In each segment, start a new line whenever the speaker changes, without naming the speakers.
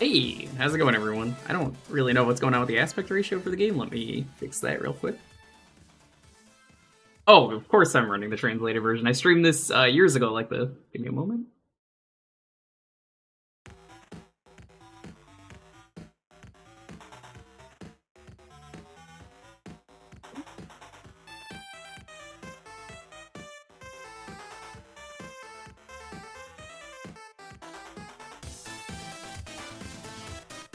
Hey, how's it going, everyone? I don't really know what's going on with the aspect ratio for the game. Let me fix that real quick. Oh, of course I'm running the translated version. I streamed this years ago, like the... Give me a moment.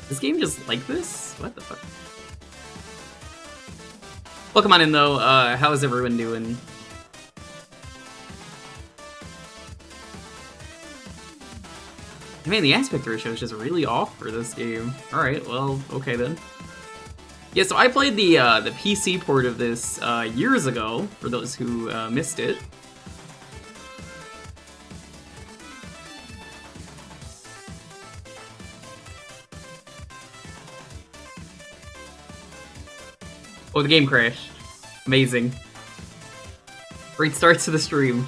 This game just like this? What the fuck? Welcome on in, though. How's everyone doing? Man, the aspect ratio is just really off for this game. Alright, well, okay then. Yeah, so I played the PC port of this years ago, for those who missed it. Oh, the game crashed. Amazing. Great start to the stream.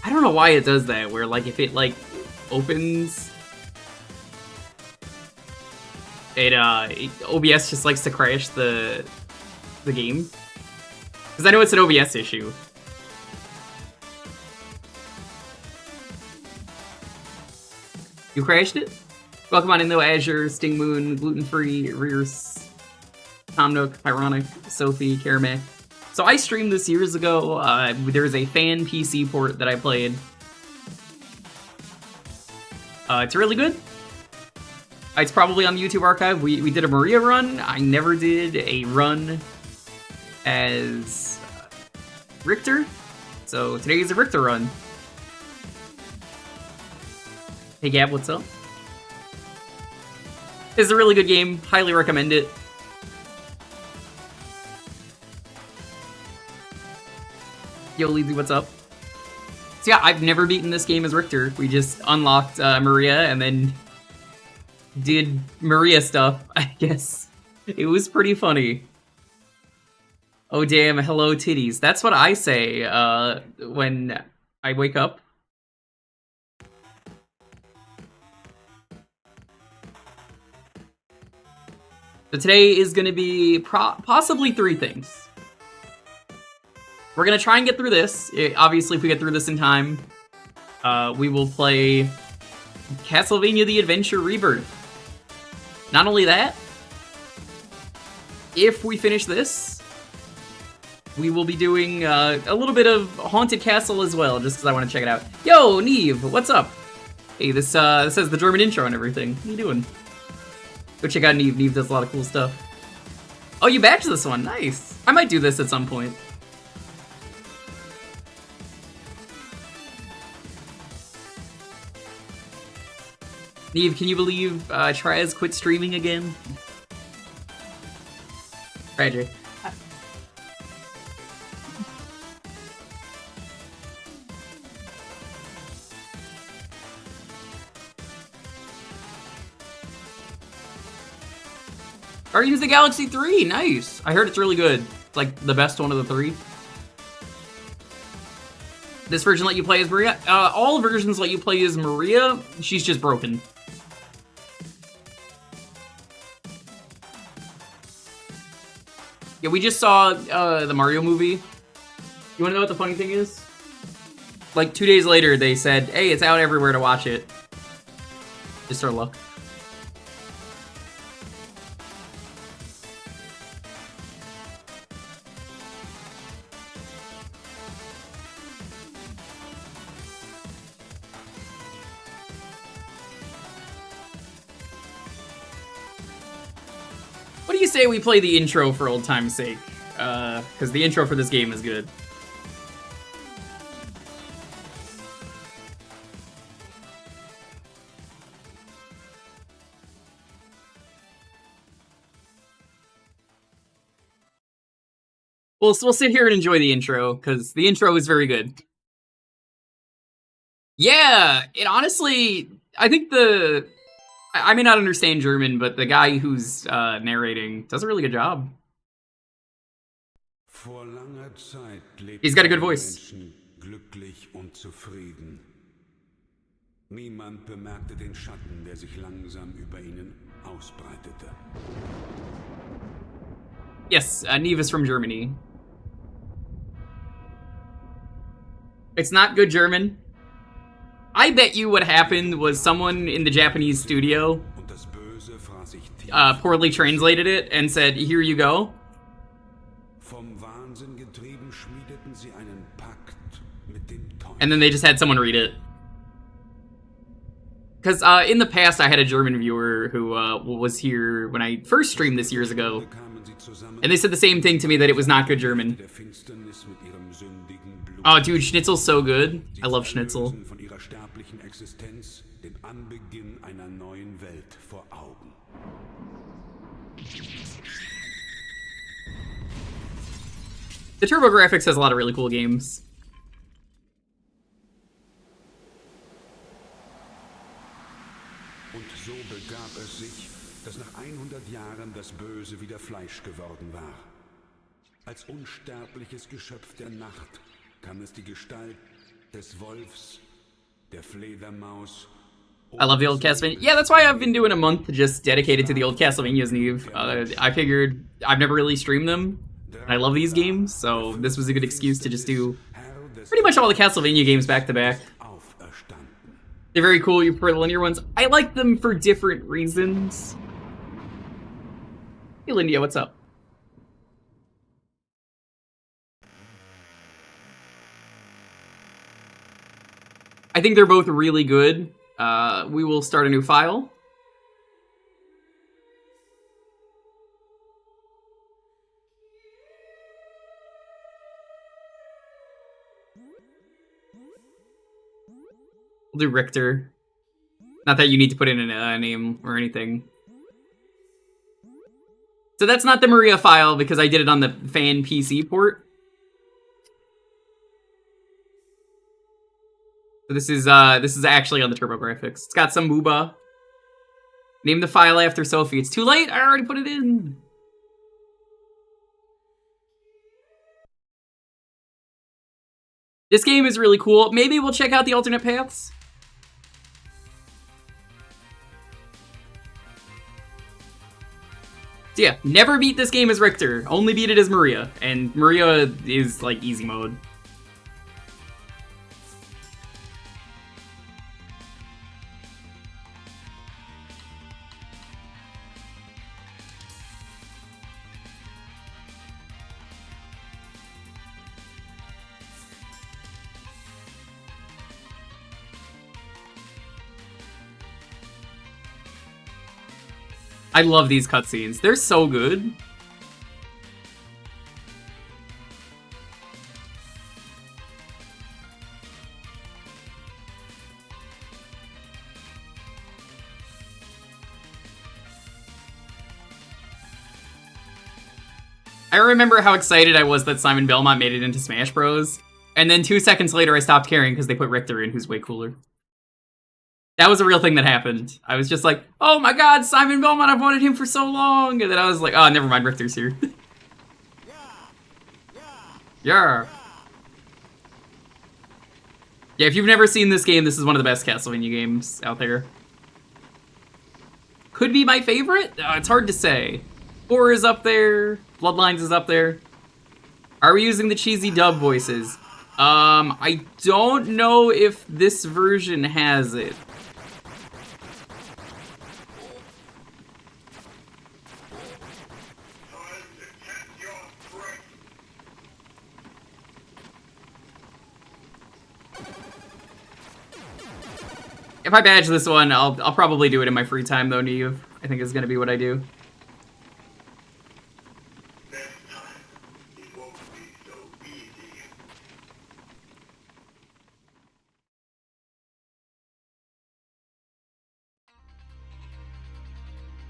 I don't know why it does that, where, like, if it, like, opens... OBS just likes to crash the game. Because I know it's an OBS issue. You crashed it? Welcome on in, though, Azure, Sting Moon, Gluten Free, Rears, Tom Nook, Ironic, Sophie, Karamek. So I streamed this years ago. There's a fan PC port that I played. It's really good. It's probably on the YouTube archive. We did a Maria run. I never did a run as Richter. So today is a Richter run. Hey Gab, what's up? It's a really good game. Highly recommend it. Yo, Leezy, what's up? So yeah, I've never beaten this game as Richter. We just unlocked Maria and then did Maria stuff, I guess. It was pretty funny. Oh damn, hello titties. That's what I say when I wake up. So today is going to be possibly 3 things. We're going to try and get through this. Obviously, if we get through this in time, we will play Castlevania The Adventure Rebirth. Not only that, if we finish this, we will be doing a little bit of Haunted Castle as well, just because I want to check it out. Yo, Neve, what's up? Hey, this says the German intro and everything. What are you doing? Go check out Neve. Neve does a lot of cool stuff. Oh, you backed this one. Nice. I might do this at some point. Neve, can you believe Traz quit streaming again? Tragic. Guardians of the Galaxy 3, nice! I heard it's really good. It's like the best one of the 3. This version let you play as Maria? All versions let you play as Maria. She's just broken. Yeah, we just saw the Mario movie. You wanna know what the funny thing is? Like 2 days later, they said, hey, it's out everywhere to watch it. Just our luck. What do you say we play the intro for old time's sake? Because the intro for this game is good. We'll sit here and enjoy the intro, because the intro is very good. Yeah, it honestly, I think I may not understand German, but the guy who's narrating does a really good job. He's got a good voice.
Niemand bemerkte den Schatten, der sich langsam über ihnen ausbreitete.
Yes, Neva's from Germany. It's not good German. I bet you what happened was someone in the Japanese studio poorly translated it and said, "Here you go." And then they just had someone read it. Because in the past, I had a German viewer who was here when I first streamed this years ago. And they said the same thing to me, that it was not good German. Oh, dude, Schnitzel's so good. I love Schnitzel. The TurboGrafx has a lot of really cool games.
Und so begab es sich, dass nach 100 Jahren das Böse wieder Fleisch geworden war. Als unsterbliches Geschöpf der Nacht kam es die Gestalt des Wolfs, der Fledermaus.
I love the old Castlevania. Yeah, that's why I've been doing a month just dedicated to the old Castlevanias, Neve. I figured I've never really streamed them. I love these games, so this was a good excuse to just do pretty much all the Castlevania games back to back. They're very cool. You prefer the linear ones. I like them for different reasons. Hey, Lindia, what's up? I think they're both really good. We will start a new file. We'll do Richter. Not that you need to put in a name or anything. So that's not the Maria file because I did it on the fan PC port. So this is actually on the TurboGrafx. It's got some booba. Name the file after Sophie. It's too late. I already put it in. This game is really cool. Maybe we'll check out the alternate paths. So yeah, never beat this game as Richter. Only beat it as Maria. And Maria is like easy mode. I love these cutscenes. They're so good. I remember how excited I was that Simon Belmont made it into Smash Bros. And then 2 seconds later I stopped caring because they put Richter in, who's way cooler. That was a real thing that happened. I was just like, oh my god, Simon Belmont, I've wanted him for so long. And then I was like, oh, never mind, Richter's here. Yeah. Yeah, if you've never seen this game, this is one of the best Castlevania games out there. Could be my favorite? It's hard to say. 4 is up there. Bloodlines is up there. Are we using the cheesy dub voices? I don't know if this version has it. If I badge this one, I'll probably do it in my free time, though, Neve. I think is going to be what I do.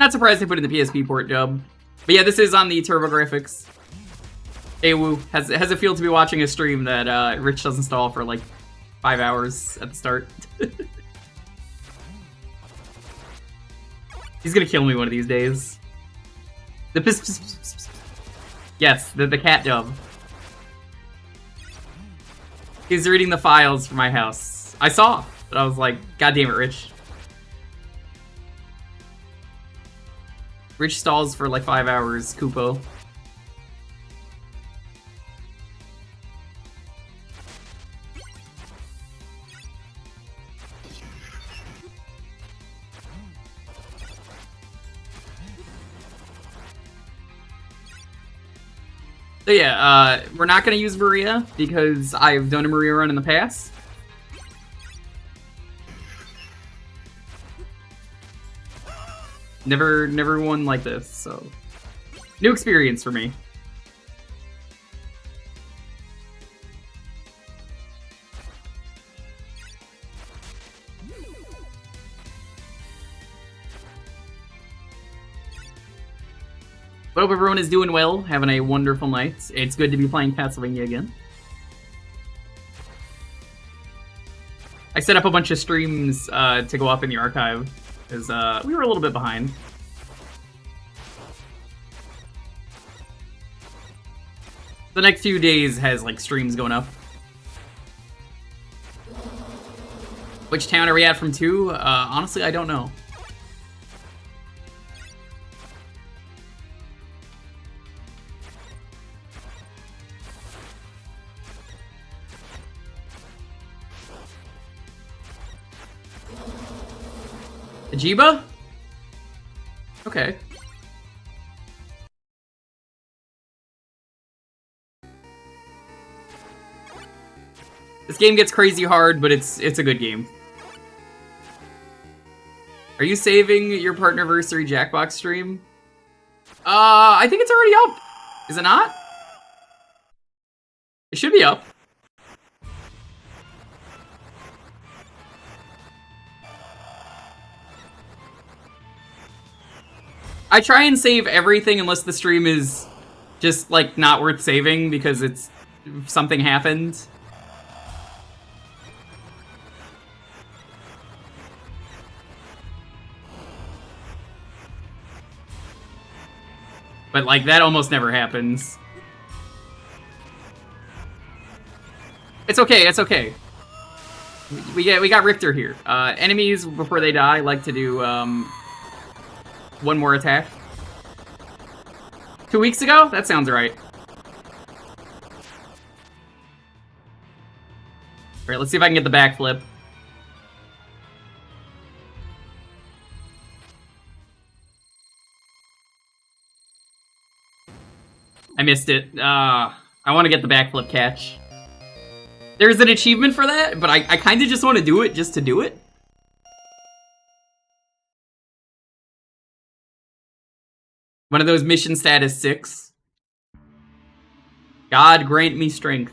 Not surprised they put in the PSP port dub. But yeah, this is on the TurboGrafx. Hey, Woo. Has a feel to be watching a stream that Rich does install for like 5 hours at the start. He's gonna kill me one of these days. The piss. Yes, the cat dub. He's reading the files for my house. I saw. But I was like, God damn it, Rich. Rich stalls for like 5 hours, Kupo. So yeah, we're not gonna use Maria because I've done a Maria run in the past. Never won like this, so new experience for me. But hope everyone is doing well, having a wonderful night. It's good to be playing Castlevania again. I set up a bunch of streams to go up in the archive, because we were a little bit behind. The next few days has like streams going up. Which town are we at from 2? Honestly, I don't know. Ajiba? Okay. This game gets crazy hard, but it's a good game. Are you saving your Partnerversary Jackbox stream? I think it's already up. Is it not? It should be up. I try and save everything unless the stream is just, like, not worth saving because it's... something happened. But, like, that almost never happens. It's okay, it's okay. We got Richter here. Enemies, before they die, like to do, one more attack. 2 weeks ago? That sounds right. Alright, let's see if I can get the backflip. I missed it. I want to get the backflip catch. There's an achievement for that, but I kind of just want to do it just to do it. One of those mission status 6. God grant me strength.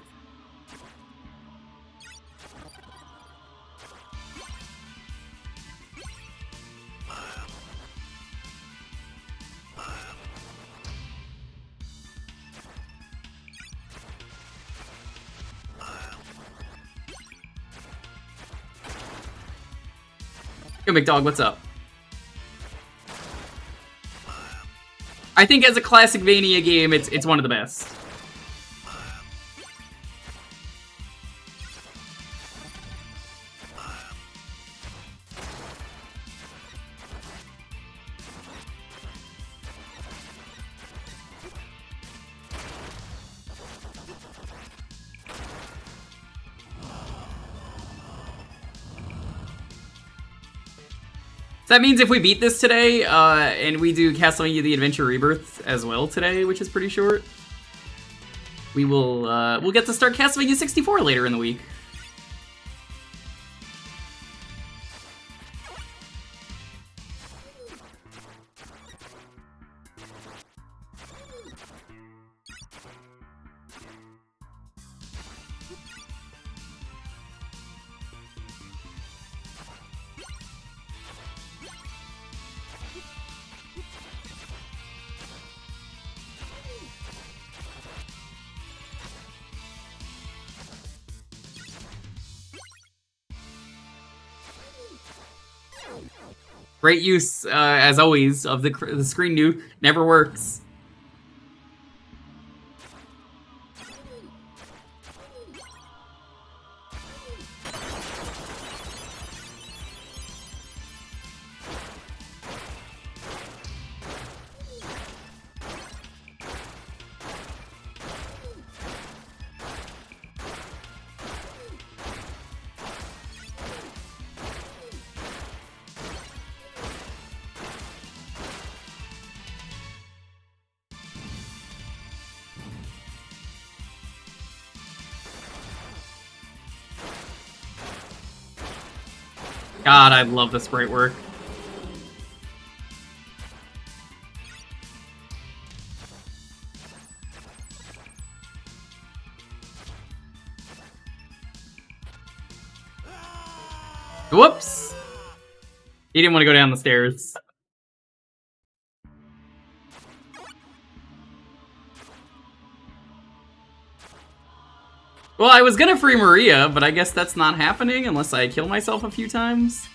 Yo, McDog, what's up? I think as a classicvania game, it's one of the best. So that means if we beat this today, and we do Castlevania The Adventure Rebirth as well today, which is pretty short, we'll get to start Castlevania 64 later in the week. Great use, as always, of the screen nuke. Never works. God, I love the sprite work. Whoops! He didn't want to go down the stairs. Well, I was gonna free Maria, but I guess that's not happening unless I kill myself a few times.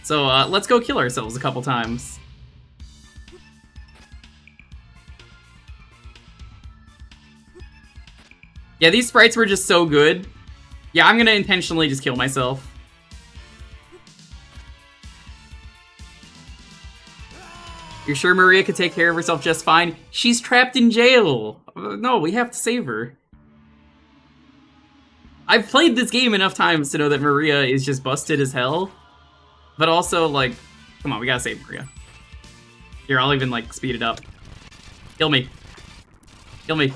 So, let's go kill ourselves a couple times. Yeah, these sprites were just so good. Yeah, I'm gonna intentionally just kill myself. You're sure Maria could take care of herself just fine? She's trapped in jail! No, we have to save her. I've played this game enough times to know that Maria is just busted as hell. But also, like, come on, we gotta save Maria. Here, I'll even, like, speed it up. Kill me. Kill me.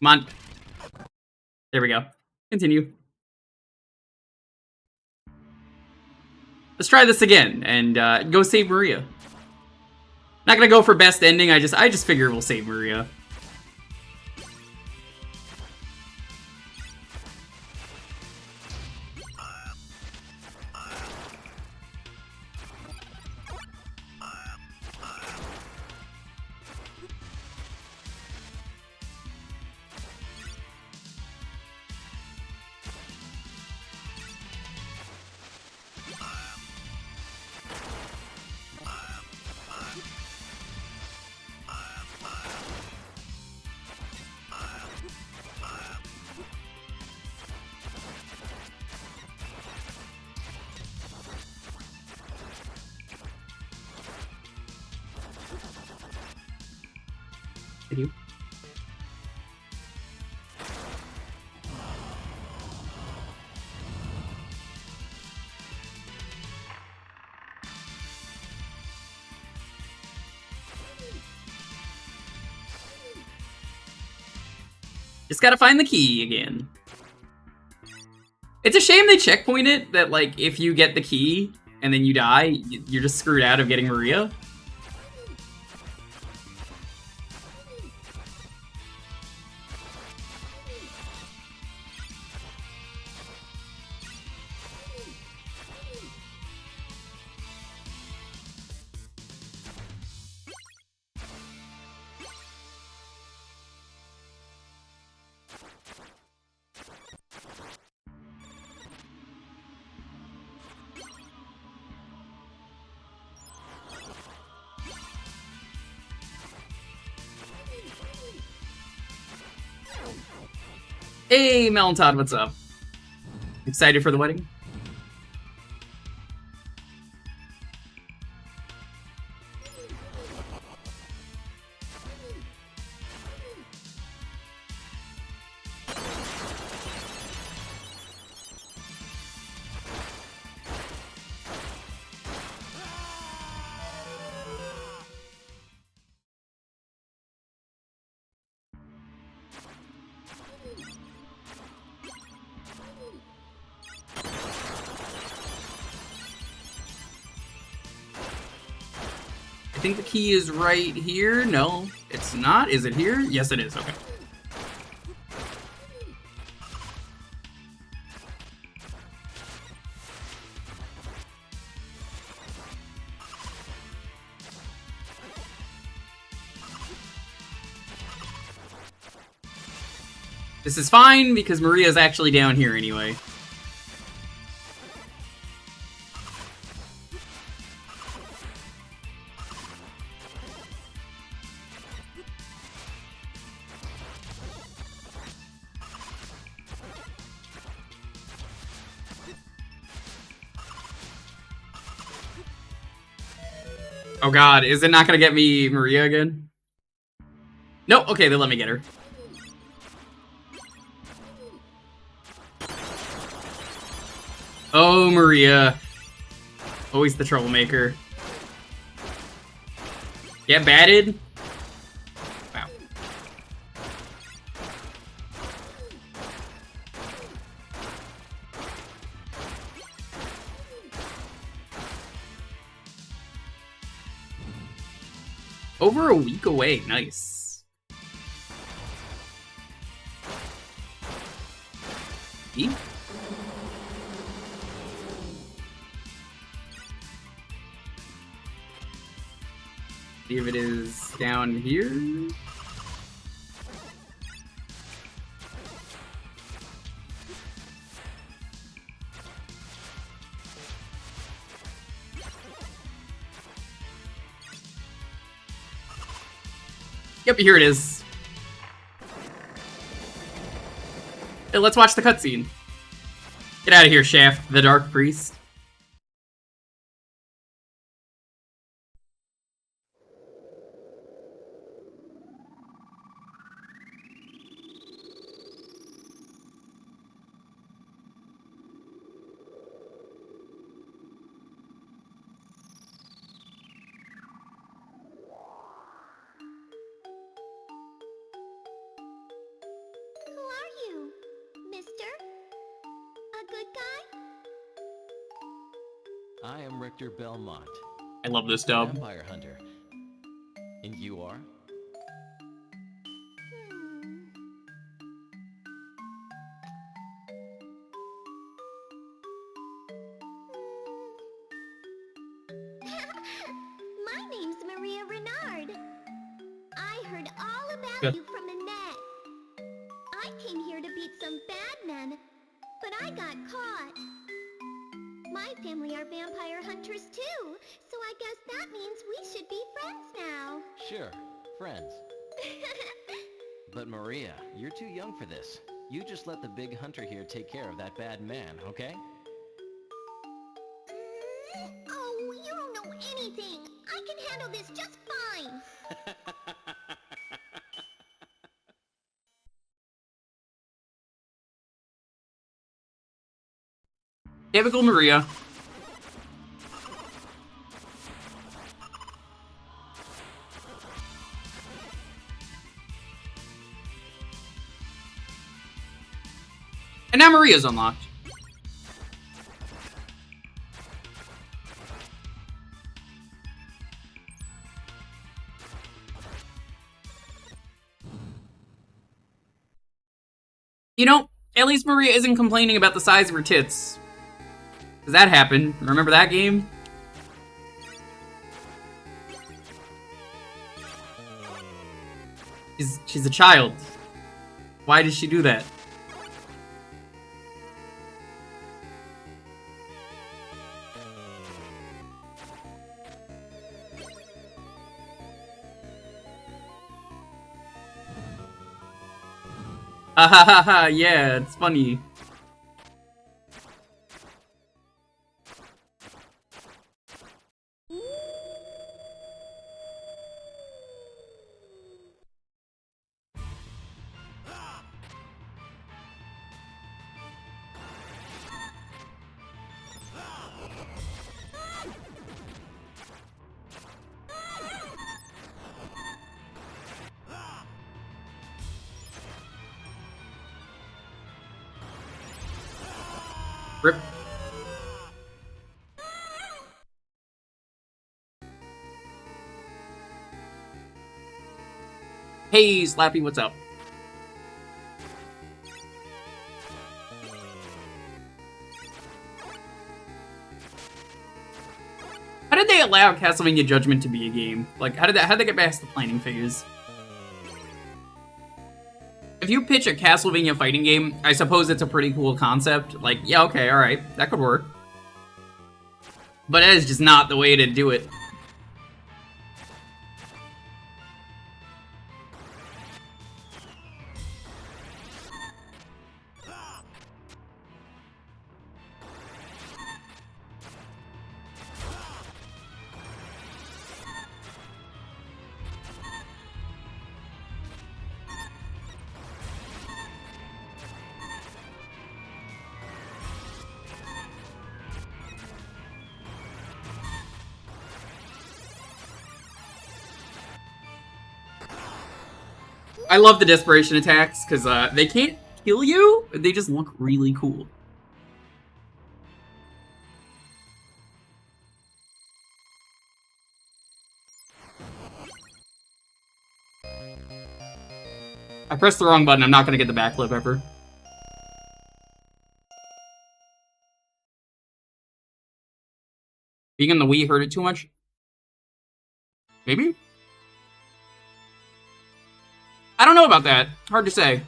Come on. There we go. Continue. Let's try this again and go save Maria. Not gonna go for best ending. I just figure we'll save Maria. You. Just gotta find the key again. It's a shame they checkpoint it, that like if you get the key and then you die, you're just screwed out of getting Maria. Hey, Mel and Todd, what's up? Excited for the wedding? I think the key is right here. No, it's not. Is it here? Yes, it is. Okay. This is fine because Maria's actually down here anyway. Oh god, is it not gonna get me Maria again? No, okay, they let me get her. Oh, Maria. Always the troublemaker. Get batted. Wow. Over a week away. Nice. E? See if it is down here. Yep, here it is. Hey, let's watch the cutscene. Get out of here, Shaft, the Dark Priest.
I am Richter Belmont.
I love this dub.
Vampire hunter. And you are?
My name's Maria Renard. I heard all about
Good.
you from the net. I came here to beat some bad men, but I got caught. My family are vampire hunters too, so I guess that means we should be friends now.
Sure, friends. But Maria, you're too young for this. You just let the big hunter here take care of that bad man, okay?
Oh, you don't know anything. I can handle this just fine.
Typical Maria. And now Maria's unlocked. You know, at least Maria isn't complaining about the size of her tits. Because that happened. Remember that game? She's a child. Why did she do that? Ha ha ha ha, yeah, it's funny. Rip. Hey, Slappy, what's up? How did they allow Castlevania Judgment to be a game? Like, how did they get past the planning phase? If you pitch a Castlevania fighting game, I suppose it's a pretty cool concept. Like, yeah, okay, alright, that could work. But that is just not the way to do it. I love the desperation attacks, because they can't kill you, they just look really cool. I pressed the wrong button, I'm not gonna get the backflip ever. Being on the Wii hurt it too much? Maybe? I don't know about that. Hard to say.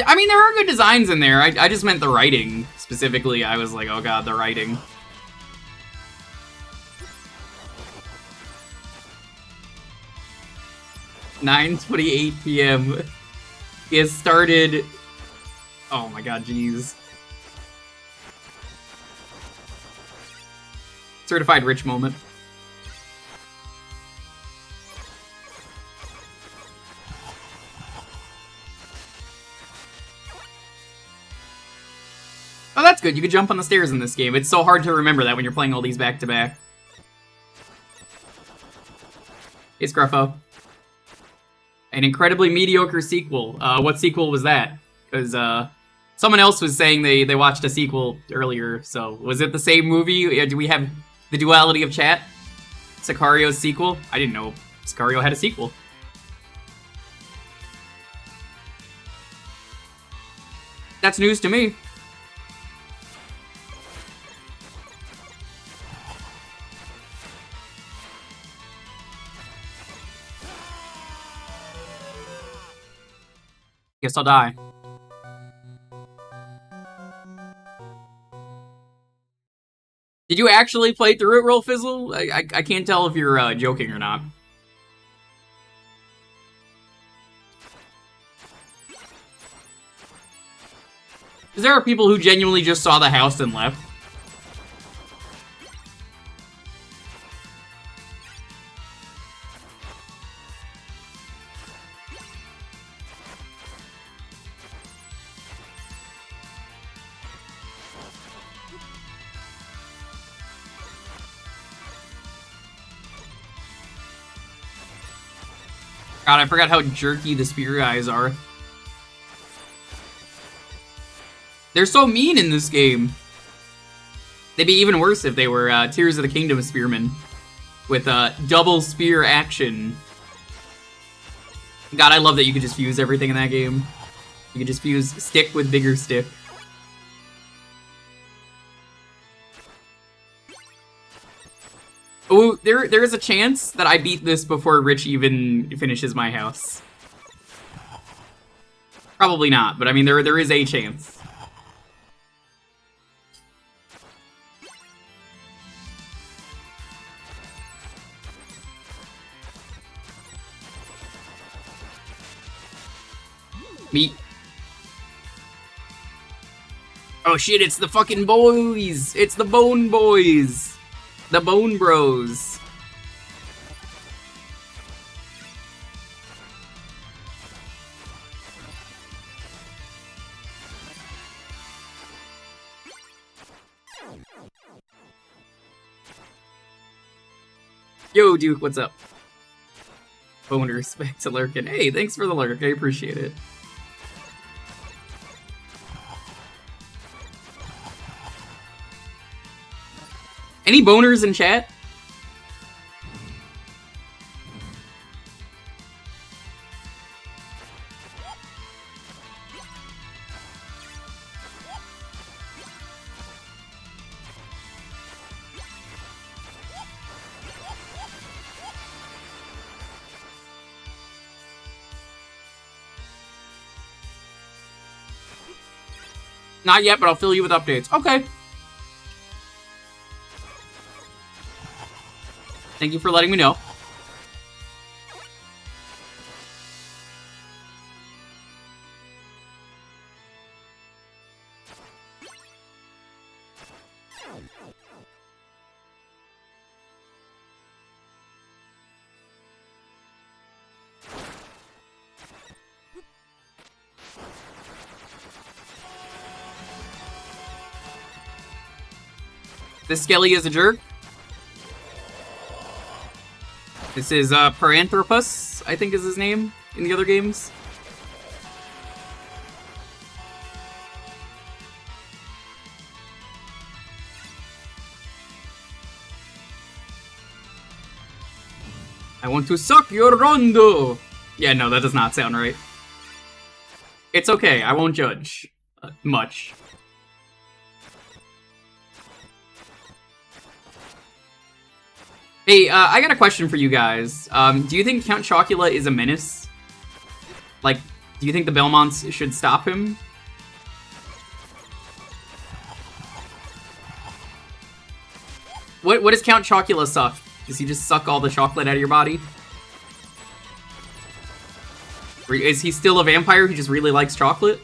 I mean, there are good designs in there. I just meant the writing. Specifically, I was like, oh god, the writing. "9:28 p.m. It started... Oh my god, jeez. Certified rich moment. Oh, that's good. You can jump on the stairs in this game. It's so hard to remember that when you're playing all these back-to-back. It's Gruffo. An incredibly mediocre sequel. What sequel was that? Because, someone else was saying they watched a sequel earlier, so... Was it the same movie? Do we have the duality of chat? Sicario's sequel? I didn't know Sicario had a sequel. That's news to me. Guess I'll die. Did you actually play through it, Roll Fizzle? I can't tell if you're joking or not. Because there are people who genuinely just saw the house and left. God, I forgot how jerky the spear guys are. They're so mean in this game. They'd be even worse if they were Tears of the Kingdom spearmen. With double spear action. God, I love that you could just fuse everything in that game. You could just fuse stick with bigger stick. Oh, there is a chance that I beat this before Rich even finishes my house. Probably not, but I mean, there is a chance. Meat. Oh shit, it's the fucking boys! It's the Bone Boys! The Bone Bros. Yo, Duke, what's up? Bone respect to Lurkin. Hey, thanks for the lurk. I appreciate it. Any boners in chat? Not yet, but I'll fill you with updates. Okay. Thank you for letting me know. This Skelly is a jerk. This is Paranthropus, I think is his name in the other games. I want to suck your Rondo! Yeah, no, that does not sound right. It's okay, I won't judge. Much. Hey, I got a question for you guys. Do you think Count Chocula is a menace? Like, do you think the Belmonts should stop him? What does Count Chocula suck? Does he just suck all the chocolate out of your body? Or is he still a vampire who just really likes chocolate?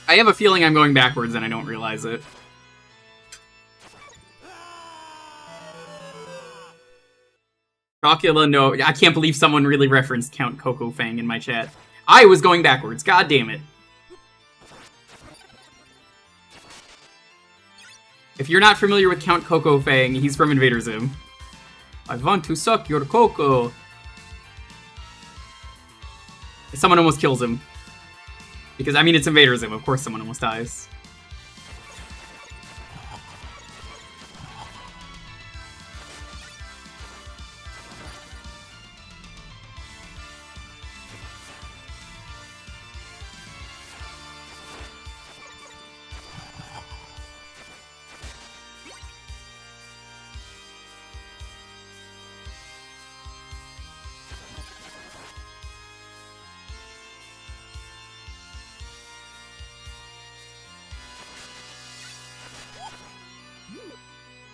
I have a feeling I'm going backwards and I don't realize it. Chocula, no. I can't believe someone really referenced Count Coco Fang in my chat. I was going backwards, god damn it. If you're not familiar with Count Coco Fang, he's from Invader Zim. I want to suck your cocoa. Someone almost kills him. Because, I mean, it's Invader Zim, of course someone almost dies.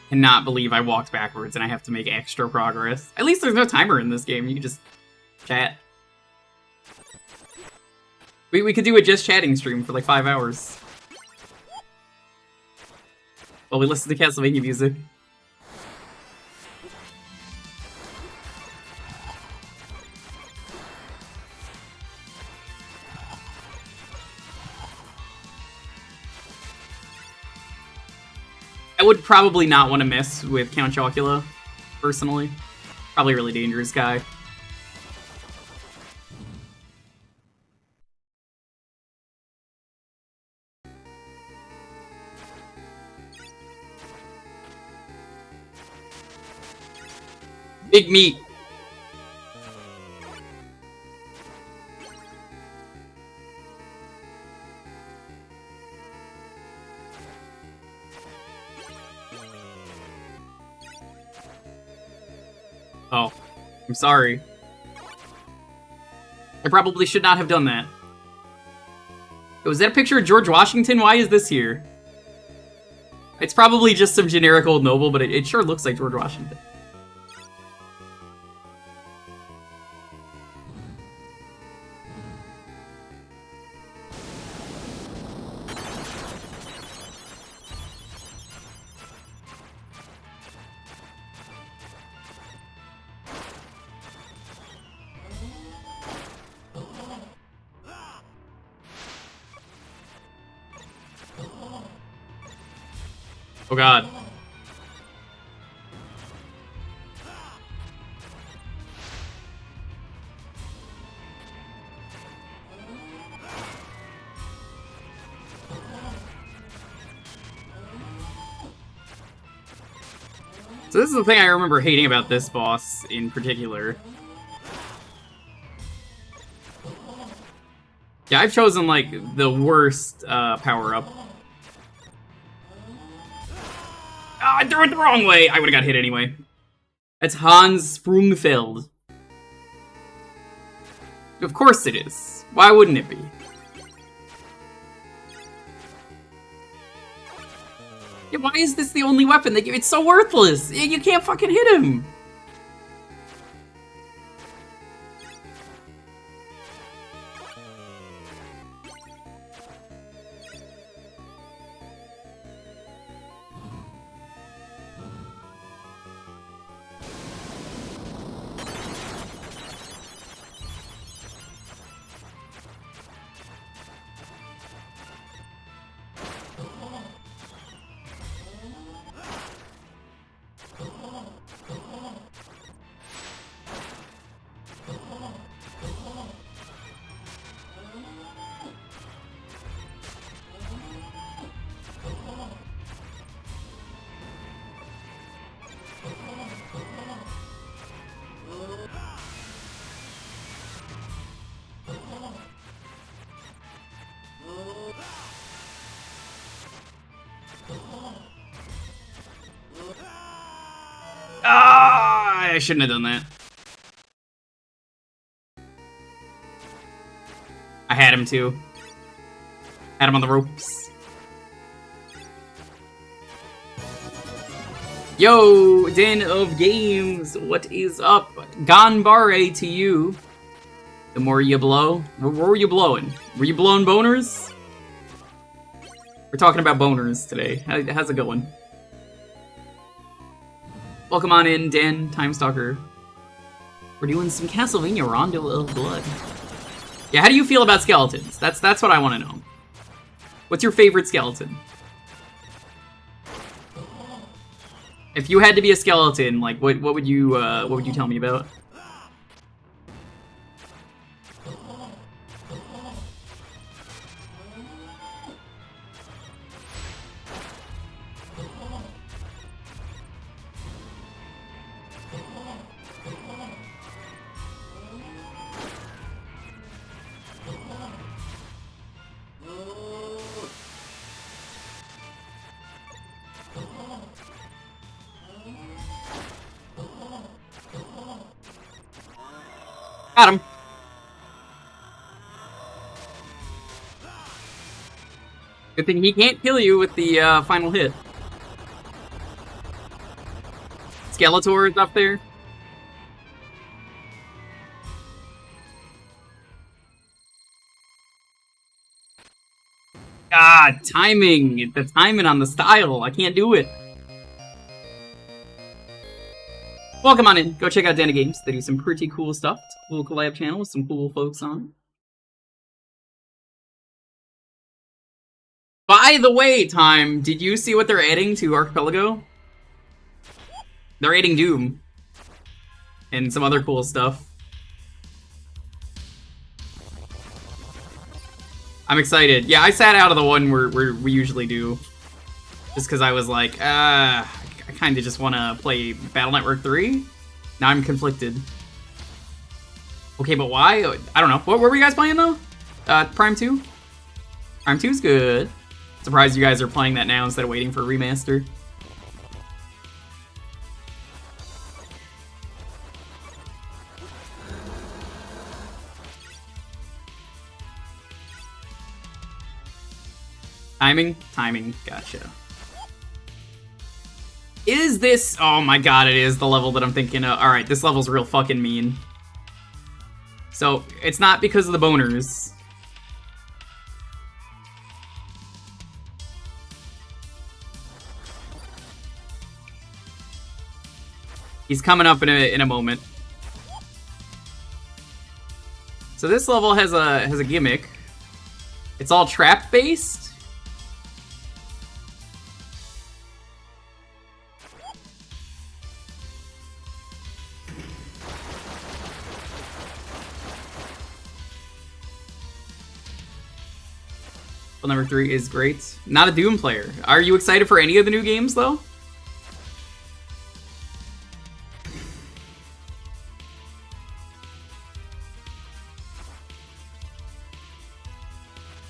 Cannot believe I walked backwards and I have to make extra progress. At least there's no timer in this game. You can just chat. We could do a just chatting stream for like 5 hours. While we listen to Castlevania music. I would probably not want to mess with Count Chocula, personally. Probably a really dangerous guy. Big meat. Oh, I'm sorry. I probably should not have done that. Was that a picture of George Washington? Why is this here? It's probably just some generic old noble, but it sure looks like George Washington. Oh god. So this is the thing I remember hating about this boss in particular. Yeah, I've chosen, like, the worst power-up. Ah, I threw it the wrong way! I would've got hit anyway. That's Hans Sprungfeld. Of course it is. Why wouldn't it be? Yeah, why is this the only weapon they give? It's so worthless! You can't fucking hit him! I shouldn't have done that. I had him too. Had him on the ropes. Yo, Den of Games, what is up? Ganbare to you. The more you blow. What were you blowing? Were you blowing boners? We're talking about boners today. How's it going? Welcome on in, Dan, Timestalker. We're doing some Castlevania Rondo of Blood. Yeah, how do you feel about skeletons? That's what I want to know. What's your favorite skeleton? If you had to be a skeleton, like what would you tell me about? Got him. Good thing he can't kill you with the final hit. Skeletor is up there. Ah, timing. The timing on the style. I can't do it. Welcome on in. Go check out Dana Games. They do some pretty cool stuff. It's a cool collab channel with some cool folks on it. By the way, Time, did you see what they're adding to Archipelago? They're adding Doom. And some other cool stuff. I'm excited. Yeah, I sat out of the one where we usually do. Just because I was like, I kind of just want to play Battle Network 3. Now I'm conflicted. Okay, but why? I don't know. What were you guys playing, though? Prime 2? Prime 2's good. Surprised you guys are playing that now instead of waiting for a remaster. Timing, gotcha. Is this... Oh my god, it is the level that I'm thinking of. Alright, this level's real fucking mean. So, it's not because of the boners. He's coming up in a moment. So this level has a gimmick. It's all trap based. Well, number 3 is great. Not a Doom player. Are you excited for any of the new games though?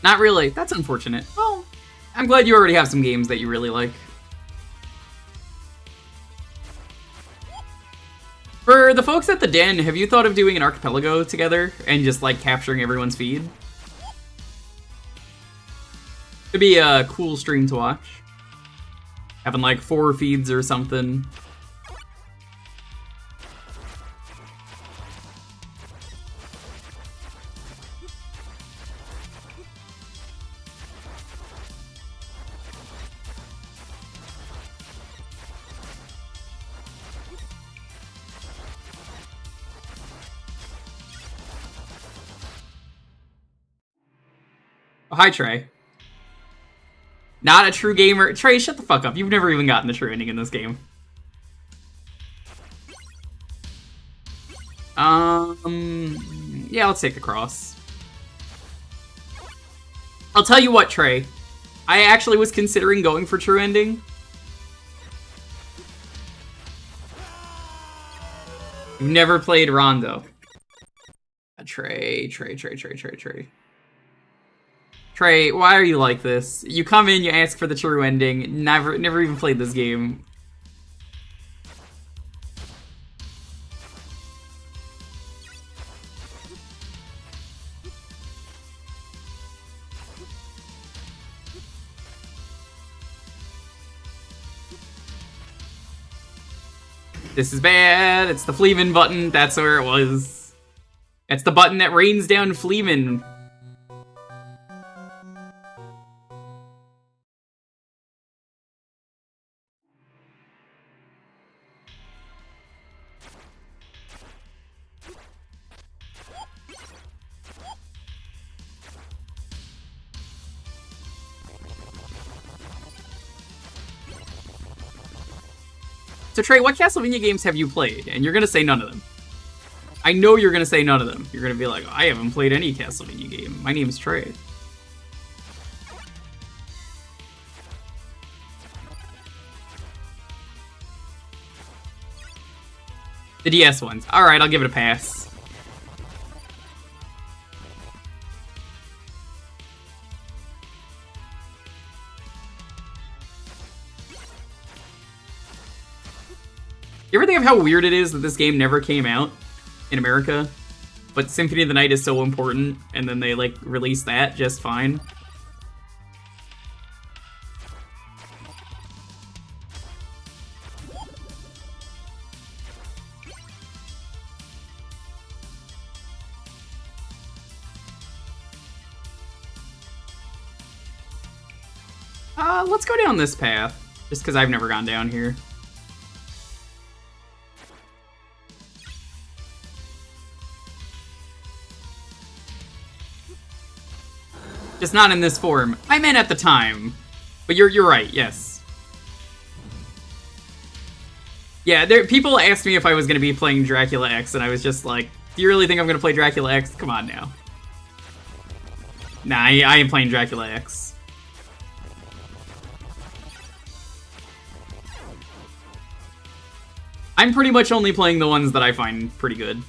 Not really. That's unfortunate. Well, I'm glad you already have some games that you really like. For the folks at the Den, have you thought of doing an archipelago together and just like capturing everyone's feed? It'd be a cool stream to watch. Having like 4 feeds or something. Oh, hi, Trey. Not a true gamer. Trey, shut the fuck up. You've never even gotten the true ending in this game. Yeah, let's take the cross. I'll tell you what, Trey. I actually was considering going for true ending. You've never played Rondo. Trey. Trey, why are you like this? You come in, you ask for the true ending, never even played this game. This is bad. It's the Fleeman button. That's where it was. It's the button that rains down Fleeman. So Trey, what Castlevania games have you played? And you're gonna say none of them. I know you're gonna say none of them. You're gonna be like, I haven't played any Castlevania game. My name's Trey. The DS ones. Alright, I'll give it a pass. You ever think of how weird it is that this game never came out in America? But Symphony of the Night is so important, and then they, like, released that just fine? Let's go down this path, just because I've never gone down here. Just not in this form. I meant at the time. But you're right, yes. Yeah, people asked me if I was going to be playing Dracula X, and I was just like, do you really think I'm going to play Dracula X? Come on now. Nah, I ain't playing Dracula X. I'm pretty much only playing the ones that I find pretty good.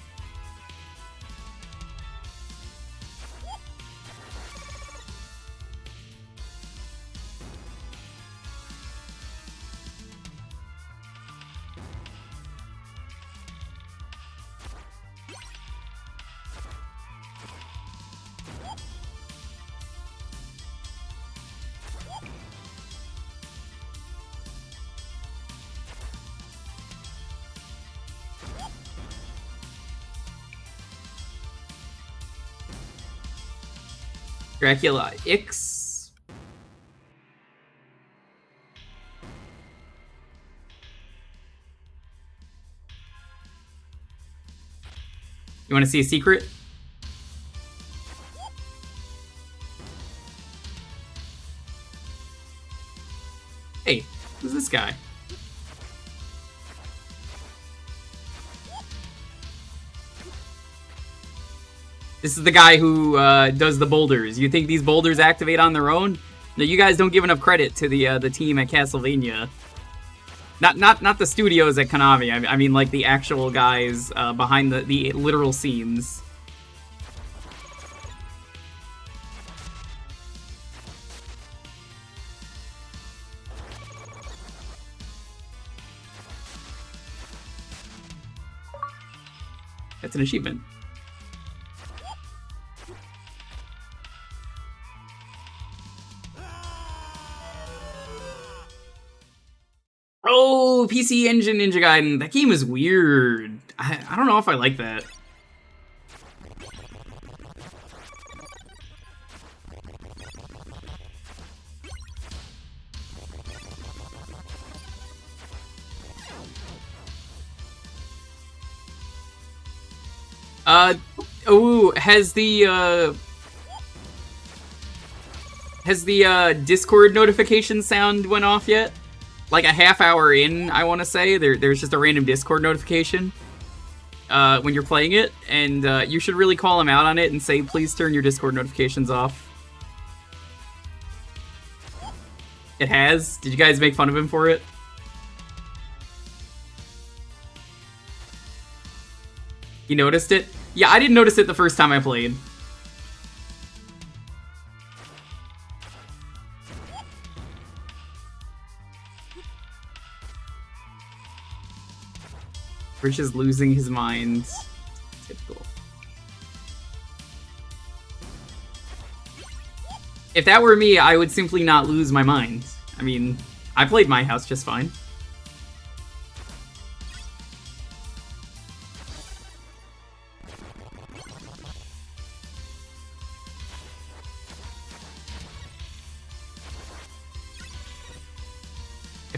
Dracula X. You want to see a secret? Hey, who's this guy? This is the guy who does the boulders. You think these boulders activate on their own? No, you guys don't give enough credit to the team at Castlevania. Not the studios at Konami. I mean, like the actual guys behind the literal scenes. That's an achievement. Oh, PC Engine Ninja Gaiden. That game is weird. I don't know if I like that. Has the Discord notification sound went off yet? Like a half hour in, I want to say, there's just a random Discord notification when you're playing it, and you should really call him out on it and say, please turn your Discord notifications off. It has? Did you guys make fun of him for it? You noticed it? Yeah, I didn't notice it the first time I played. Rich is losing his mind. Typical. If that were me, I would simply not lose my mind. I mean, I played my house just fine.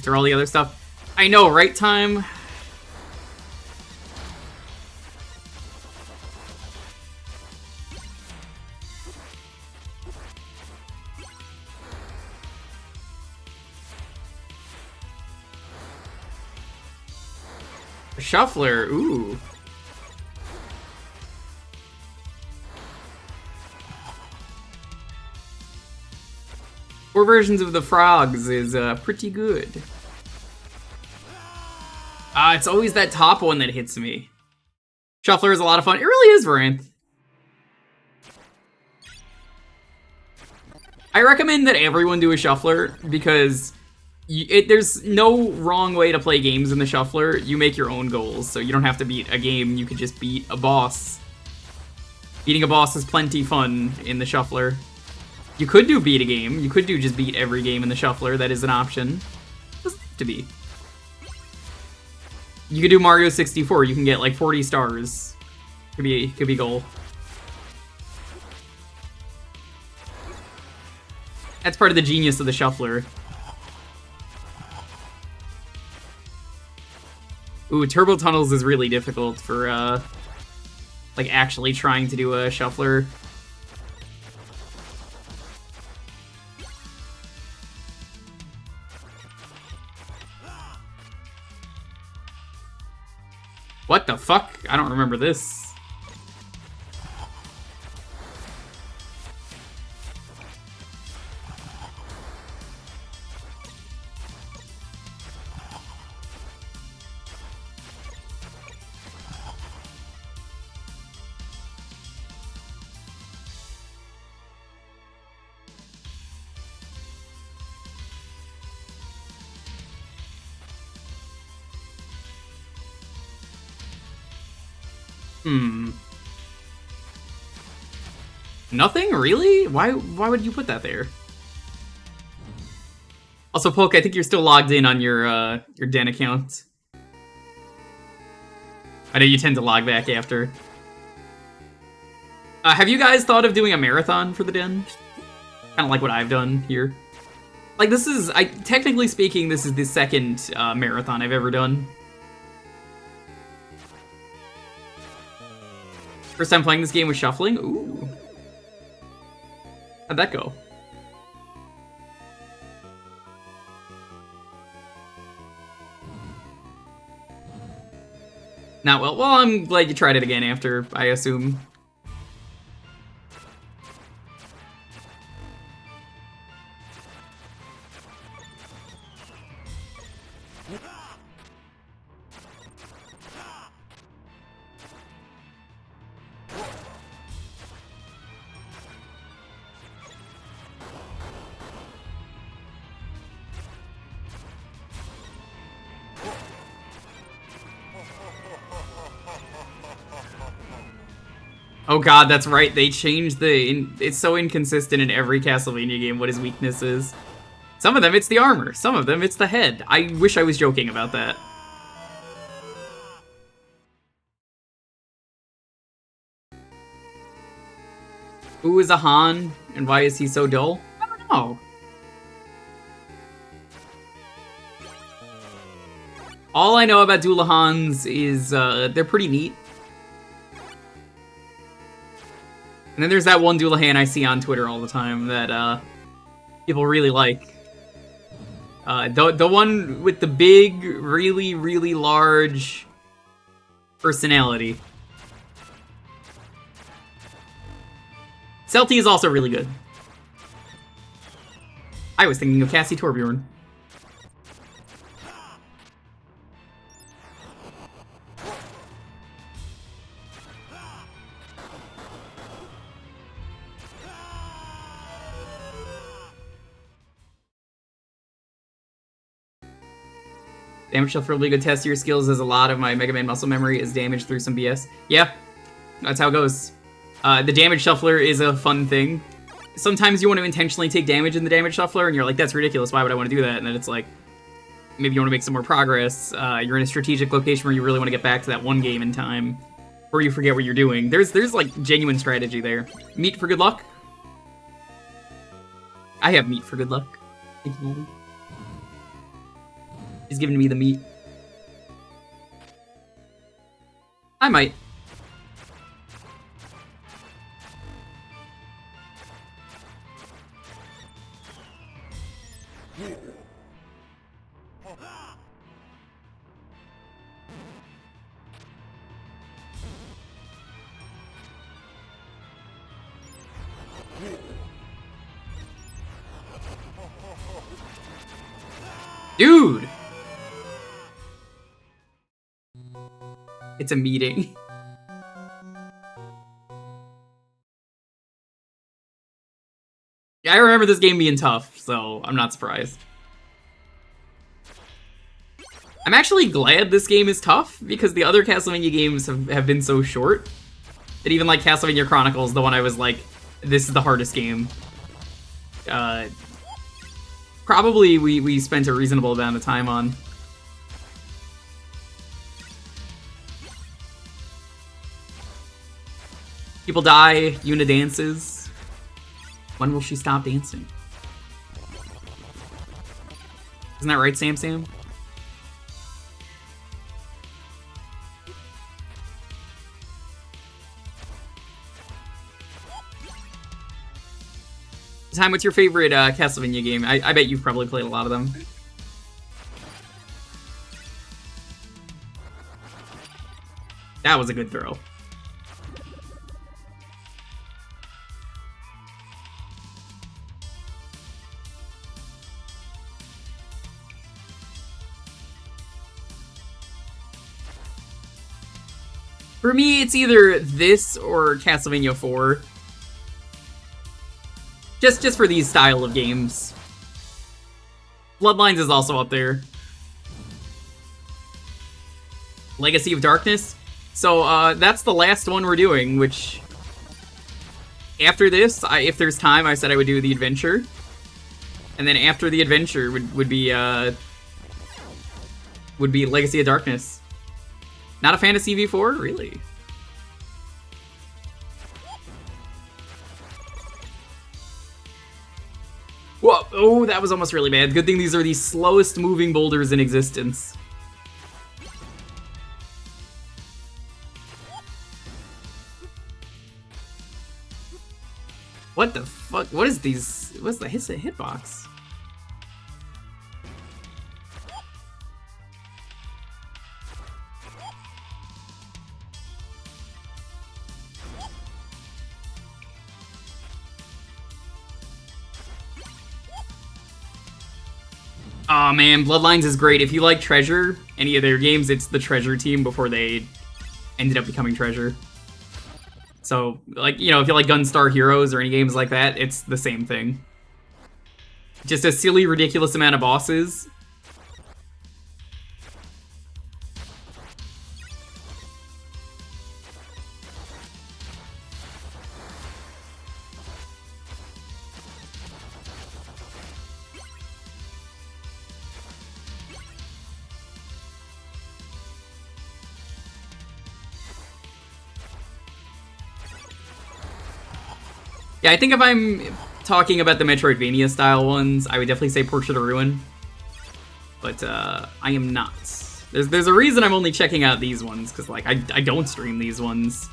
after all the other stuff. I know, right, Time? Shuffler, ooh. Four versions of the frogs is pretty good. It's always that top one that hits me. Shuffler is a lot of fun. It really is, Varanth. I recommend that everyone do a Shuffler because there's no wrong way to play games in the Shuffler. You make your own goals, so you don't have to beat a game. You could just beat a boss. Beating a boss is plenty fun in the Shuffler. You could do beat a game. You could do just beat every game in the Shuffler. That is an option. It doesn't have to be. You could do Mario 64. You can get like 40 stars. Could be goal. That's part of the genius of the Shuffler. Ooh, Turbo Tunnels is really difficult for like actually trying to do a Shuffler. What the fuck? I don't remember this. Nothing? Really? Why would you put that there? Also, Poke, I think you're still logged in on your Den account. I know you tend to log back after. Have you guys thought of doing a marathon for the Den? Kind of like what I've done here. Like, this is, technically speaking, this is the second marathon I've ever done. First time playing this game with shuffling? Ooh. How'd that go? Not well. Well, I'm glad you tried it again after, I assume. Oh god, that's right, they changed it's so inconsistent in every Castlevania game what his weakness is. Some of them it's the armor, some of them it's the head. I wish I was joking about that. Who is a Han, and why is he so dull? I don't know. All I know about Dualahans is they're pretty neat. And then there's that one Dualahan I see on Twitter all the time that people really like. The one with the big, really, really large personality. Celty is also really good. I was thinking of Cassie Torbjorn. Damage shuffle for a really good test of your skills as a lot of my Mega Man muscle memory is damaged through some BS. Yeah, that's how it goes. The damage shuffler is a fun thing. Sometimes you want to intentionally take damage in the damage shuffler, and you're like, that's ridiculous, why would I want to do that? And then it's like, maybe you want to make some more progress. You're in a strategic location where you really want to get back to that one game in time, or you forget what you're doing. There's like genuine strategy there. Meat for good luck? I have meat for good luck. Thank you, Moldy. He's giving me the meat. I might. Dude! It's a meeting. Yeah, I remember this game being tough, so I'm not surprised. I'm actually glad this game is tough, because the other Castlevania games have been so short that even like Castlevania Chronicles, the one I was like, this is the hardest game. Probably we spent a reasonable amount of time on. People die, Yuna dances. When will she stop dancing? Isn't that right, Sam Sam? Time, what's your favorite Castlevania game? I bet you've probably played a lot of them. That was a good throw. For me, it's either this or Castlevania 4. Just for these style of games. Bloodlines is also up there. Legacy of Darkness. So that's the last one we're doing, which after this, if there's time, I said I would do the adventure. And then after the adventure would be Legacy of Darkness. Not a fan of CV4? Really? Whoa! Oh, that was almost really bad. Good thing these are the slowest moving boulders in existence. What the fuck? What is these? What's the hitbox? Aw, man, Bloodlines is great. If you like Treasure, any of their games, it's the Treasure team before they ended up becoming Treasure. So, like, you know, if you like Gunstar Heroes or any games like that, it's the same thing. Just a silly, ridiculous amount of bosses. Yeah, I think if I'm talking about the Metroidvania style ones, I would definitely say Portrait of Ruin. But I am not. There's a reason I'm only checking out these ones, because like I don't stream these ones.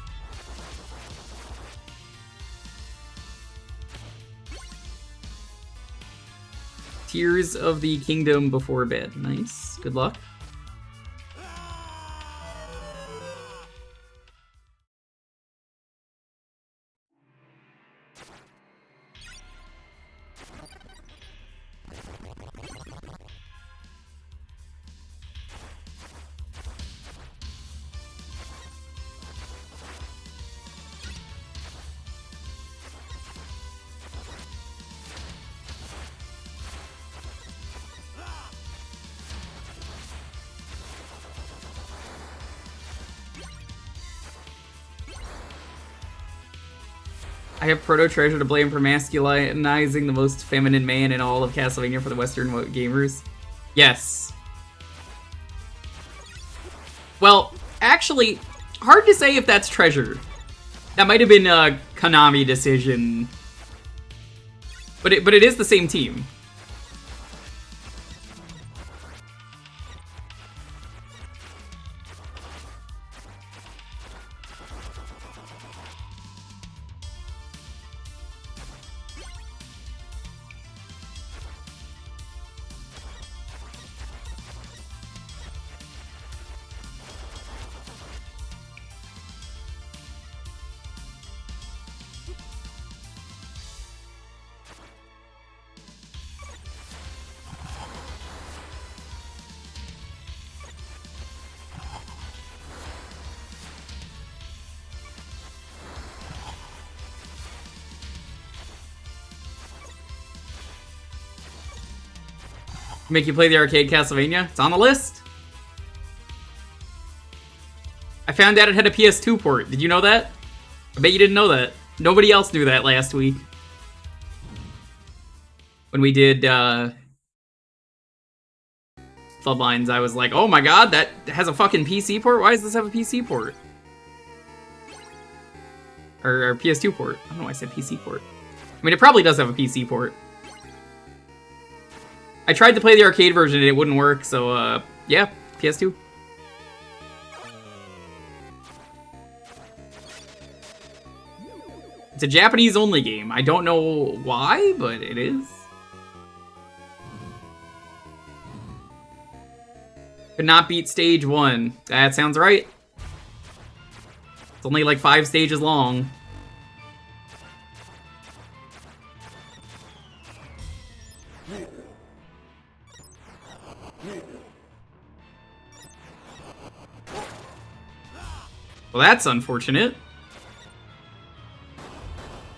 Tears of the Kingdom Before Bed. Nice. Good luck. I have Proto Treasure to blame for masculinizing the most feminine man in all of Castlevania for the Western gamers. Yes. Well, actually, hard to say if that's Treasure. That might have been a Konami decision. But it is the same team. Make you play the arcade Castlevania? It's on the list. I found out it had a PS2 port. Did you know that? I bet you didn't know that. Nobody else knew that last week. When we did Bloodlines, I was like, oh my god, that has a fucking PC port? Why does this have a PC port? Or PS2 port. I don't know why I said PC port. I mean, it probably does have a PC port. I tried to play the arcade version and it wouldn't work, so, yeah, PS2. It's a Japanese-only game. I don't know why, but it is. Could not beat stage 1. That sounds right. It's only like 5 stages long. Well, that's unfortunate.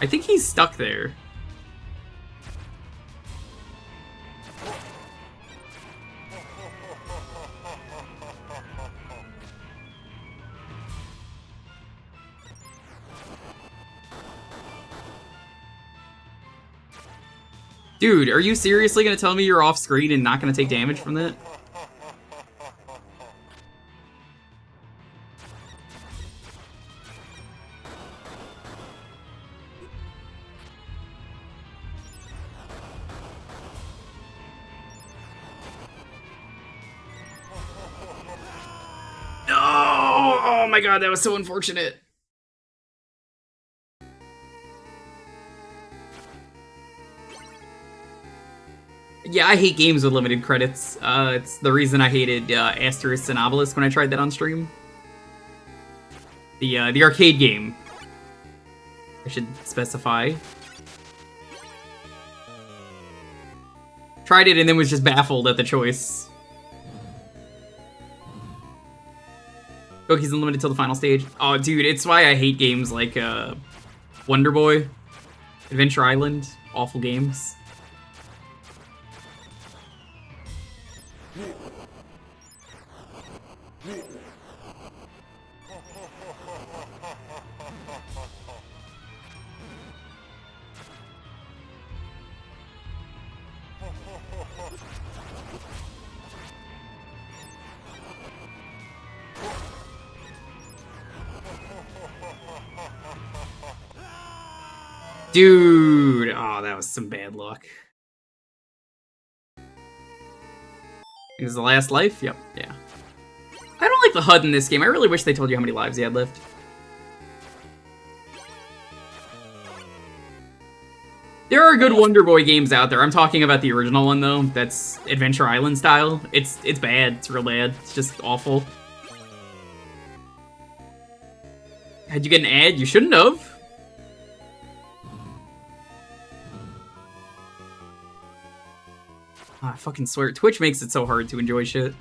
I think he's stuck there. Dude, are you seriously gonna tell me you're off screen and not gonna take damage from that? No! Oh my god, that was so unfortunate. Yeah, I hate games with limited credits. It's the reason I hated Asterisk and Obelisk when I tried that on stream. The arcade game, I should specify. Tried it and then was just baffled at the choice. Goki's unlimited till the final stage. Oh, dude, it's why I hate games like Wonder Boy, Adventure Island, awful games. Dude! Oh, that was some bad luck. Is the last life? Yep, yeah. I don't like the HUD in this game. I really wish they told you how many lives you had left. There are good Wonder Boy games out there. I'm talking about the original one, though. That's Adventure Island style. It's bad. It's real bad. It's just awful. Had you get an ad? You shouldn't have. I fucking swear, Twitch makes it so hard to enjoy shit.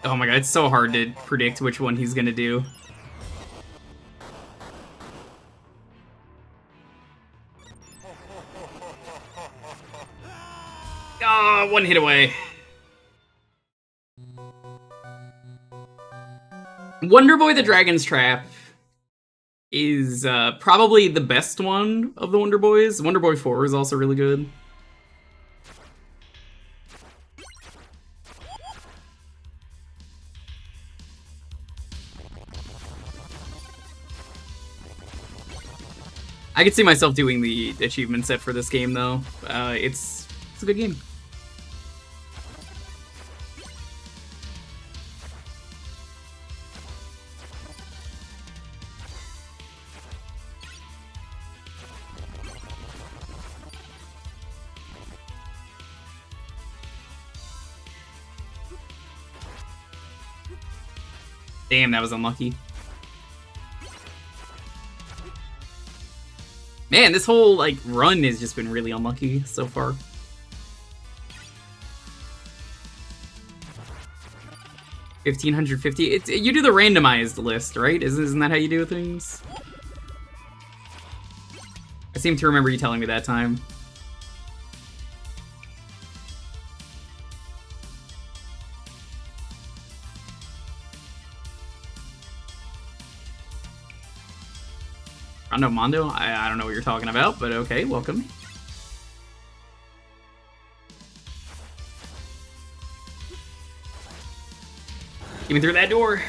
Oh my god, it's so hard to predict which one he's gonna do. Oh, one hit away. Wonder Boy the Dragon's Trap is probably the best one of the Wonder Boys. Wonder Boy 4 is also really good. I could see myself doing the achievement set for this game, though. It's a good game. Damn, that was unlucky. Man, this whole, like, run has just been really unlucky so far. $1,550. It's, you do the randomized list, right? Isn't that how you do things? I seem to remember you telling me that time. Rondo Mondo? I don't know what you're talking about, but okay, welcome. Get me through that door.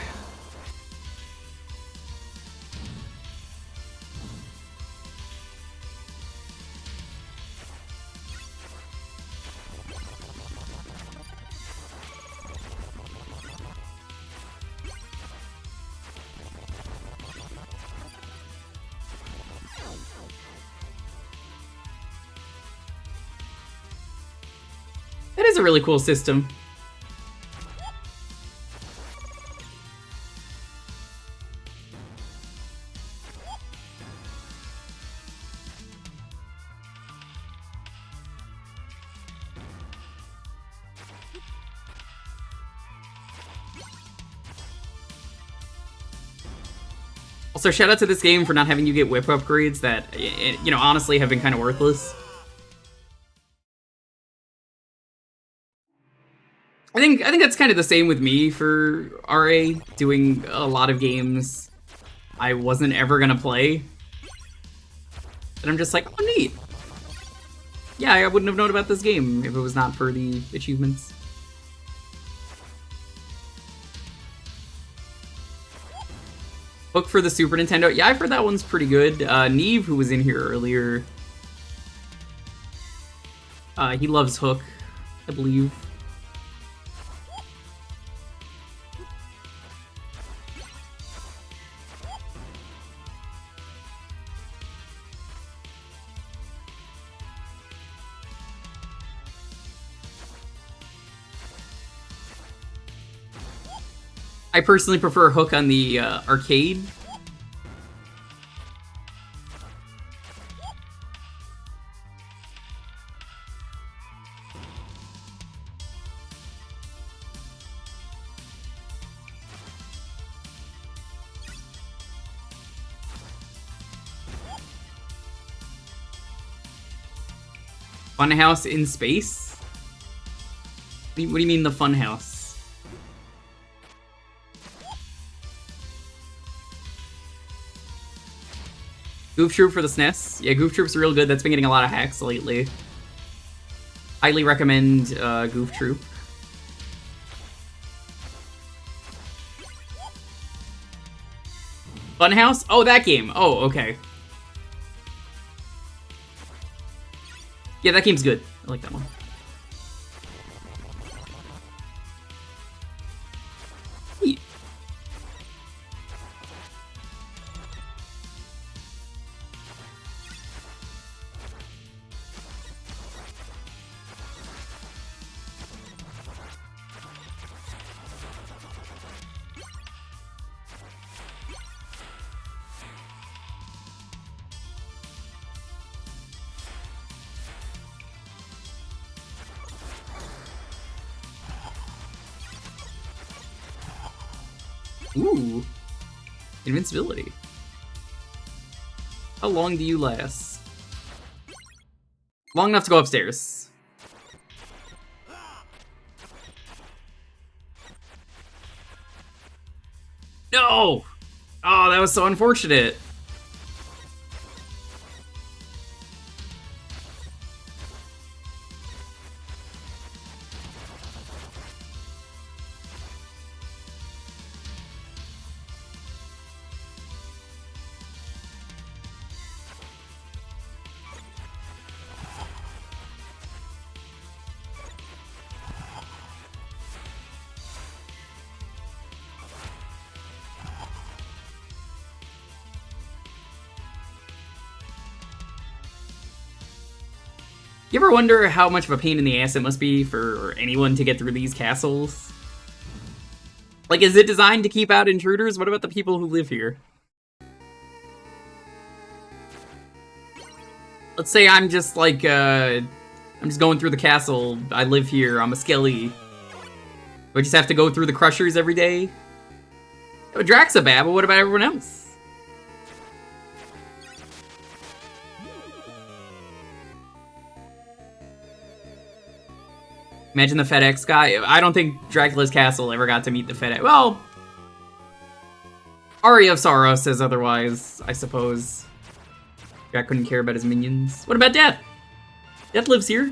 That is a really cool system. Also, shout out to this game for not having you get whip upgrades that, you know, honestly have been kind of worthless. I think that's kind of the same with me for RA, doing a lot of games I wasn't ever gonna play. And I'm just like, oh neat. Yeah, I wouldn't have known about this game if it was not for the achievements. Book for the Super Nintendo. Yeah, I've heard that one's pretty good. Neve, who was in here earlier, he loves Hook, I believe. I personally prefer Hook on the arcade. Funhouse in space? What do you mean the Funhouse? Goof Troop for the SNES. Yeah, Goof Troop's real good. That's been getting a lot of hacks lately. Highly recommend Goof Troop. Funhouse? Oh, that game. Oh, okay. Yeah, that game's good. I like that one. Neat. Ooh. Invincibility. How long do you last? Long enough to go upstairs. No! Oh, that was so unfortunate. You ever wonder how much of a pain in the ass it must be for anyone to get through these castles? Like, is it designed to keep out intruders? What about the people who live here? Let's say I'm just like, I'm just going through the castle. I live here. I'm a skelly. Do I just have to go through the crushers every day? Oh, Drax's bad, but what about everyone else? Imagine the FedEx guy. I don't think Dracula's Castle ever got to meet the FedEx. Well, Aria of Sorrow says otherwise, I suppose. Jack couldn't care about his minions. What about Death? Death lives here.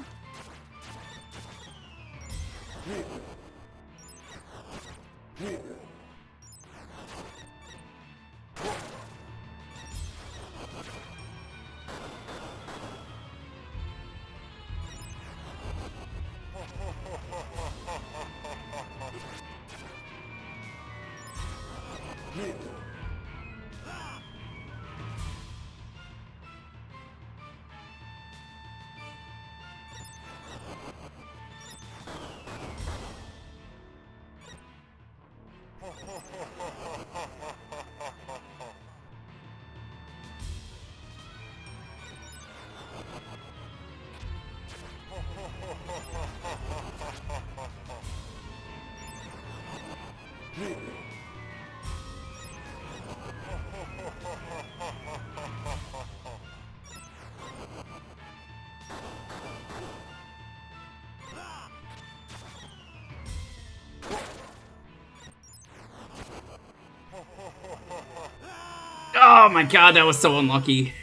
Oh my god, that was so unlucky.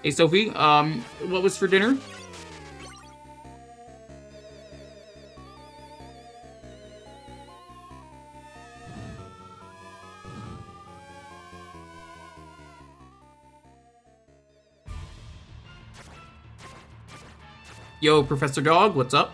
Hey Sophie, what was for dinner? Yo, Professor Dog, what's up?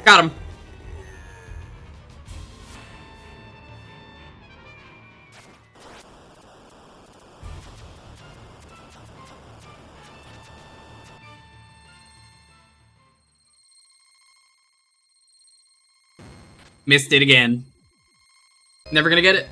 Got him. Missed it again. Never gonna get it.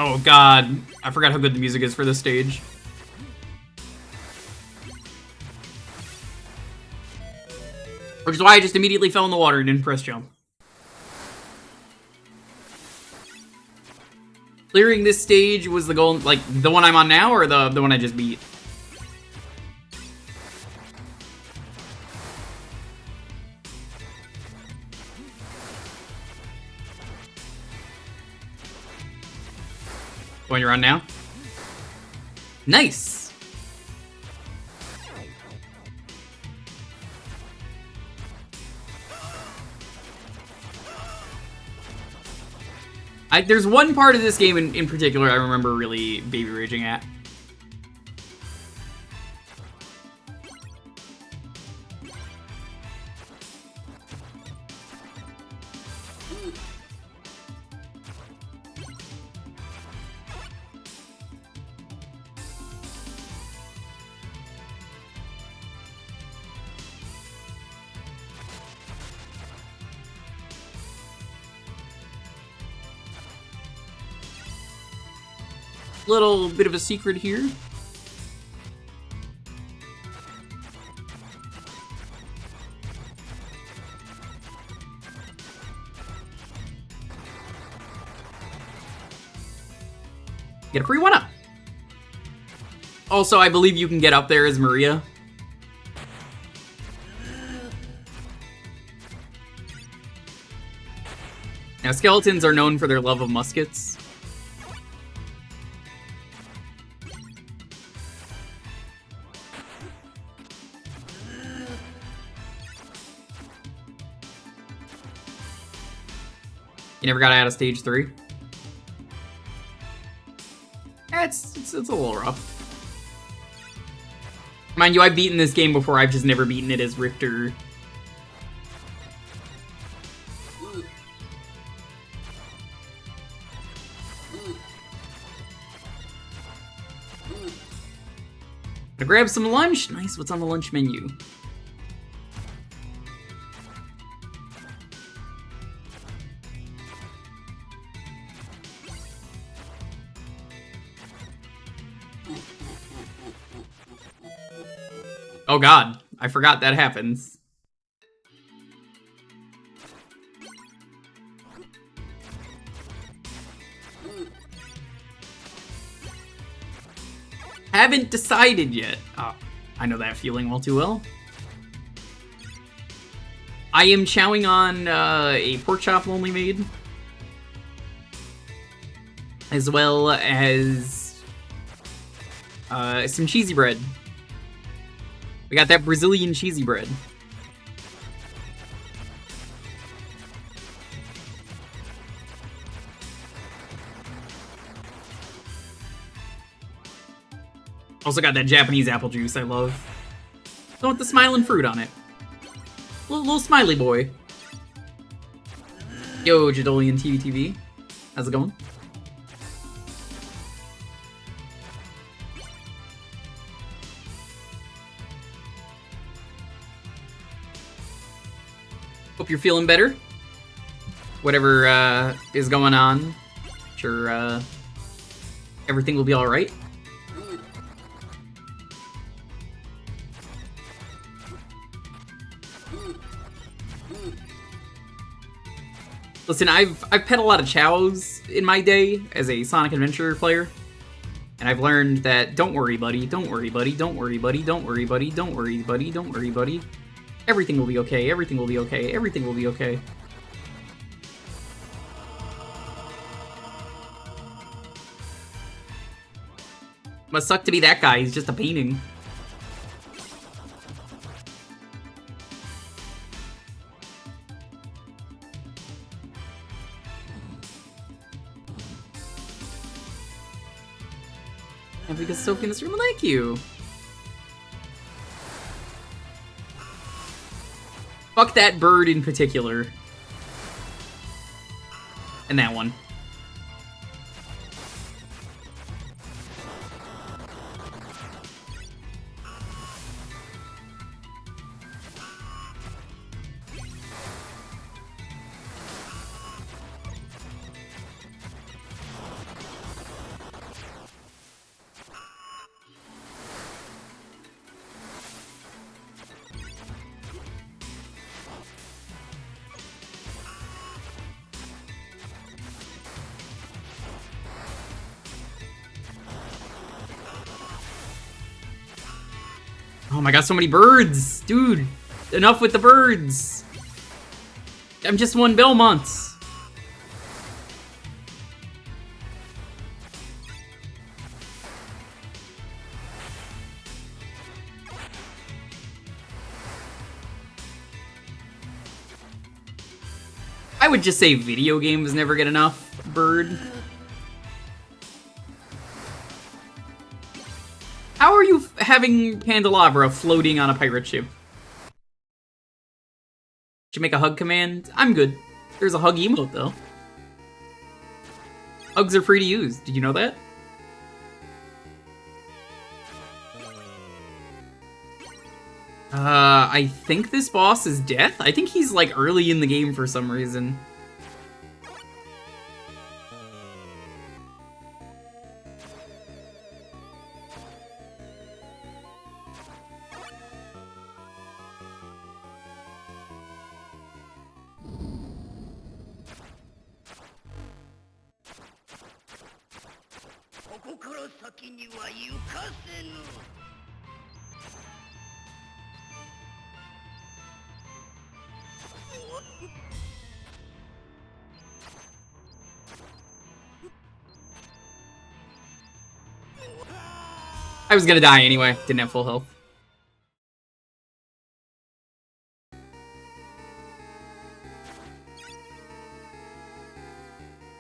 Oh god, I forgot how good the music is for this stage. Which is why I just immediately fell in the water and didn't press jump. Clearing this stage was the goal, like, the one I'm on now, or the one I just beat? Going to run now? Nice! There's one part of this game in particular I remember really baby raging at. Little bit of a secret here. Get a free one-up. Also, I believe you can get up there as Maria. Now, skeletons are known for their love of muskets. You never got out of stage 3? It's a little rough. Mind you, I've beaten this game before, I've just never beaten it as Richter. Gonna grab some lunch. Nice, what's on the lunch menu? Oh god, I forgot that happens. Haven't decided yet. Oh, I know that feeling all too well. I am chowing on a pork chop Lonely Maid, as well as some cheesy bread. We got that Brazilian cheesy bread. Also got that Japanese apple juice I love. The one with the smiling fruit on it. Little smiley boy. Yo, Jadolian TV. How's it going? Hope you're feeling better. Whatever is going on. Sure everything will be alright. Listen, I've pet a lot of chows in my day as a Sonic Adventure player. And I've learned that don't worry, buddy, don't worry, buddy, don't worry, buddy, don't worry, buddy, don't worry, buddy, don't worry, buddy. Everything will be okay, everything will be okay, everything will be okay. Must suck to be that guy, he's just a painting. And because Sophie in this room would like you. Fuck that bird in particular. And that one. Oh my god, so many birds! Dude, enough with the birds! I'm just one Belmont. I would just say video games never get enough, Bird. How are you having Candelabra floating on a pirate ship? Should make a hug command? I'm good. There's a hug emote, though. Hugs are free to use. Did you know that? I think this boss is Death. I think he's, like, early in the game for some reason. I was gonna die anyway. Didn't have full health.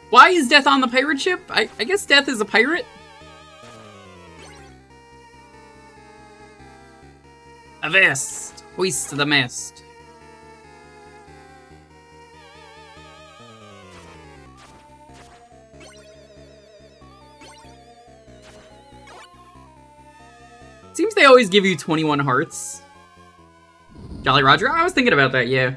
Why is Death on the pirate ship? I guess Death is a pirate? Avast! Hoist the mast. Seems they always give you 21 hearts. Jolly Roger? I was thinking about that, yeah.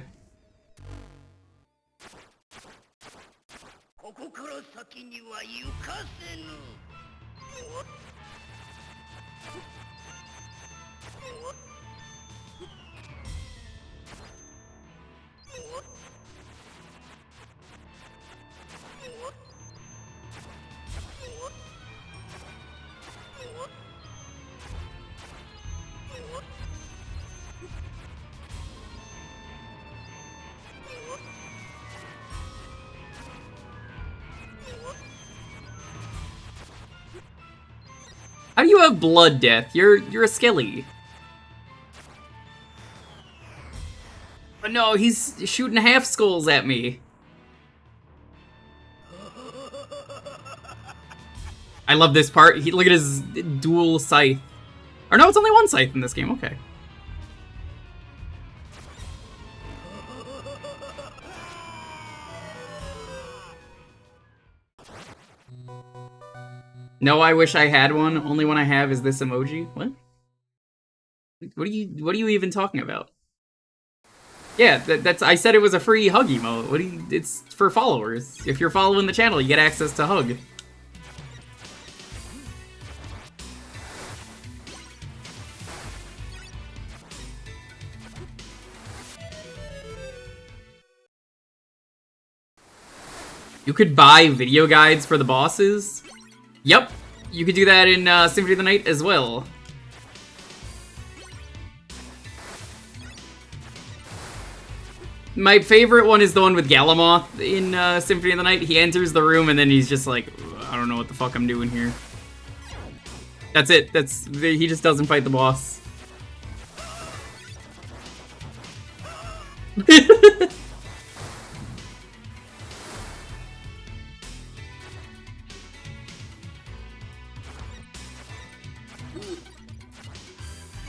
How do you have blood death? You're a skelly. But no, he's shooting half skulls at me. I love this part. Look at his dual scythe. Or no, it's only one scythe in this game. Okay. No, I wish I had one. Only one I have is this emoji. What? What are you even talking about? Yeah, that's I said it was a free hug emote. What do you, it's for followers. If you're following the channel, you get access to hug. You could buy video guides for the bosses. Yep, you could do that in Symphony of the Night as well. My favorite one is the one with Galamoth in Symphony of the Night. He enters the room and then he's just like, I don't know what the fuck I'm doing here. That's it. He just doesn't fight the boss.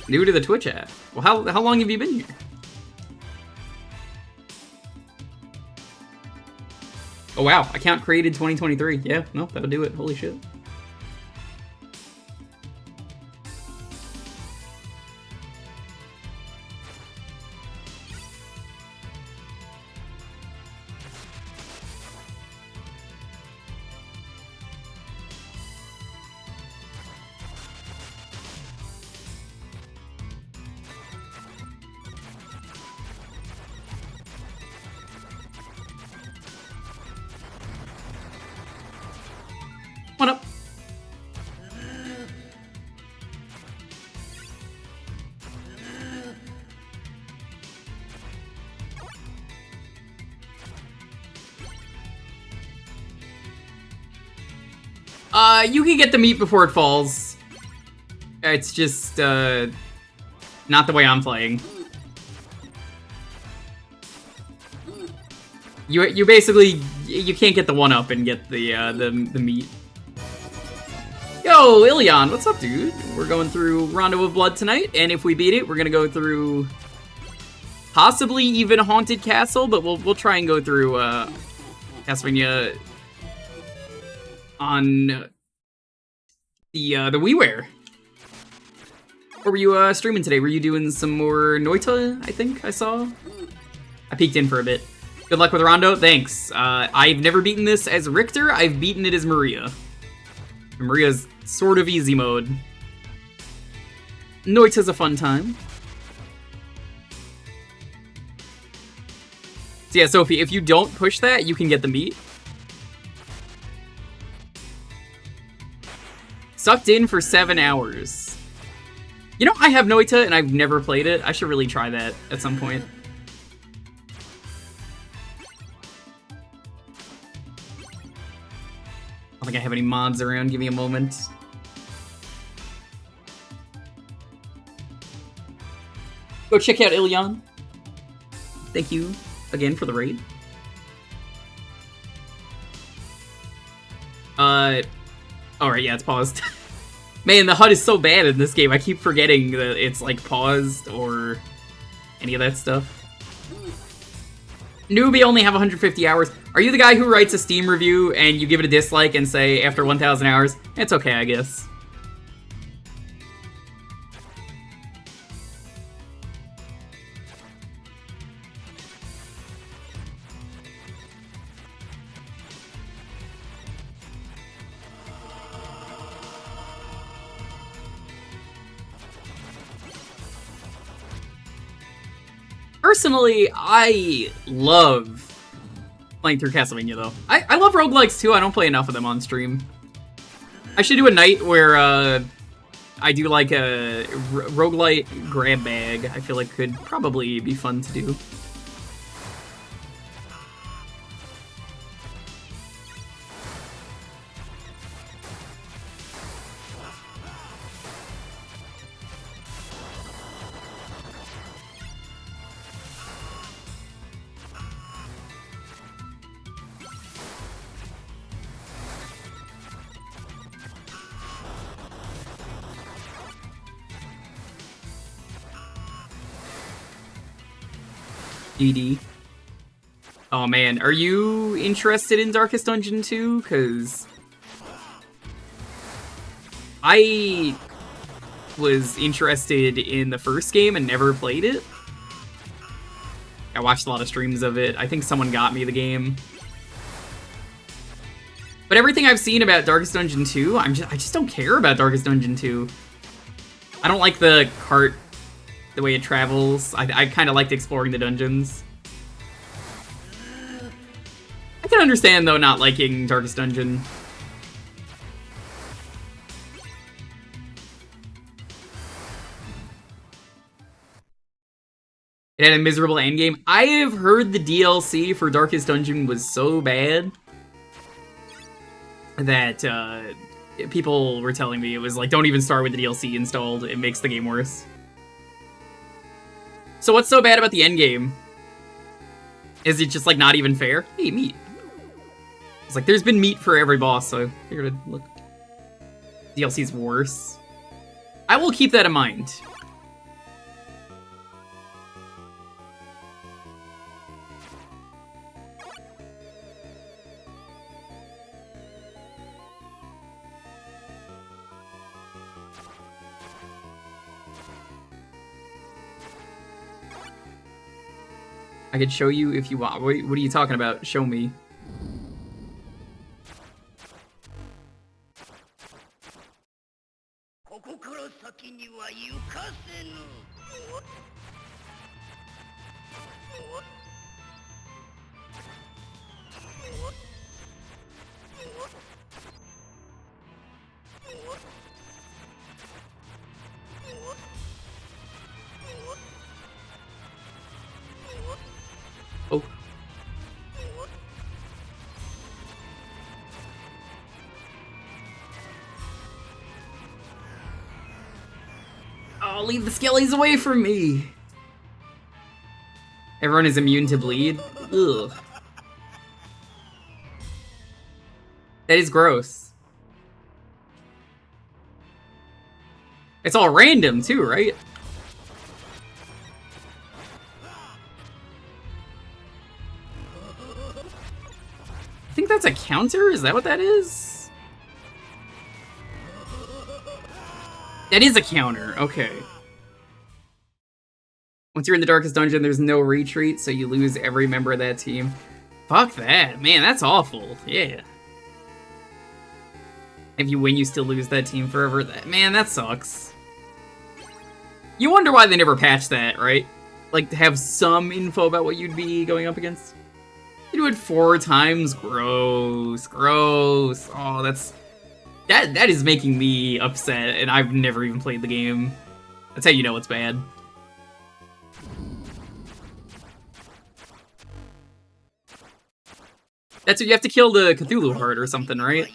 New to the Twitch app. Well, how long have you been here? Oh wow, account created 2023. Yeah, no, that'll do it. Holy shit. What up? You can get the meat before it falls. It's just, not the way I'm playing. You basically you can't get the 1-up and get the meat. Yo, Ilion, what's up, dude? We're going through Rondo of Blood tonight, and if we beat it, we're gonna go through possibly even Haunted Castle, but we'll try and go through Castlevania on the Wiiware. What were you streaming today? Were you doing some more Noita, I think I saw? I peeked in for a bit. Good luck with Rondo. Thanks. I've never beaten this as Richter. I've beaten it as Maria. Maria's sort of easy mode. Noita's a fun time. So yeah, Sophie, if you don't push that, you can get the meat. Sucked in for 7 hours. You know, I have Noita and I've never played it. I should really try that at some point. I don't think I have any mods around. Give me a moment. Go check out Ilion. Thank you again for the raid. Alright, yeah, it's paused. Man, the HUD is so bad in this game. I keep forgetting that it's like paused or any of that stuff. Newbie only have 150 hours. Are you the guy who writes a Steam review and you give it a dislike and say after 1,000 hours? It's okay, I guess. Personally, I love playing through Castlevania, though. I love roguelikes, too. I don't play enough of them on stream. I should do a night where I do, like, a roguelite grab bag. I feel like could probably be fun to do. DD. Oh man, are you interested in Darkest Dungeon 2? Cause I was interested in the first game and never played it. I watched a lot of streams of it. I think someone got me the game. But everything I've seen about Darkest Dungeon 2, I just don't care about Darkest Dungeon 2. I don't like the cart, the way it travels. I kind of liked exploring the dungeons. I can understand, though, not liking Darkest Dungeon. It had a miserable endgame. I have heard the DLC for Darkest Dungeon was so bad that people were telling me it was like, don't even start with the DLC installed. It makes the game worse. So what's so bad about the endgame? Is it just like not even fair? Hey, meat. It's like there's been meat for every boss, so I figured I'd look. DLC's worse. I will keep that in mind. I could show you if you want. What are you talking about? Show me. Oh. Oh, leave the skellies away from me! Everyone is immune to bleed? Ugh. That is gross. It's all random too, right? I think that's a counter? Is that what that is? That is a counter, okay. Once you're in the darkest dungeon, there's no retreat, so you lose every member of that team. Fuck that. Man, that's awful. Yeah. If you win, you still lose that team forever. Man, that sucks. You wonder why they never patched that, right? Like, to have some info about what you'd be going up against. You do it 4 times? Gross. Gross. Oh, that is making me upset, and I've never even played the game. That's how you know it's bad. That's what you have to kill the Cthulhu heart or something, right?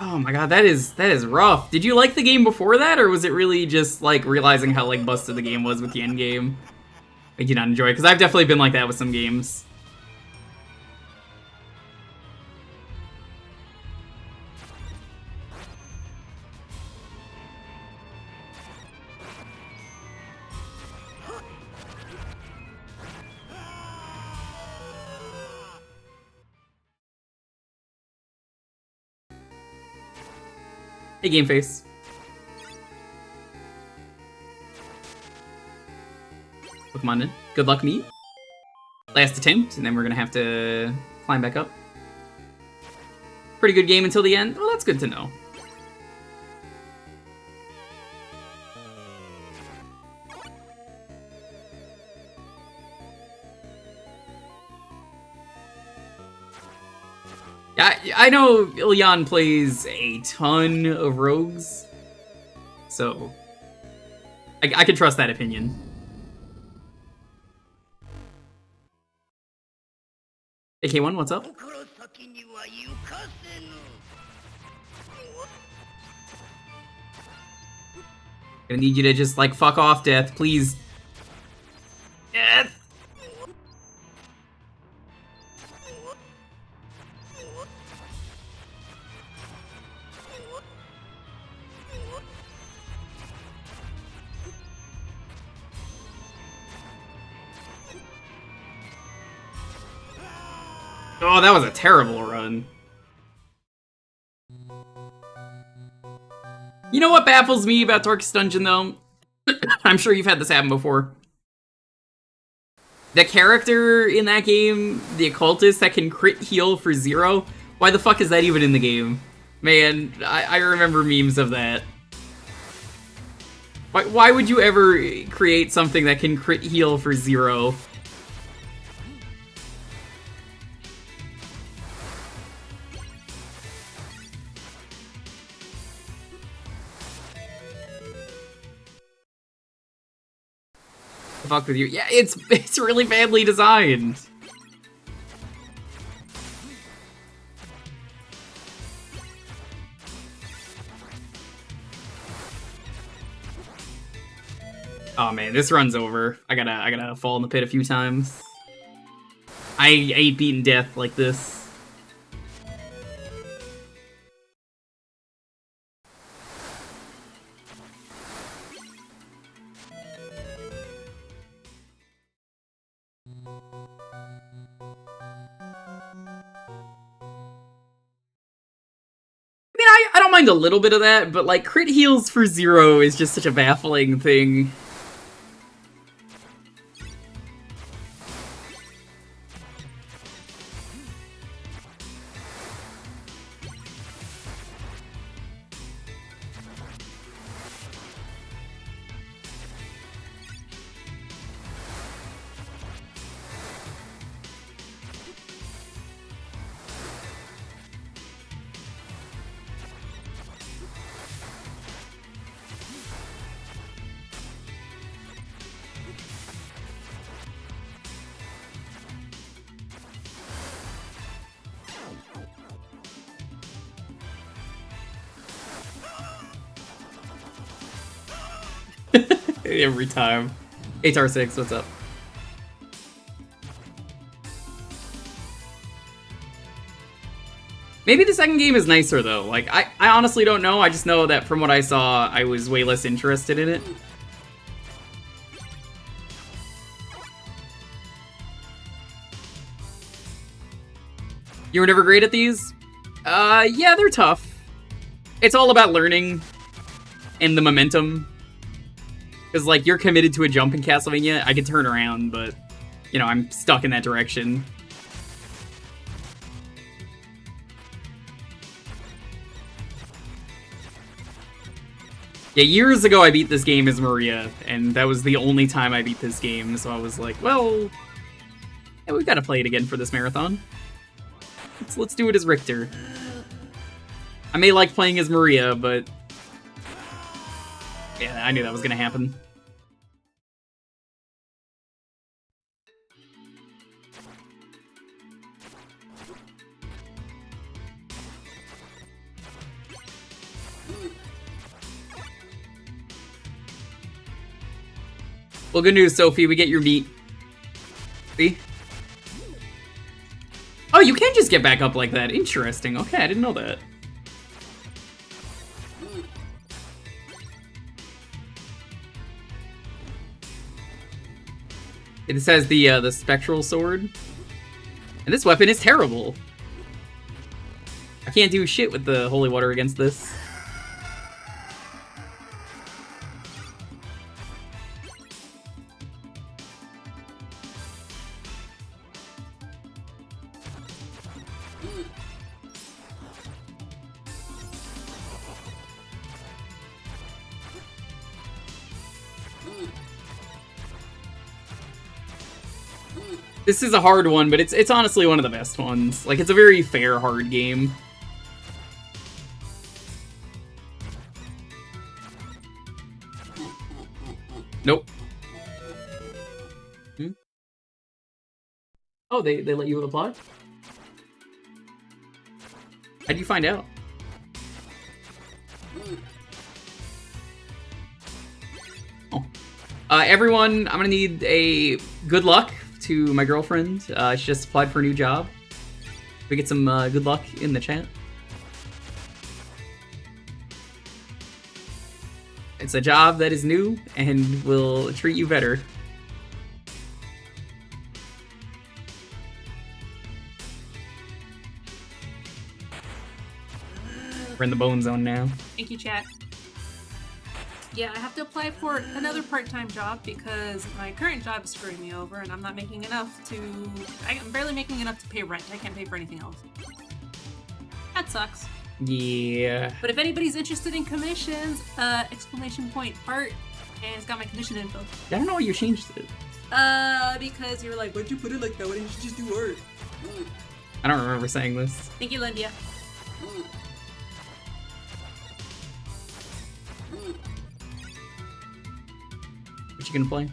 Oh my god, that is rough. Did you like the game before that, or was it really just like realizing how like busted the game was with the end game? Like you not enjoy it? Because I've definitely been like that with some games. Hey, Game Face. Pokemon in. Good luck, me. Last attempt, and then we're gonna have to climb back up. Pretty good game until the end. Well, that's good to know. I know Ilyan plays a ton of rogues, so I can trust that opinion. AK1, what's up? Gonna need you to just, like, fuck off, Death, please. Death! Oh, that was a terrible run. You know what baffles me about Darkest Dungeon, though? I'm sure you've had this happen before. The character in that game, the occultist that can crit heal for 0, why the fuck is that even in the game? Man, I remember memes of that. Why would you ever create something that can crit heal for 0? Fuck with you. Yeah, it's really badly designed. Oh man, this run's over. I gotta fall in the pit a few times. I ain't beaten death like this. I don't mind a little bit of that, but like crit heals for 0 is just such a baffling thing. Every time. HR6, what's up? Maybe the second game is nicer, though. Like, I honestly don't know. I just know that from what I saw, I was way less interested in it. You were never great at these? Yeah, they're tough. It's all about learning and the momentum. Because, like, you're committed to a jump in Castlevania. I can turn around, but, you know, I'm stuck in that direction. Yeah, years ago I beat this game as Maria, and that was the only time I beat this game, so I was like, well, yeah, we've got to play it again for this marathon. Let's do it as Richter. I may like playing as Maria, but yeah, I knew that was gonna happen. Well, good news, Sophie. We get your meat. See? Oh, you can just get back up like that. Interesting. Okay, I didn't know that. It says the spectral sword. And this weapon is terrible. I can't do shit with the holy water against this. This is a hard one, but it's honestly one of the best ones. Like, it's a very fair, hard game. Nope. Hmm? Oh, they let you apply? How'd you find out? Oh. Everyone, I'm gonna need a good luck to my girlfriend. She just applied for a new job. We get some good luck in the chat. It's a job that is new and will treat you better. We're in the bone zone now.
Thank you, chat. Yeah, I have to apply for another part-time job because my current job is screwing me over and I'm not making enough to... I'm barely making enough to pay rent. I can't pay for anything else. That sucks.
Yeah.
But if anybody's interested in commissions, exclamation point art, and it's got my commission info.
I don't know why you changed it.
Because you were like, why'd you put it like that? Why didn't you just do art?
I don't remember saying this.
Thank you, Lindia.
What you gonna play?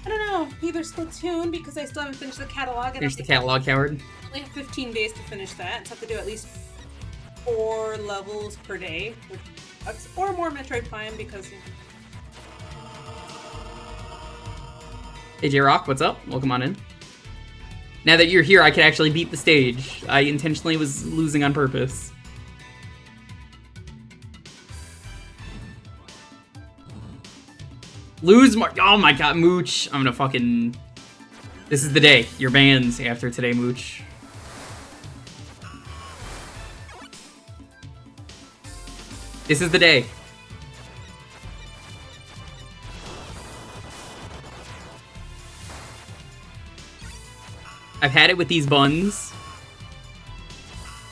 I don't know. Either Splatoon, because I still haven't finished the catalog.
Finish the catalog, coward.
I only have 15 days to finish that, so I have to do at least 4 levels per day. Or more Metroid Prime, because...
Hey J-Rock, what's up? Welcome on in. Now that you're here, I can actually beat the stage. I intentionally was losing on purpose. Lose more. Oh my god, Mooch. I'm gonna fucking... This is the day. You're banned after today, Mooch. This is the day. I've had it with these buns.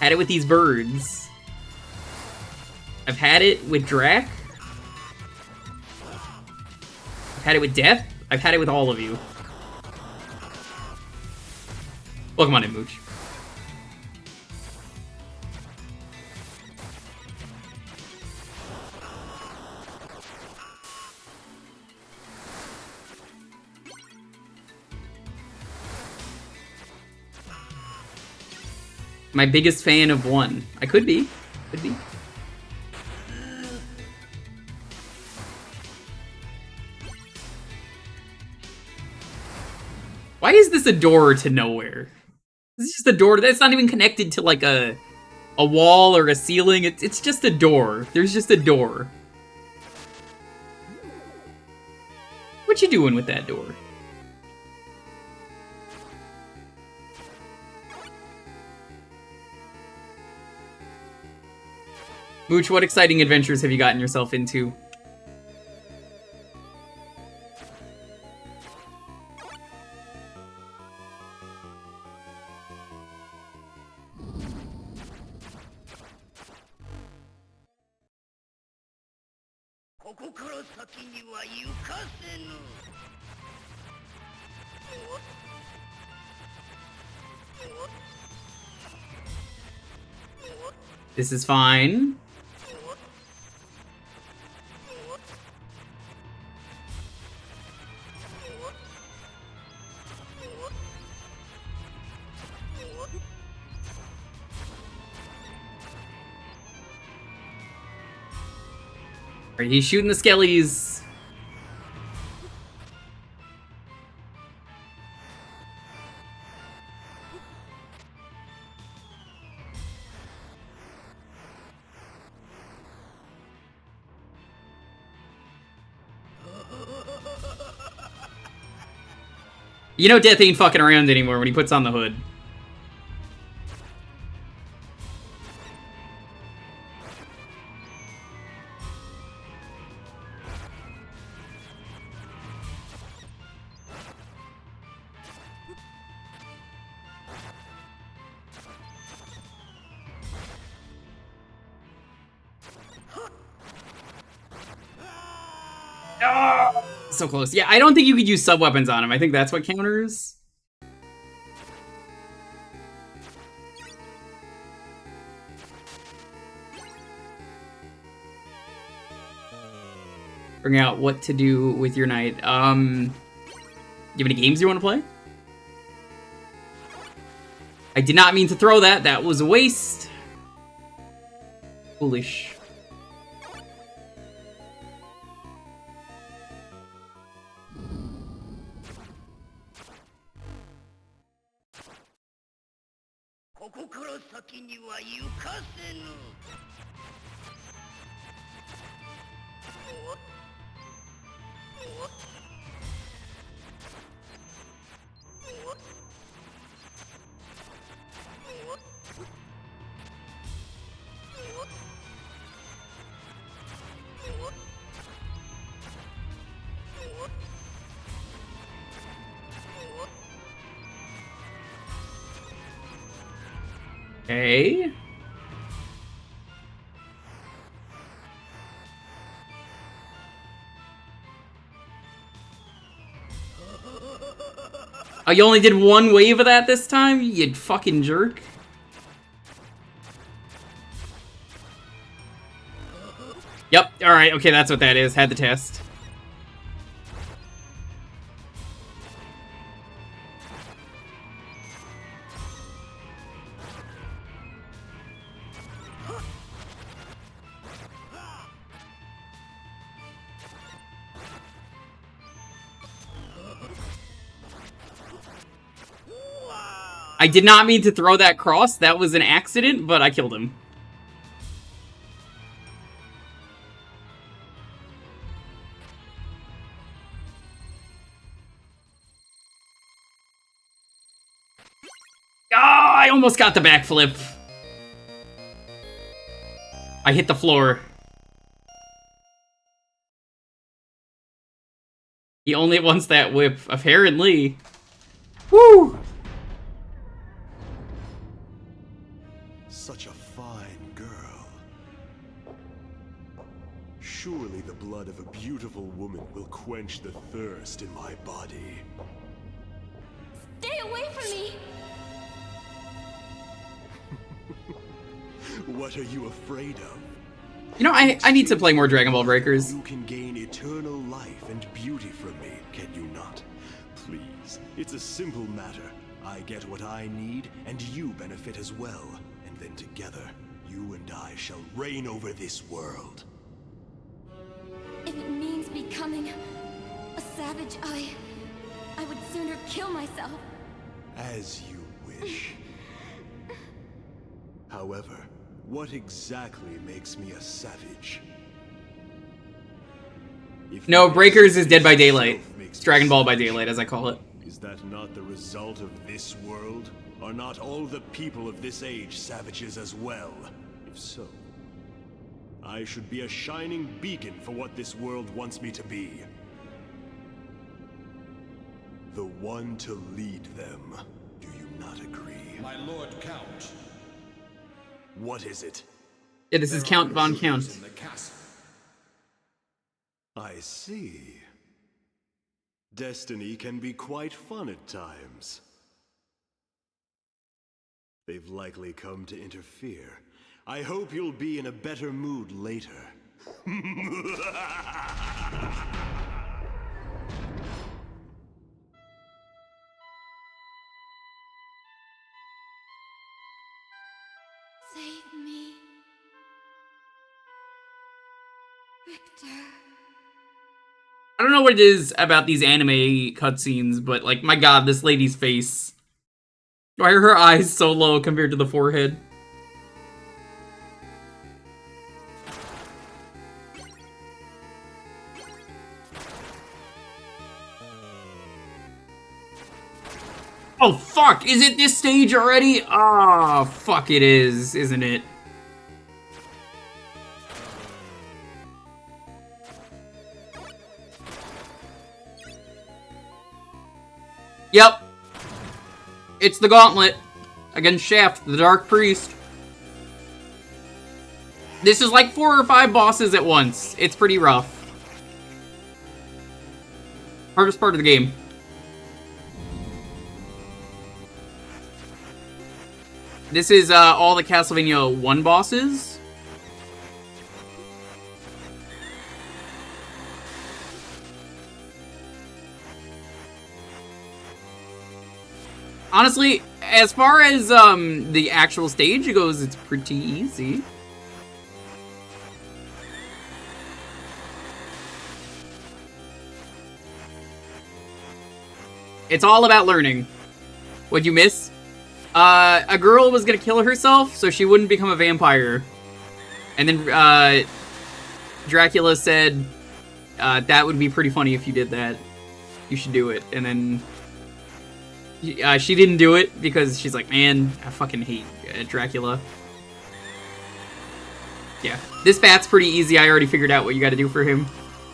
Had it with these birds. I've had it with Drac. I've had it with Death. I've had it with all of you. Welcome on in, Mooch. My biggest fan of one. I could be. Could be. Why is this a door to nowhere? This is just a door that's not even connected to like a wall or a ceiling. It's just a door. There's just a door. What you doing with that door? Mooch, what exciting adventures have you gotten yourself into? This is fine. Alright, he's shooting the skellies. You know Death ain't fucking around anymore when he puts on the hood. Oh, so close. Yeah, I don't think you could use sub-weapons on him. I think that's what counters. Bring out what to do with your night. You have any games you want to play? I did not mean to throw that. That was a waste. Foolish. Okay. Oh, you only did one wave of that this time? You fucking jerk. Yep, alright, okay, that's what that is. Had the test. I did not mean to throw that cross. That was an accident, but I killed him. Ah, I almost got the backflip. I hit the floor. He only wants that whip, apparently. Woo!
Such a fine girl. Surely the blood of a beautiful woman will quench the thirst in my body.
Stay away from me!
What are you afraid of?
You know, I need to play more Dragon Ball Breakers.
You can gain eternal life and beauty from me, can you not? Please, it's a simple matter. I get what I need, and you benefit as well. And then together, you and I shall reign over this world.
If it means becoming a savage,
I would sooner kill myself.
As you wish. However, what exactly makes me a savage? If
No,
my
Breakers is Dead by
existence
Daylight.
itself makes
It's
me
Dragon Ball by
savage,
Daylight, as I call it.
Is that not the result of this world? Are not all the people of this age savages as well? If so, I should be a shining beacon for what this world wants me to be. The one to lead them. Do you not agree?
My Lord Count.
What is it?
Yeah, this is Count Von Count.
In the castle.
I see. Destiny can be quite fun at times. They've likely come to interfere. I hope you'll be in a better mood later.
Save me. Victor.
I don't know what it is about these anime cutscenes, but, like, my god, this lady's face. Why are her eyes so low compared to the forehead? Oh, fuck! Is it this stage already? Oh, fuck it is, isn't it? Yep. It's the gauntlet against Shaft, the Dark Priest. This is like 4 or 5 bosses at once. It's pretty rough. Hardest part of the game. This is all the Castlevania 1 bosses. Honestly, as far as the actual stage goes, it's pretty easy. It's all about learning. What'd you miss? A girl was gonna kill herself so she wouldn't become a vampire. And then Dracula said, that would be pretty funny if you did that. You should do it. And then she didn't do it because she's like, man, I fucking hate Dracula. Yeah, this bat's pretty easy. I already figured out what you gotta do for him.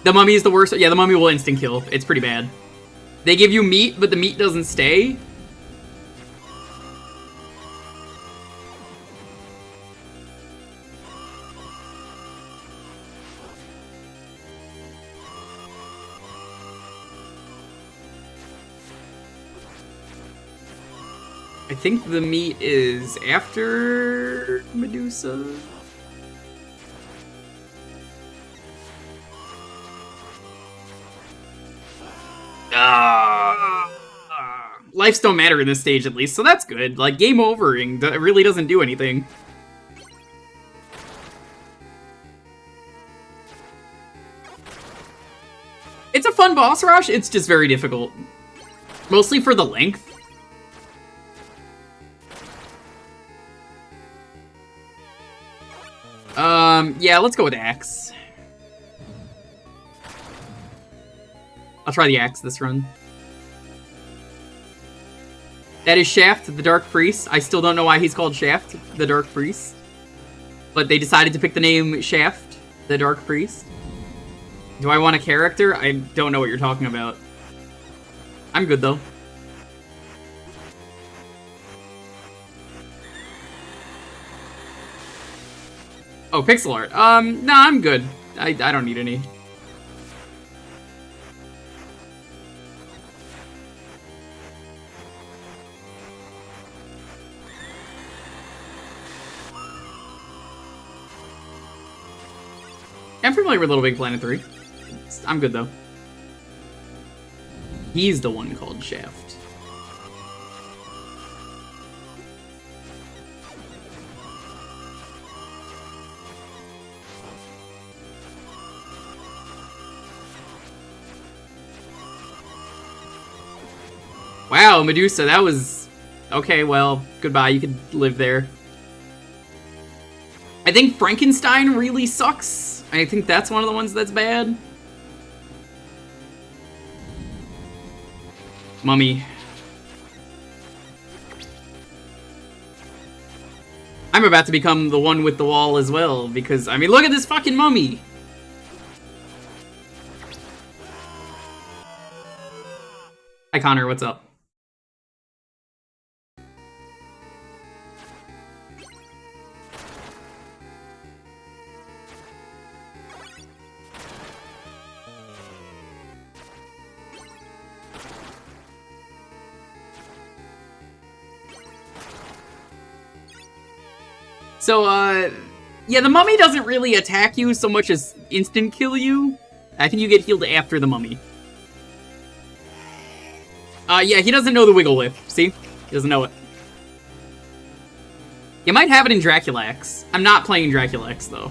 The mummy is the worst. Yeah, the mummy will instant kill. It's pretty bad. They give you meat, but the meat doesn't stay. I think the meat is after Medusa. Lives don't matter in this stage, at least, so that's good. Like, game overing really doesn't do anything. It's a fun boss rush, it's just very difficult. Mostly for the length. Yeah, let's go with axe. I'll try the axe this run. That is Shaft, the Dark Priest. I still don't know why he's called Shaft, the Dark Priest. But they decided to pick the name Shaft, the Dark Priest. Do I want a character? I don't know what you're talking about. I'm good, though. Oh, pixel art. Nah, I'm good. I don't need any. I'm familiar with Little Big Planet 3. I'm good, though. He's the one called Shaft. Wow, Medusa, that was... Okay, well, goodbye, you could live there. I think Frankenstein really sucks. I think that's one of the ones that's bad. Mummy. I'm about to become the one with the wall as well, because, I mean, look at this fucking mummy! Hi, Connor, what's up? So, yeah, the mummy doesn't really attack you so much as instant kill you. I think you get healed after the mummy. Yeah, he doesn't know the Wiggle Whip. See? He doesn't know it. You might have it in Draculax. I'm not playing Draculax, though.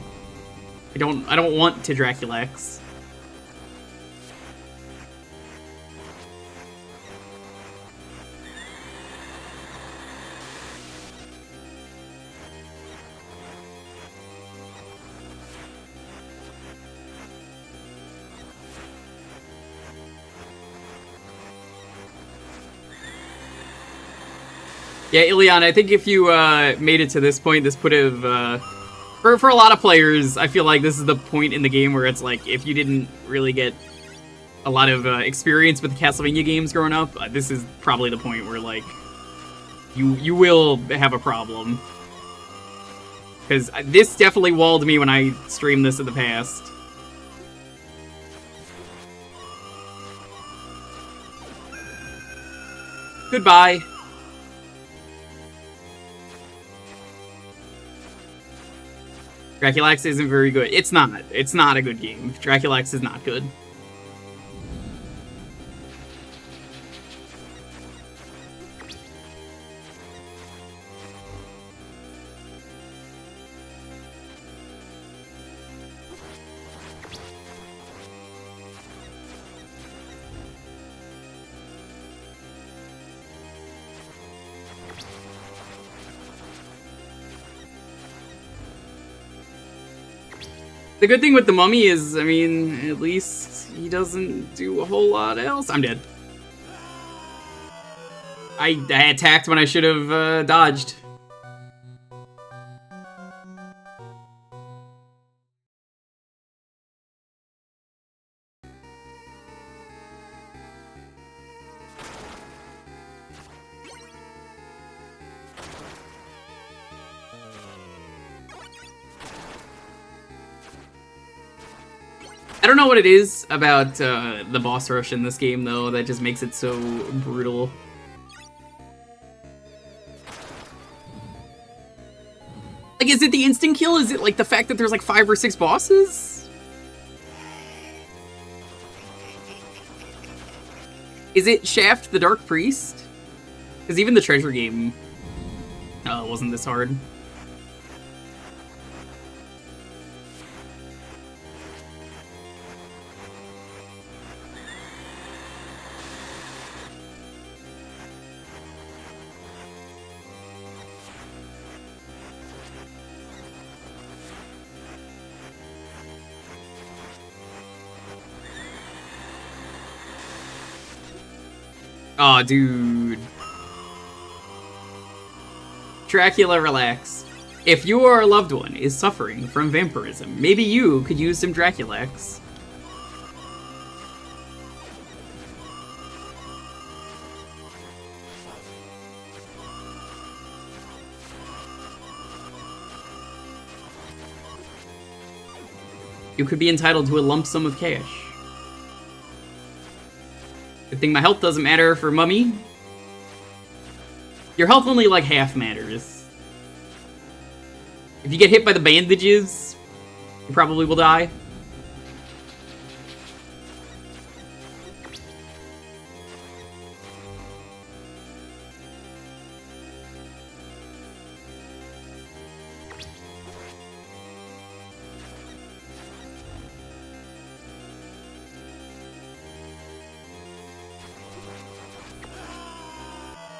I don't want to Draculax. Yeah, Ilion, I think if you made it to this point, this would have... for a lot of players, I feel like this is the point in the game where it's like, if you didn't really get a lot of experience with the Castlevania games growing up, this is probably the point where, like, you will have a problem. Because this definitely walled me when I streamed this in the past. Goodbye. Draculax isn't very good. It's not. It's not a good game. Draculax is not good. The good thing with the mummy is, I mean, at least he doesn't do a whole lot else. I'm dead. I attacked when I should have dodged. I don't know what it is about the boss rush in this game, though, that just makes it so brutal. Like, is it the instant kill? Is it, like, the fact that there's, like, 5 or 6 bosses? Is it Shaft the Dark Priest? Because even the treasure game wasn't this hard. Aw, dude. Dracula, relax. If your loved one is suffering from vampirism, maybe you could use some Draculax. You could be entitled to a lump sum of cash. Good thing my health doesn't matter for Mummy. Your health only, like, half matters. If you get hit by the bandages, you probably will die.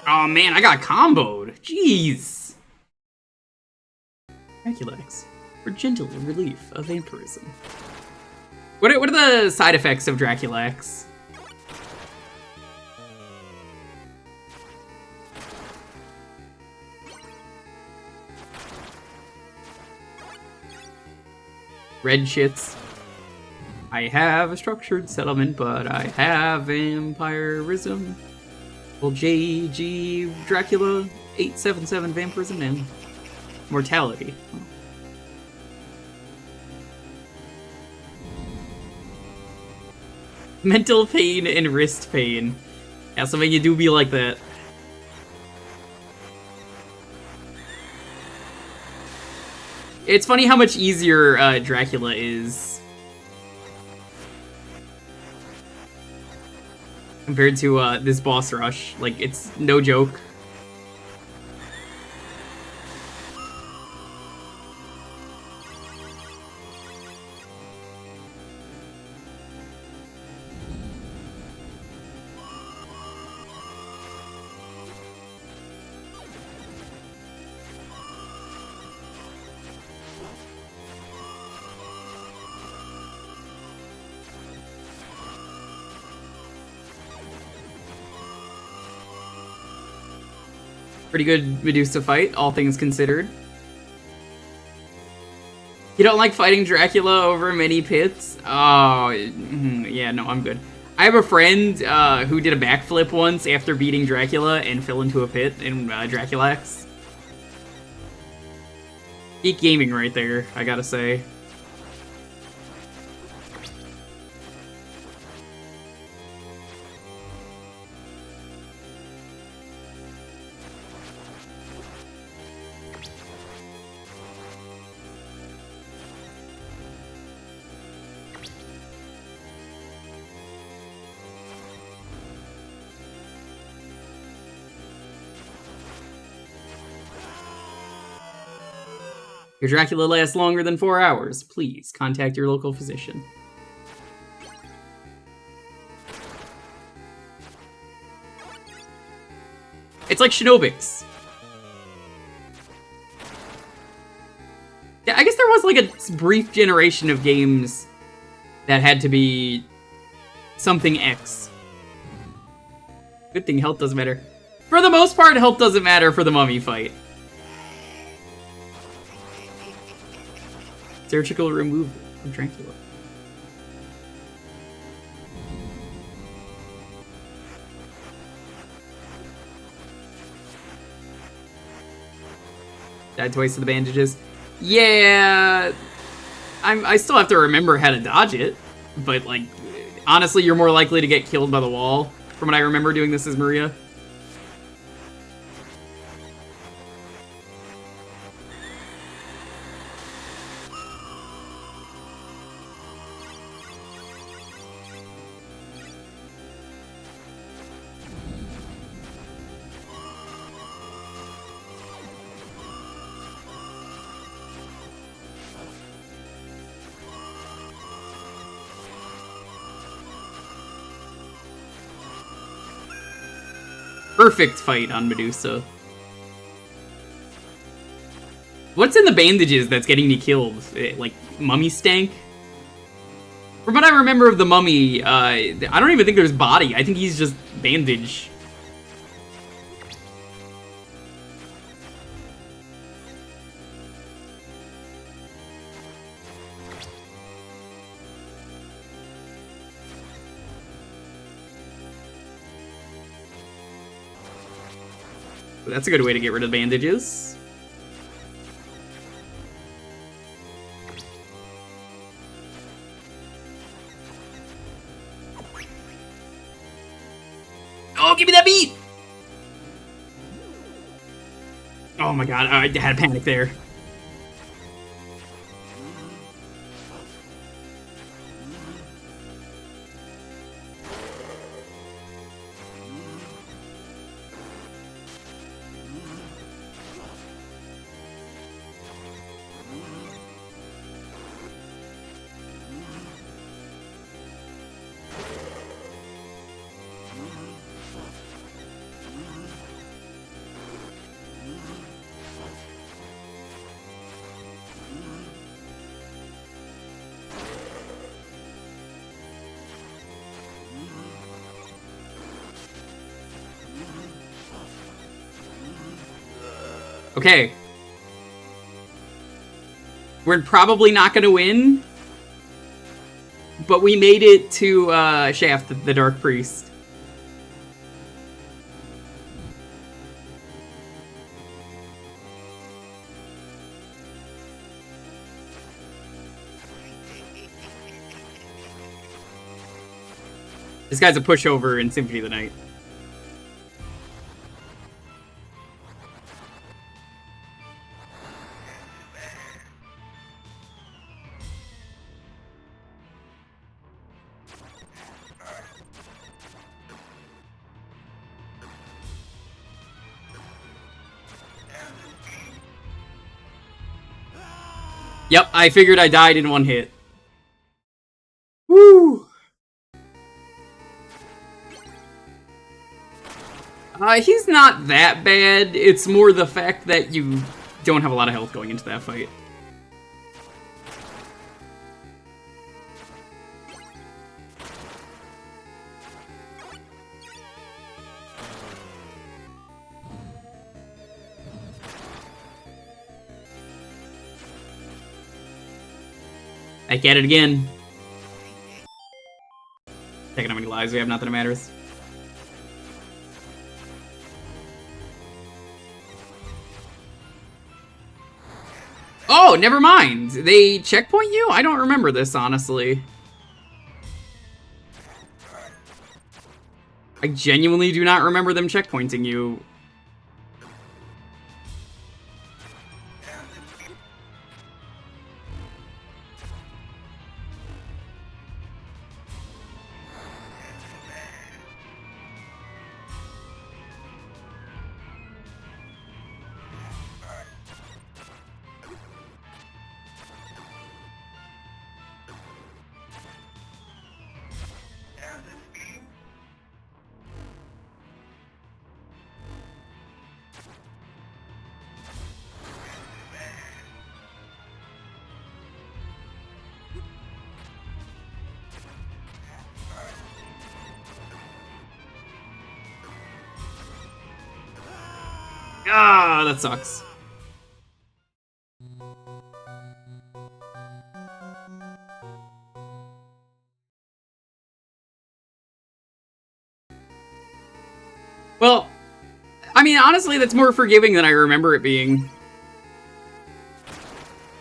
Oh man, I got comboed. Jeez. Draculax, for gentle relief of vampirism. What are the side effects of Draculax? Red shits. I have a structured settlement, but I have vampirism. Well, JG Dracula 877 vampirism and mortality. Mental pain and wrist pain. Castlevania do be like that. It's funny how much easier Dracula is compared to this boss rush. Like, it's no joke. Pretty good Medusa fight, all things considered. You don't like fighting Dracula over many pits? Oh, yeah, no, I'm good. I have a friend who did a backflip once after beating Dracula and fell into a pit in Draculax. Geek gaming right there, I gotta say. Your Dracula lasts longer than 4 hours. Please contact your local physician. It's like Shinobix. Yeah, I guess there was like a brief generation of games that had to be something X. Good thing health doesn't matter. For the most part, health doesn't matter for the mummy fight. Surgical removal from Dracula. Died twice to the bandages. Yeah, I still have to remember how to dodge it, but like, honestly, you're more likely to get killed by the wall. From what I remember doing this as Maria. Perfect fight on Medusa. What's in the bandages that's getting me killed? Like, mummy stank? From what I remember of the mummy, I don't even think there's body. I think he's just bandage. That's a good way to get rid of bandages. Oh, give me that beat! Oh my god, I had a panic there. Okay. We're probably not gonna win, but we made it to Shaft, the Dark Priest. This guy's a pushover in Symphony of the Night. Yep, I figured I died in one hit. Woo! He's not that bad. It's more the fact that you don't have a lot of health going into that fight. I get it again. Checking how many lives we have, not that it matters. Oh, never mind. They checkpoint you? I don't remember this, honestly. I genuinely do not remember them checkpointing you. Ah, that sucks. Well, I mean, honestly, that's more forgiving than I remember it being.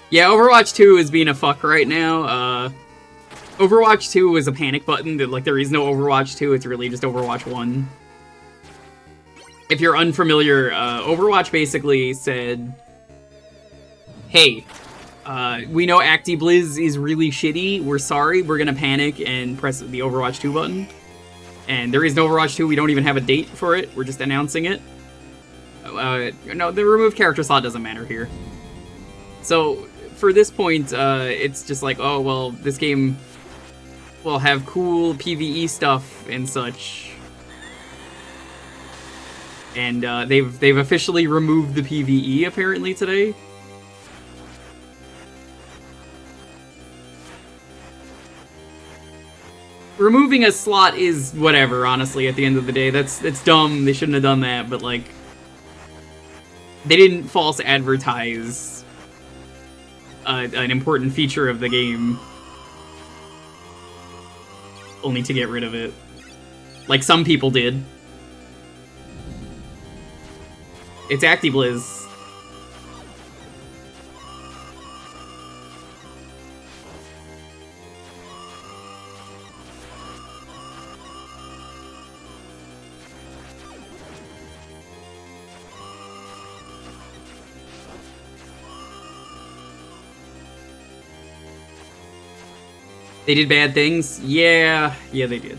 Yeah, Overwatch 2 is being a fuck right now. Overwatch 2 was a panic button. Like, there is no Overwatch 2, it's really just Overwatch 1. If you're unfamiliar, Overwatch basically said, hey, we know ActiBliz is really shitty, we're sorry, we're gonna panic and press the Overwatch 2 button. And there is no Overwatch 2, we don't even have a date for it, we're just announcing it. No, the removed character slot doesn't matter here. So, for this point, it's just like, oh, well, this game will have cool PvE stuff and such. And they've officially removed the PvE apparently today. Removing a slot is whatever, honestly, at the end of the day. It's dumb, they shouldn't have done that, but like, they didn't false advertise an important feature of the game only to get rid of it. Like some people did. It's ActiBliz. They did bad things? Yeah, they did.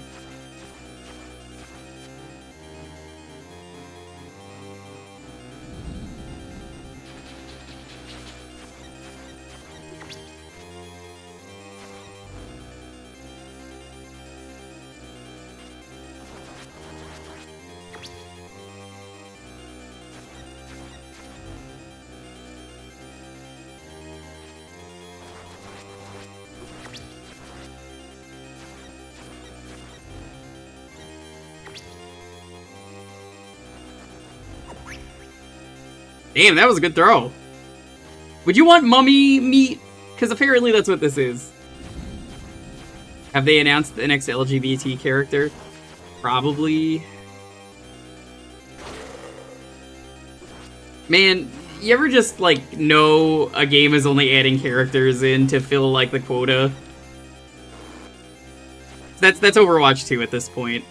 Damn, that was a good throw. Would you want mummy meat? Because apparently that's what this is. Have they announced the next LGBT character? Probably. Man, you ever just, like, know a game is only adding characters in to fill, like, the quota? That's Overwatch 2 at this point.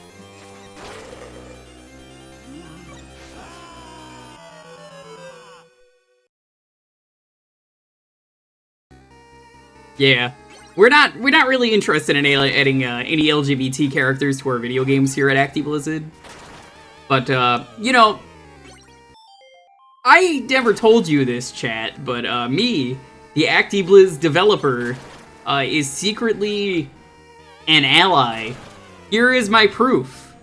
Yeah. We're not really interested in adding any LGBT characters to our video games here at Acti Blizzard. But, you know, I never told you this, chat, but me, the Acti Blizz developer, is secretly an ally. Here is my proof.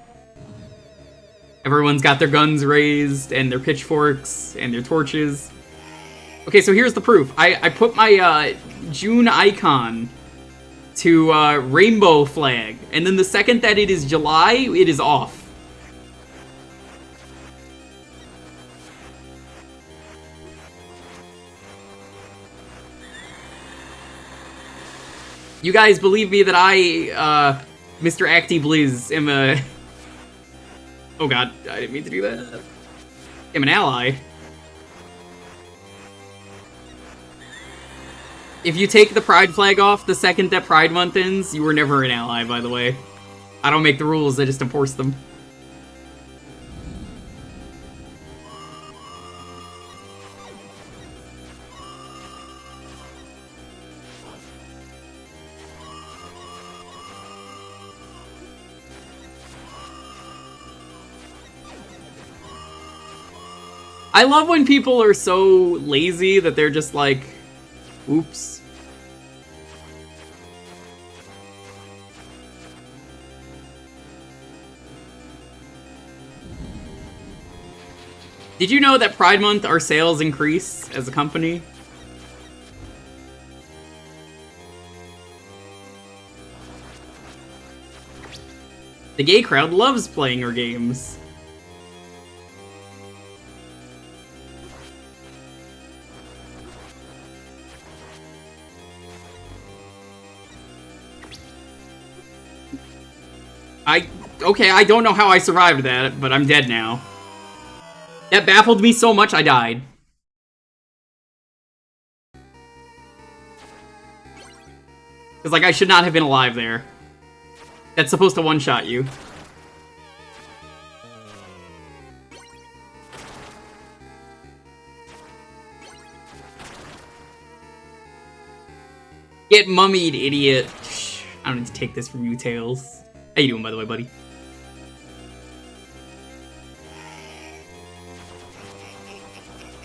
Everyone's got their guns raised, and their pitchforks, and their torches. Okay, so here's the proof. I put my June icon to rainbow flag, and then the second that it is July, it is off. You guys believe me that I, Mr. Acti Blizz, am a... Oh god, I didn't mean to do that. I'm an ally. If you take the Pride flag off the second that Pride Month ends, you were never an ally, by the way. I don't make the rules, I just enforce them. I love when people are so lazy that they're just like, oops. Did you know that Pride Month our sales increase as a company? The gay crowd loves playing our games. Okay, I don't know how I survived that, but I'm dead now. That baffled me so much, I died. Because, like, I should not have been alive there. That's supposed to one-shot you. Get mummied, idiot. Shh, I don't need to take this from you, Tails. How you doing, by the way, buddy?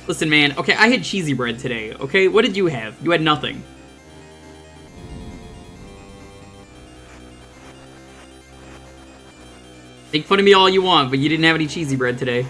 Listen, man. Okay, I had cheesy bread today, okay? What did you have? You had nothing. Make fun of me all you want, but you didn't have any cheesy bread today.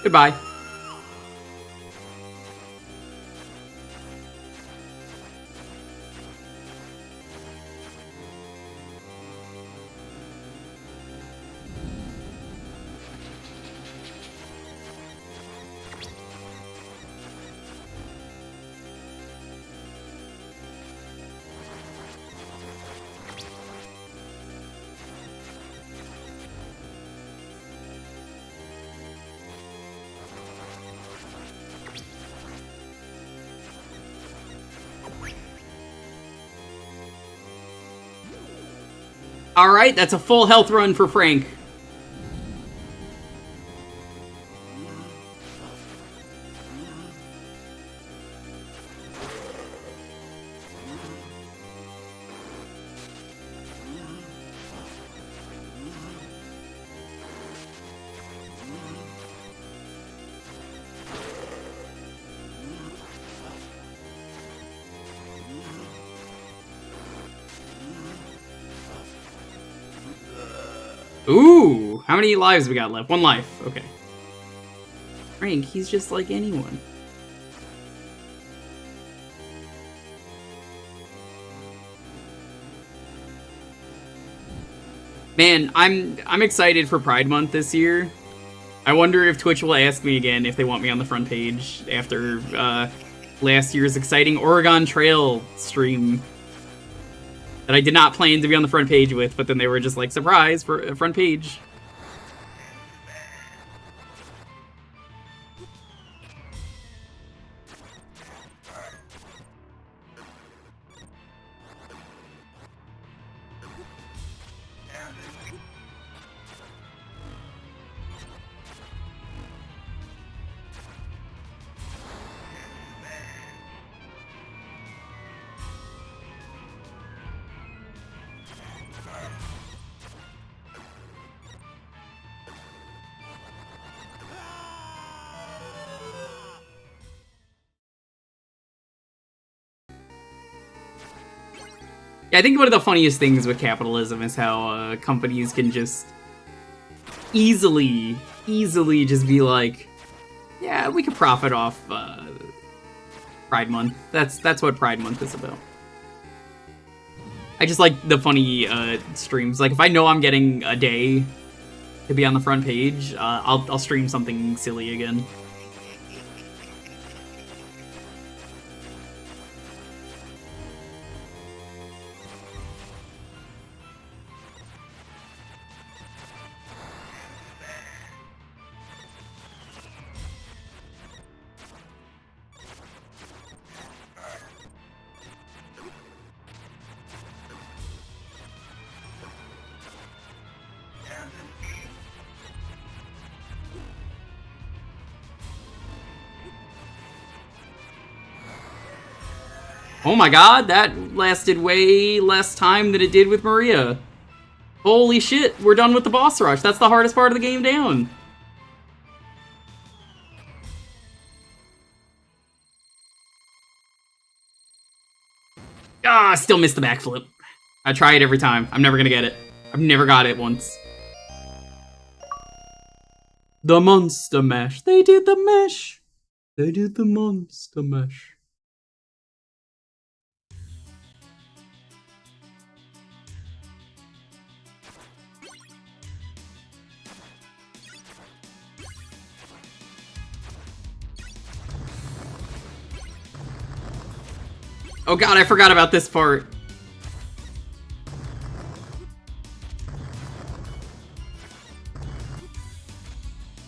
Goodbye. Alright, that's a full health run for Frank. Ooh, how many lives we got left? 1 life. Okay. Frank, he's just like anyone. Man, I'm excited for Pride Month this year. I wonder if Twitch will ask me again if they want me on the front page after last year's exciting Oregon Trail stream that I did not plan to be on the front page with, but then they were just like, surprise, for a front page. Yeah, I think one of the funniest things with capitalism is how companies can just easily just be like, yeah, we could profit off Pride Month. That's what Pride Month is about. I just like the funny streams. Like, if I know I'm getting a day to be on the front page, I'll stream something silly again. Oh my god, that lasted way less time than it did with Maria. Holy shit, we're done with the boss rush. That's the hardest part of the game down. Ah, I still missed the backflip. I try it every time. I'm never gonna get it. I've never got it once. The monster mash. They did the mash. They did the monster mash. Oh god, I forgot about this part.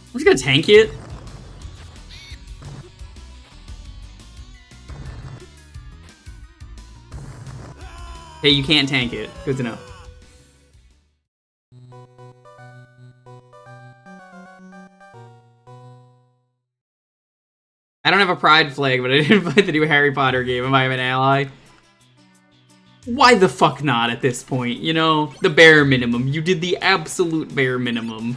I'm just gonna tank it. Hey, you can't tank it. Good to know. I don't have a pride flag, but I didn't buy the new Harry Potter game. Am I an ally? Why the fuck not at this point? You know, the bare minimum. You did the absolute bare minimum.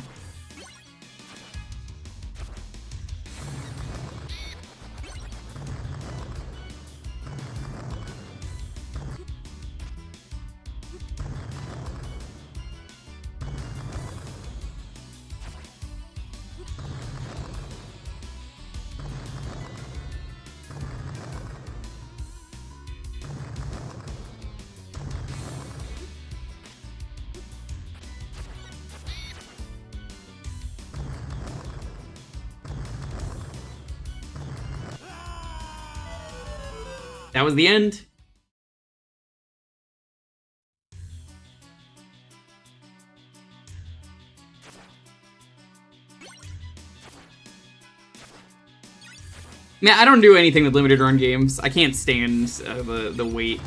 That was the end. Man, I don't do anything with limited run games. I can't stand the wait.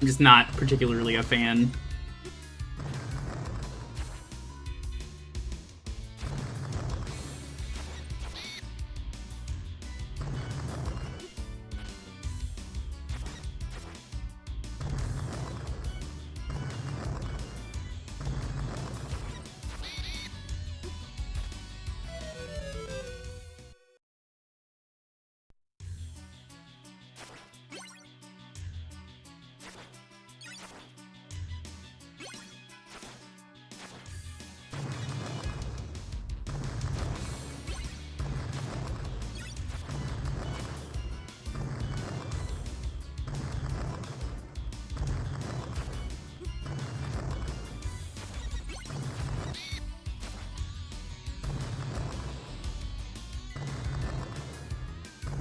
I'm just not particularly a fan.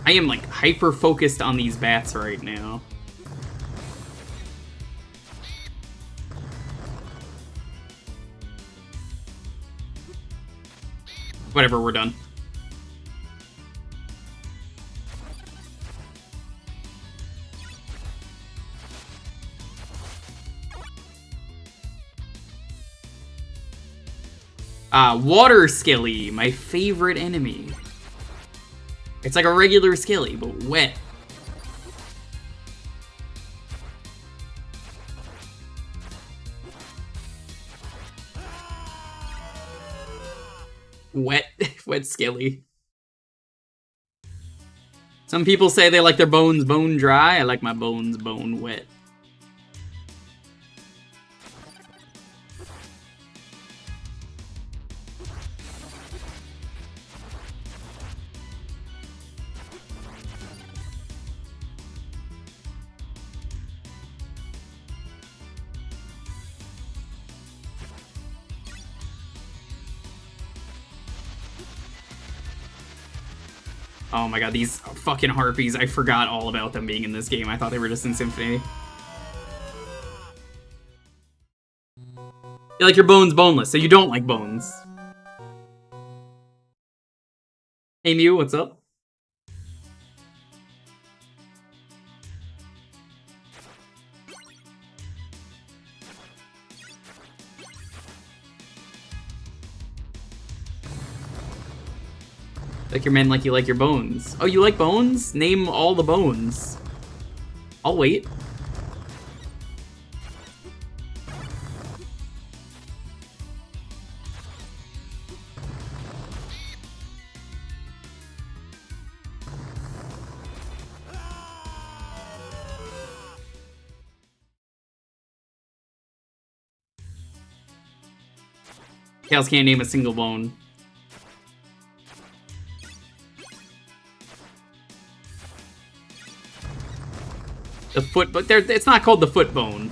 I am, like, hyper-focused on these bats right now. Whatever, we're done. Water Skelly, my favorite enemy. It's like a regular Skelly, but wet. Wet Skelly. Some people say they like their bones bone dry. I like my bones bone wet. Oh my god, these fucking harpies. I forgot all about them being in this game. I thought they were just in Symphony. You like your bones boneless, so you don't like bones. Hey Mew, what's up? Like your men like you like your bones. Oh, you like bones? Name all the bones. I'll wait. Tails can't name a single bone. The foot, but it's not called the foot bone.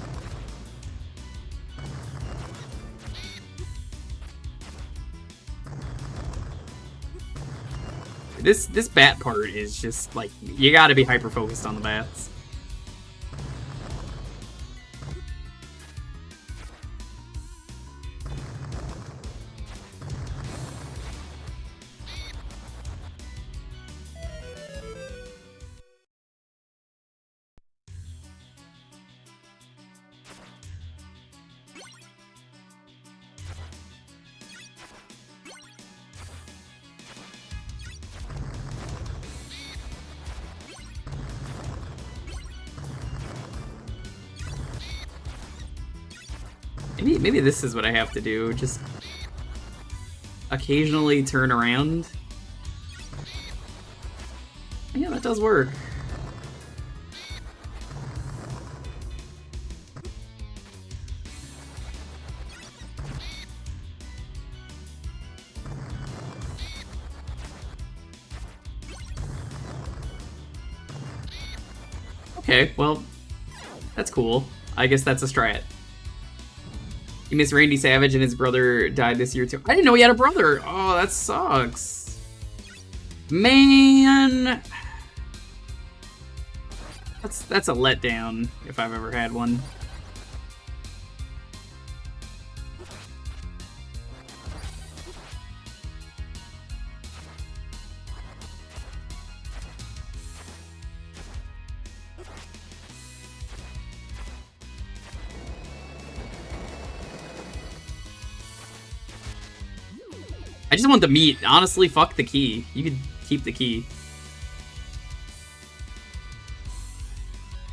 This bat part is just like, you gotta be hyper focused on the bats. Maybe this is what I have to do, just occasionally turn around. Yeah, that does work. Okay, well, that's cool. I guess that's a strat. You miss Randy Savage and his brother died this year too. I didn't know he had a brother. Oh, that sucks. Man. That's a letdown if I've ever had one. I just want the meat. Honestly, fuck the key. You could keep the key.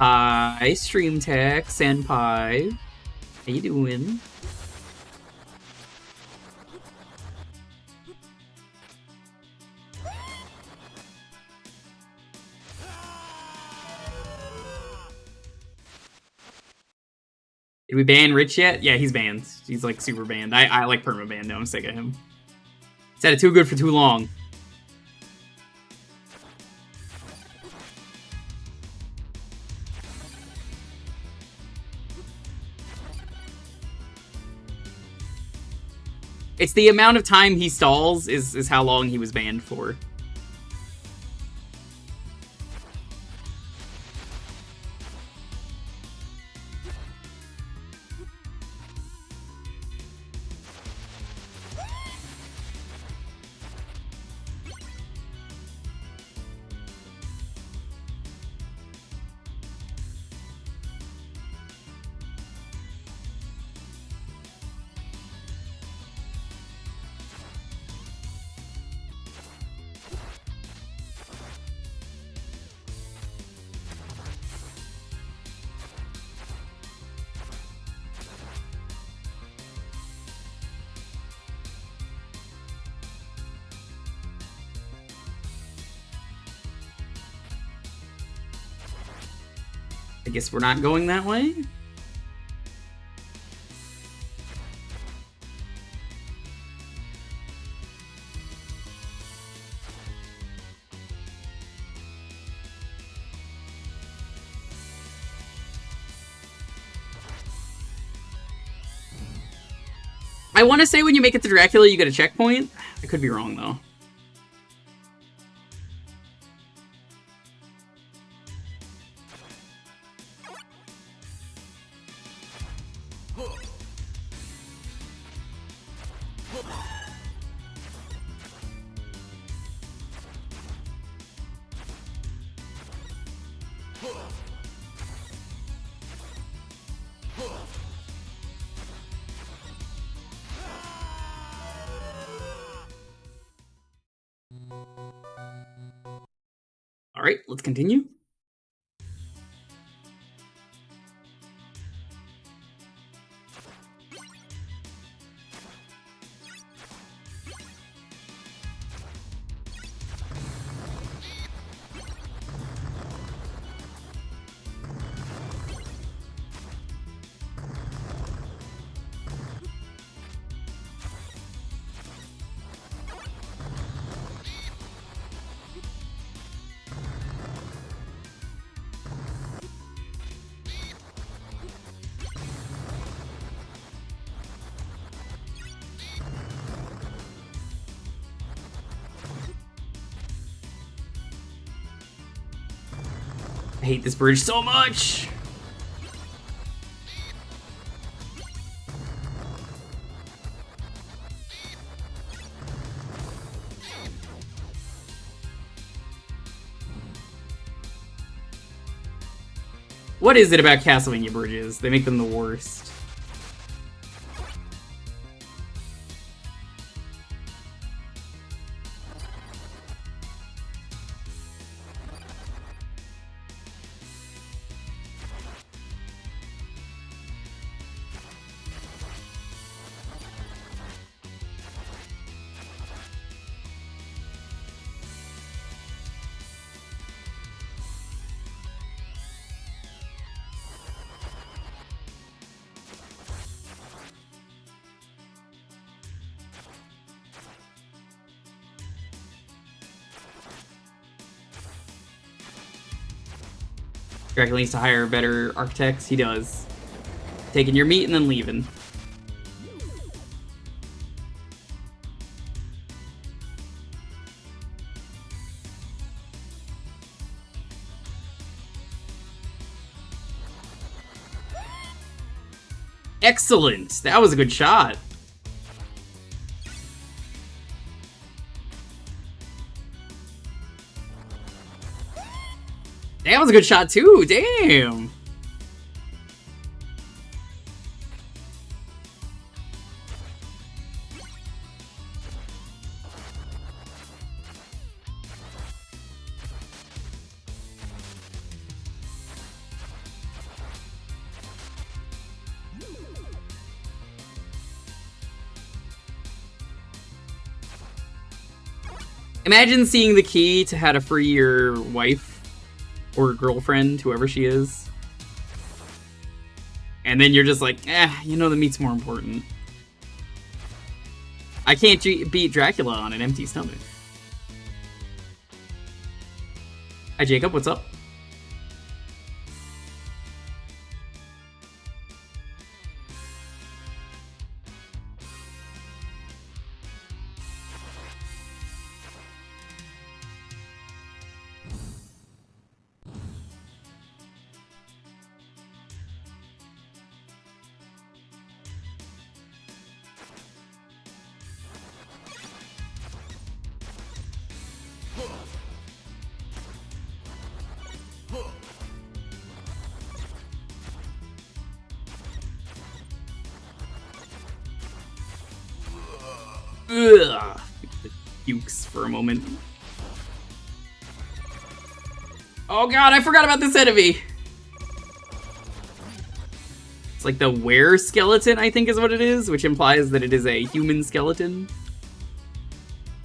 Hi, Stream Tech, Senpai. How you doing? Did we ban Rich yet? Yeah, he's banned. He's like super banned. I like perma-banned now. I'm sick of him. He's had it too good for too long. It's the amount of time he stalls is how long he was banned for. I guess we're not going that way? I want to say when you make it to Dracula, you get a checkpoint. I could be wrong, though. All right, let's continue. I hate this bridge so much! What is it about Castlevania bridges? They make them the worst. Dracula needs to hire better architects. He does. Taking your meat and then leaving. Excellent! That was a good shot. That was a good shot too, damn! Imagine seeing the key to how to free your wife. Or girlfriend, whoever she is. And then you're just like, you know the meat's more important. I can't beat Dracula on an empty stomach. Hi Jacob, what's up? Ugh. The pukes for a moment. Oh god, I forgot about this enemy! It's like the were skeleton, I think is what it is, which implies that it is a human skeleton.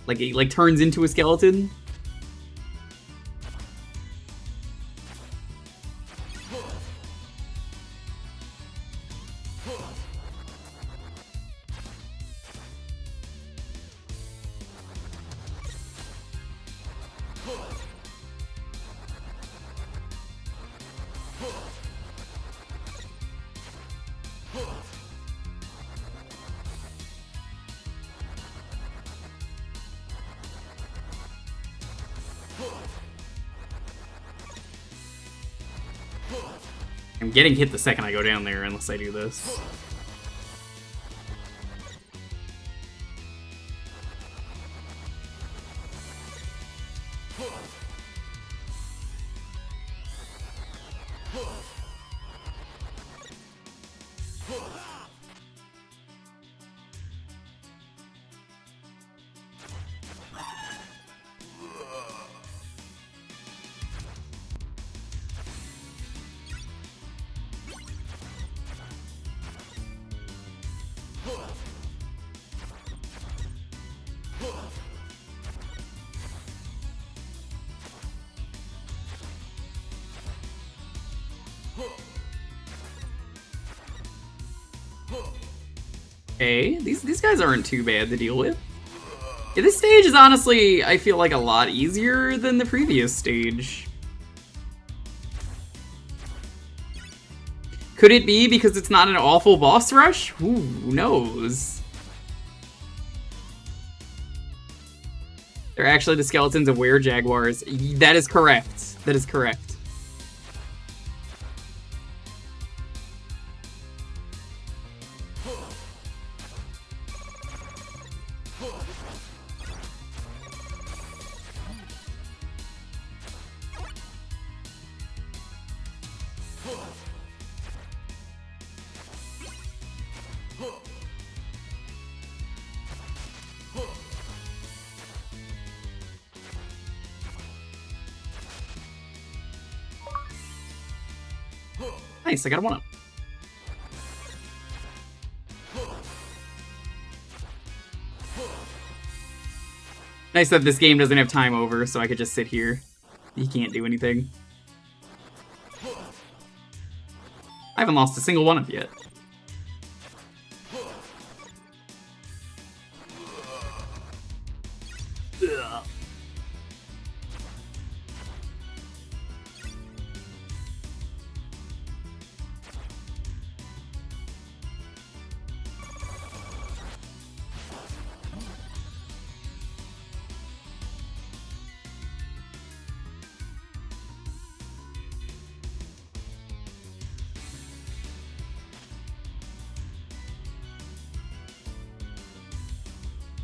Like it turns into a skeleton. I'm getting hit the second I go down there, unless I do this. Okay, these guys aren't too bad to deal with. Yeah, this stage is honestly, I feel like, a lot easier than the previous stage. Could it be because it's not an awful boss rush? Who knows? They're actually the skeletons of were-jaguars. That is correct. That is correct. Nice, I got a 1-up. Nice that this game doesn't have time over, so I could just sit here. He can't do anything. I haven't lost a single 1-up yet. Ugh.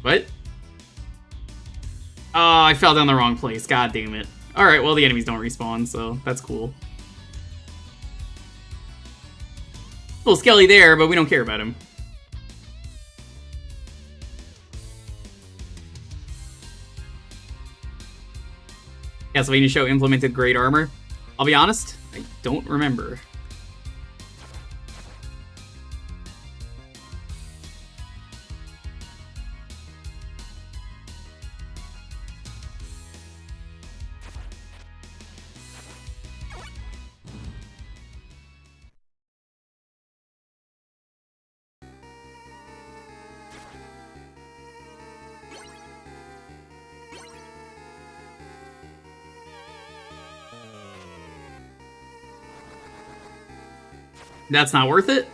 What? Oh, I fell down the wrong place. God damn it. Alright, well, the enemies don't respawn, so that's cool. Little Skelly there, but we don't care about him. Castlevania show implemented great armor. I'll be honest, I don't remember. That's not worth it?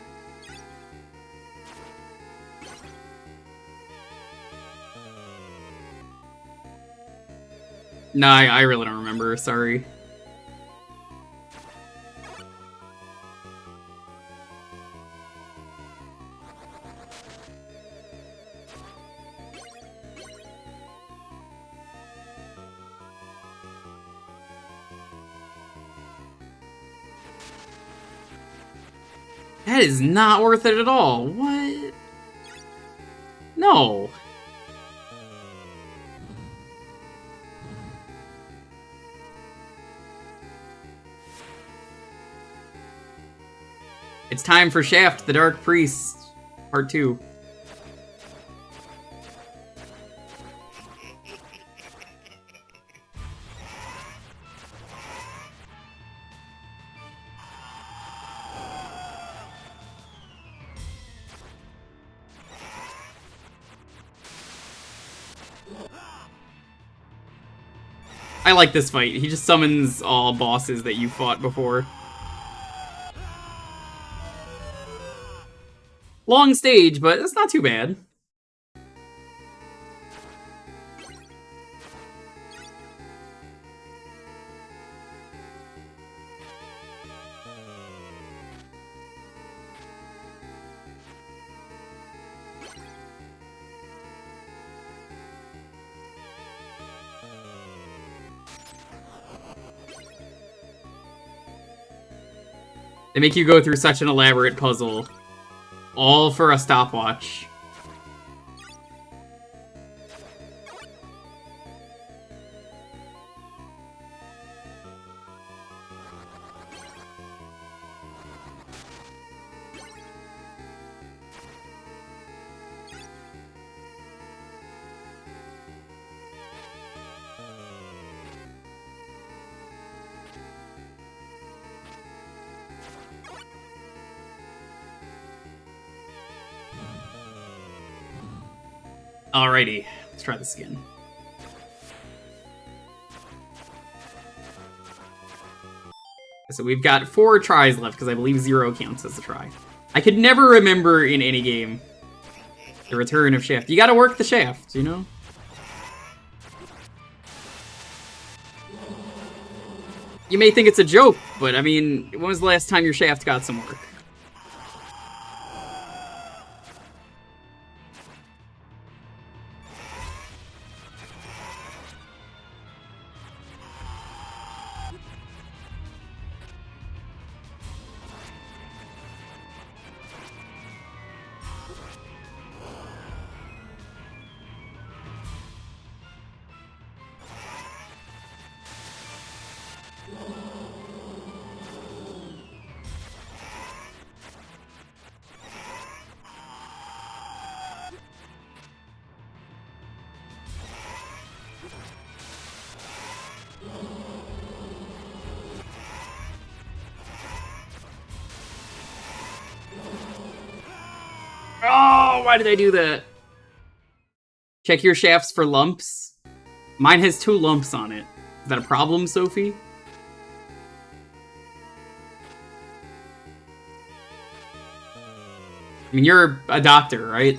No, I really don't remember, sorry. That is not worth it at all. What? No. It's time for Shaft, the Dark Priest, Part 2. I like this fight. He just summons all bosses that you fought before. Long stage, but it's not too bad. They make you go through such an elaborate puzzle. All for a stopwatch. Alrighty, let's try this again. So we've got 4 tries left, because I believe 0 counts as a try. I could never remember in any game the return of shaft. You gotta work the shaft, you know? You may think it's a joke, but I mean, when was the last time your shaft got some work? Oh, why did I do that? Check your shafts for lumps. Mine has 2 lumps on it. Is that a problem, Sophie? I mean, you're a doctor, right?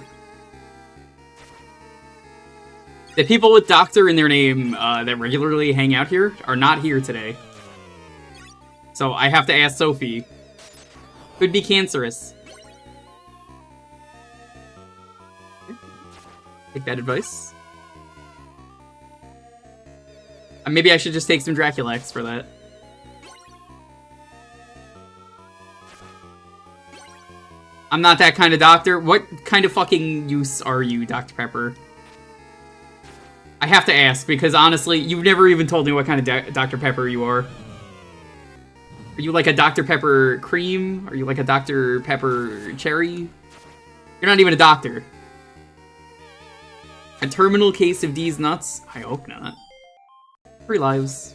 The people with doctor in their name that regularly hang out here are not here today. So I have to ask Sophie. Could be cancerous. Take that advice. Maybe I should just take some Draculax for that. I'm not that kind of doctor. What kind of fucking use are you, Dr. Pepper? I have to ask, because honestly, you've never even told me what kind of Dr. Pepper you are. Are you like a Dr. Pepper cream? Are you like a Dr. Pepper cherry? You're not even a doctor. A terminal case of D's nuts? I hope not. 3 lives.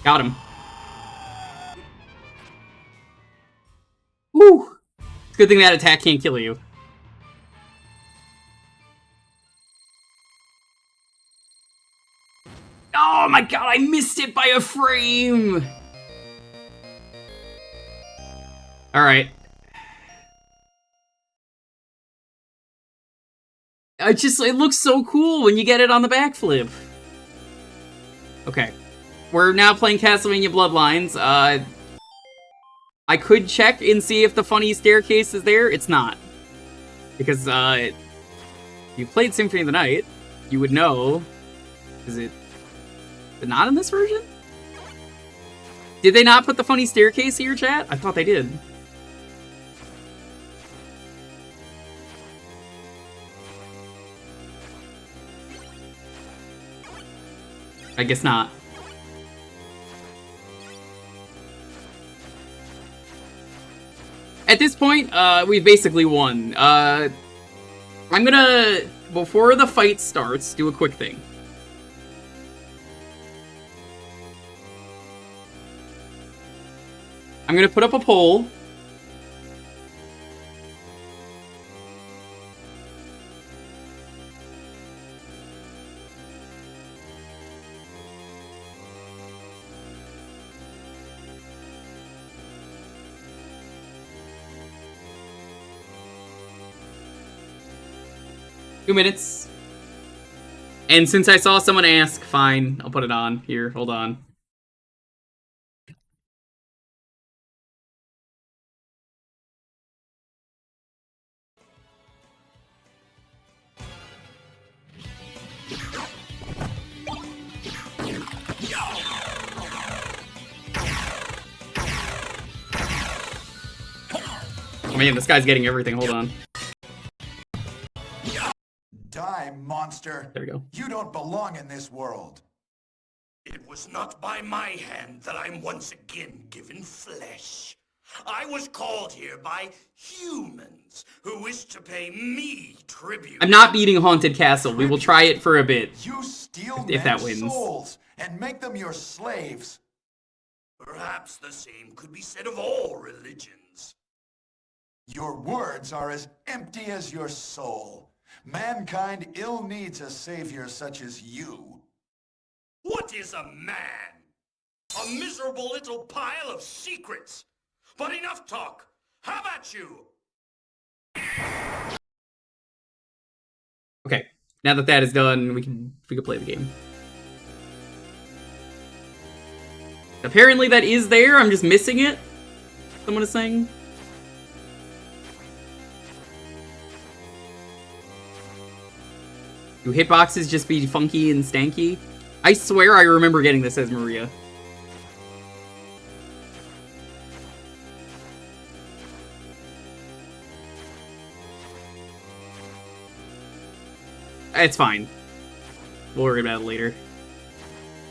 Got him. Woo! It's a good thing that attack can't kill you. Oh my god, I missed it by a frame! Alright. It looks so cool when you get it on the backflip. Okay. We're now playing Castlevania Bloodlines. I could check and see if the funny staircase is there. It's not. Because, if you played Symphony of the Night, you would know... Is it not in this version? Did they not put the funny staircase here, chat? I thought they did. I guess not. At this point, we've basically won. I'm gonna, before the fight starts, do a quick thing. I'm gonna put up a poll. Two minutes. And since I saw someone ask, fine, I'll put it on. Here, hold on. Oh man, this guy's getting everything. Hold on.
Die, monster.
There we go.
You don't belong in this world.
It was not by my hand that I'm once again given flesh. I was called here by humans who wish to pay me tribute.
I'm not beating Haunted Castle. We will try it for a bit.
You steal
If that
men's
wins.
souls and make them your slaves.
Perhaps the same could be said of all religions.
Your words are as empty as your soul. Mankind ill needs a savior such as you.
What is a man? A miserable little pile of secrets. But enough talk. How about you?
Okay, now that that is done, we can play the game. Apparently that is there, I'm just missing it. Someone is saying. Do hitboxes just be funky and stanky? I swear I remember getting this as Maria. It's fine. We'll worry about it later.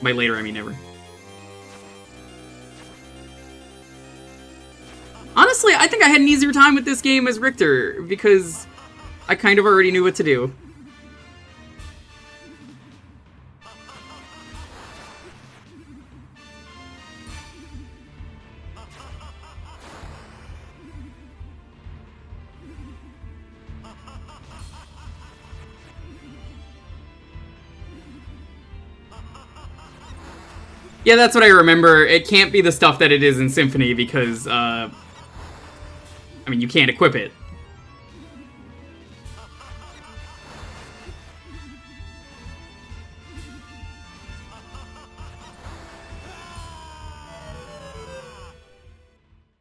By later, I mean never. Honestly, I think I had an easier time with this game as Richter, because I kind of already knew what to do. Yeah, that's what I remember. It can't be the stuff that it is in Symphony because, I mean, you can't equip it.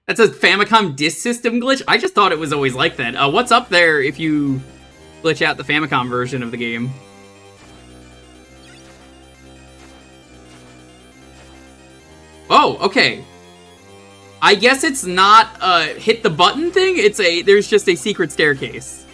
That's a Famicom disk system glitch? I just thought it was always like that. What's up there if you glitch out the Famicom version of the game? Oh, okay. I guess it's not a hit the button thing, there's just a secret staircase.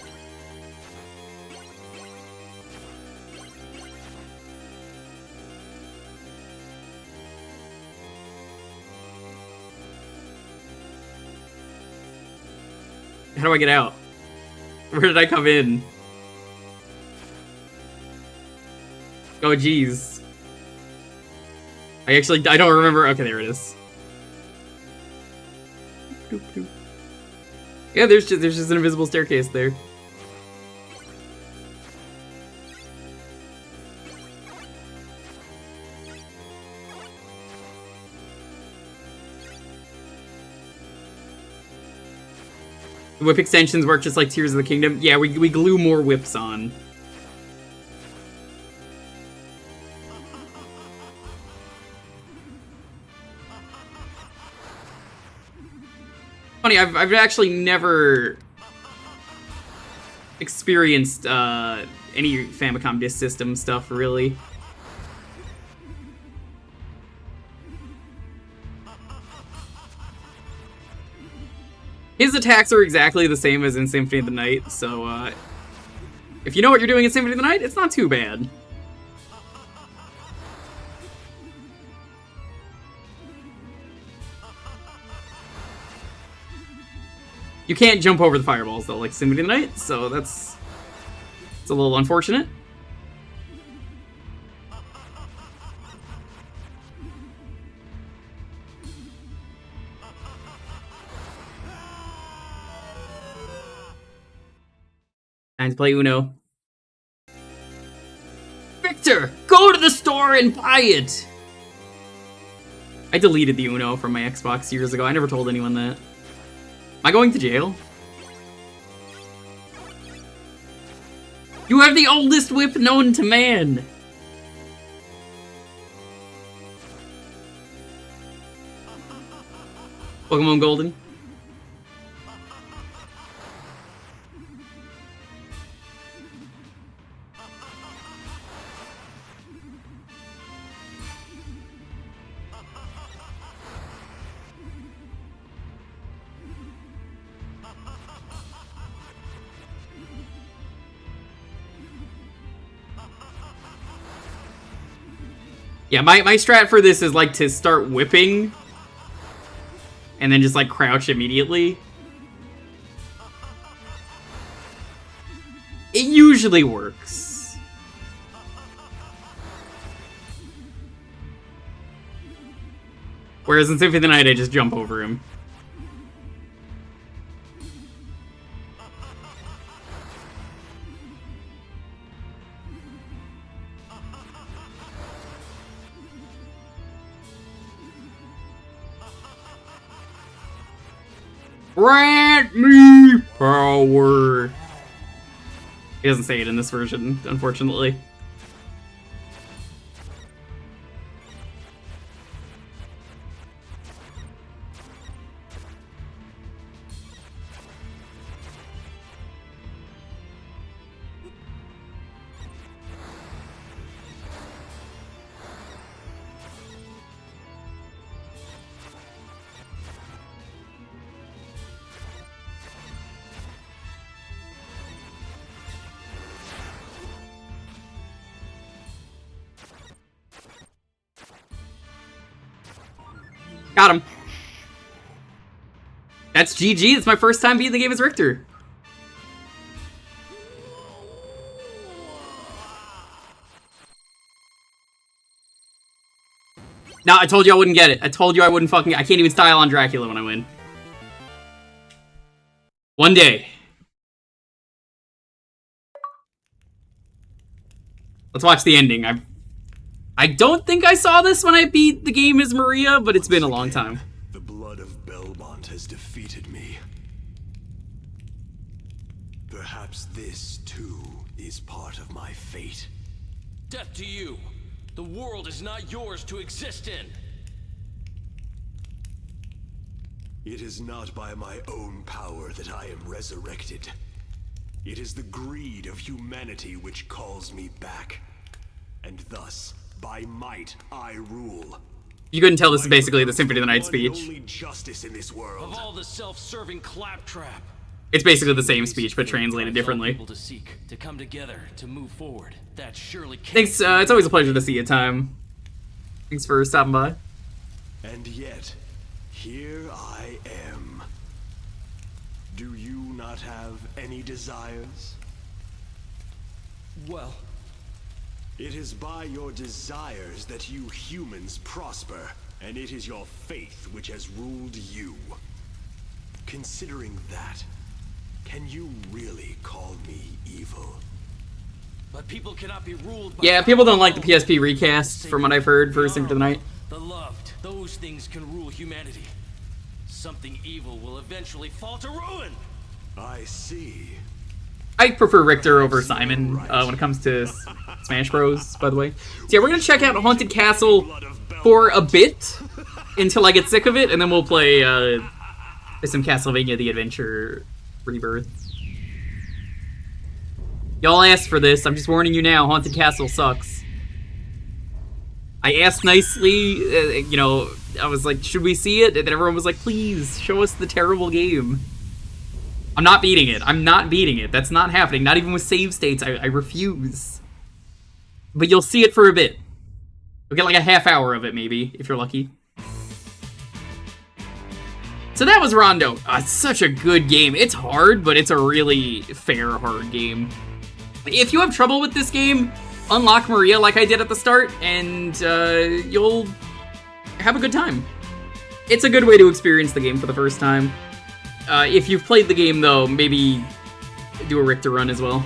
How do I get out? Where did I come in? Oh, geez. I don't remember. Okay, there it is. Yeah, there's just an invisible staircase there. The whip extensions work just like Tears of the Kingdom. Yeah, we glue more whips on. Funny, I've actually never experienced any Famicom Disk System stuff, really. His attacks are exactly the same as in Symphony of the Night, so if you know what you're doing in Symphony of the Night, it's not too bad. You can't jump over the fireballs, though, like Symphony of the Night, so it's a little unfortunate. Time to play Uno. Victor, go to the store and buy it! I deleted the Uno from my Xbox years ago. I never told anyone that. Am I going to jail? You have the oldest whip known to man! Pokemon Golden. Yeah, my strat for this is like to start whipping and then just like crouch immediately. It usually works. Whereas in Symphony of the Night, I just jump over him. Grant me power. He doesn't say it in this version, unfortunately. Got him. That's GG. It's my first time beating the game as Richter. No, I told you I wouldn't get it. I told you I wouldn't fucking... I can't even style on Dracula when I win. One day. Let's watch the ending. I don't think I saw this when I beat the game as Maria, but it's been a long time.
The blood of Belmont has defeated me. Perhaps this, too, is part of my fate.
Death to you! The world is not yours to exist in!
It is not by my own power that I am resurrected. It is the greed of humanity which calls me back. And thus, by might, I rule.
You couldn't tell this is basically the Symphony of the Night speech.
Only justice in this world.
Of all the self-serving claptrap.
It's basically the same speech, but translated differently.
People to seek, to come together, to move forward. That surely can't.
Thanks, it's always a pleasure to see you, Time. Thanks for stopping by.
And yet, here I am. Do you not have any desires?
Well,
it is by your desires that you humans prosper, and it is your faith which has ruled you. Considering that, can you really call me evil?
but people cannot be ruled by...
Yeah, people don't like the PSP recast, from what I've heard, for Symphony of the Night.
The loved, those things can rule humanity. Something evil will eventually fall to ruin.
I see.
I prefer Richter over Simon when it comes to Smash Bros, by the way. So yeah, we're gonna check out Haunted Castle for a bit until I get sick of it, and then we'll play some Castlevania The Adventure Rebirth. Y'all asked for this, I'm just warning you now, Haunted Castle sucks. I asked nicely, you know, I was like, should we see it? And then everyone was like, please, show us the terrible game. I'm not beating it. I'm not beating it. That's not happening. Not even with save states. I refuse. But you'll see it for a bit. You'll get like a half hour of it, maybe, if you're lucky. So that was Rondo. It's such a good game. It's hard, but it's a really fair hard game. If you have trouble with this game, unlock Maria like I did at the start, and you'll have a good time. It's a good way to experience the game for the first time. If you've played the game, though, maybe do a Richter run as well.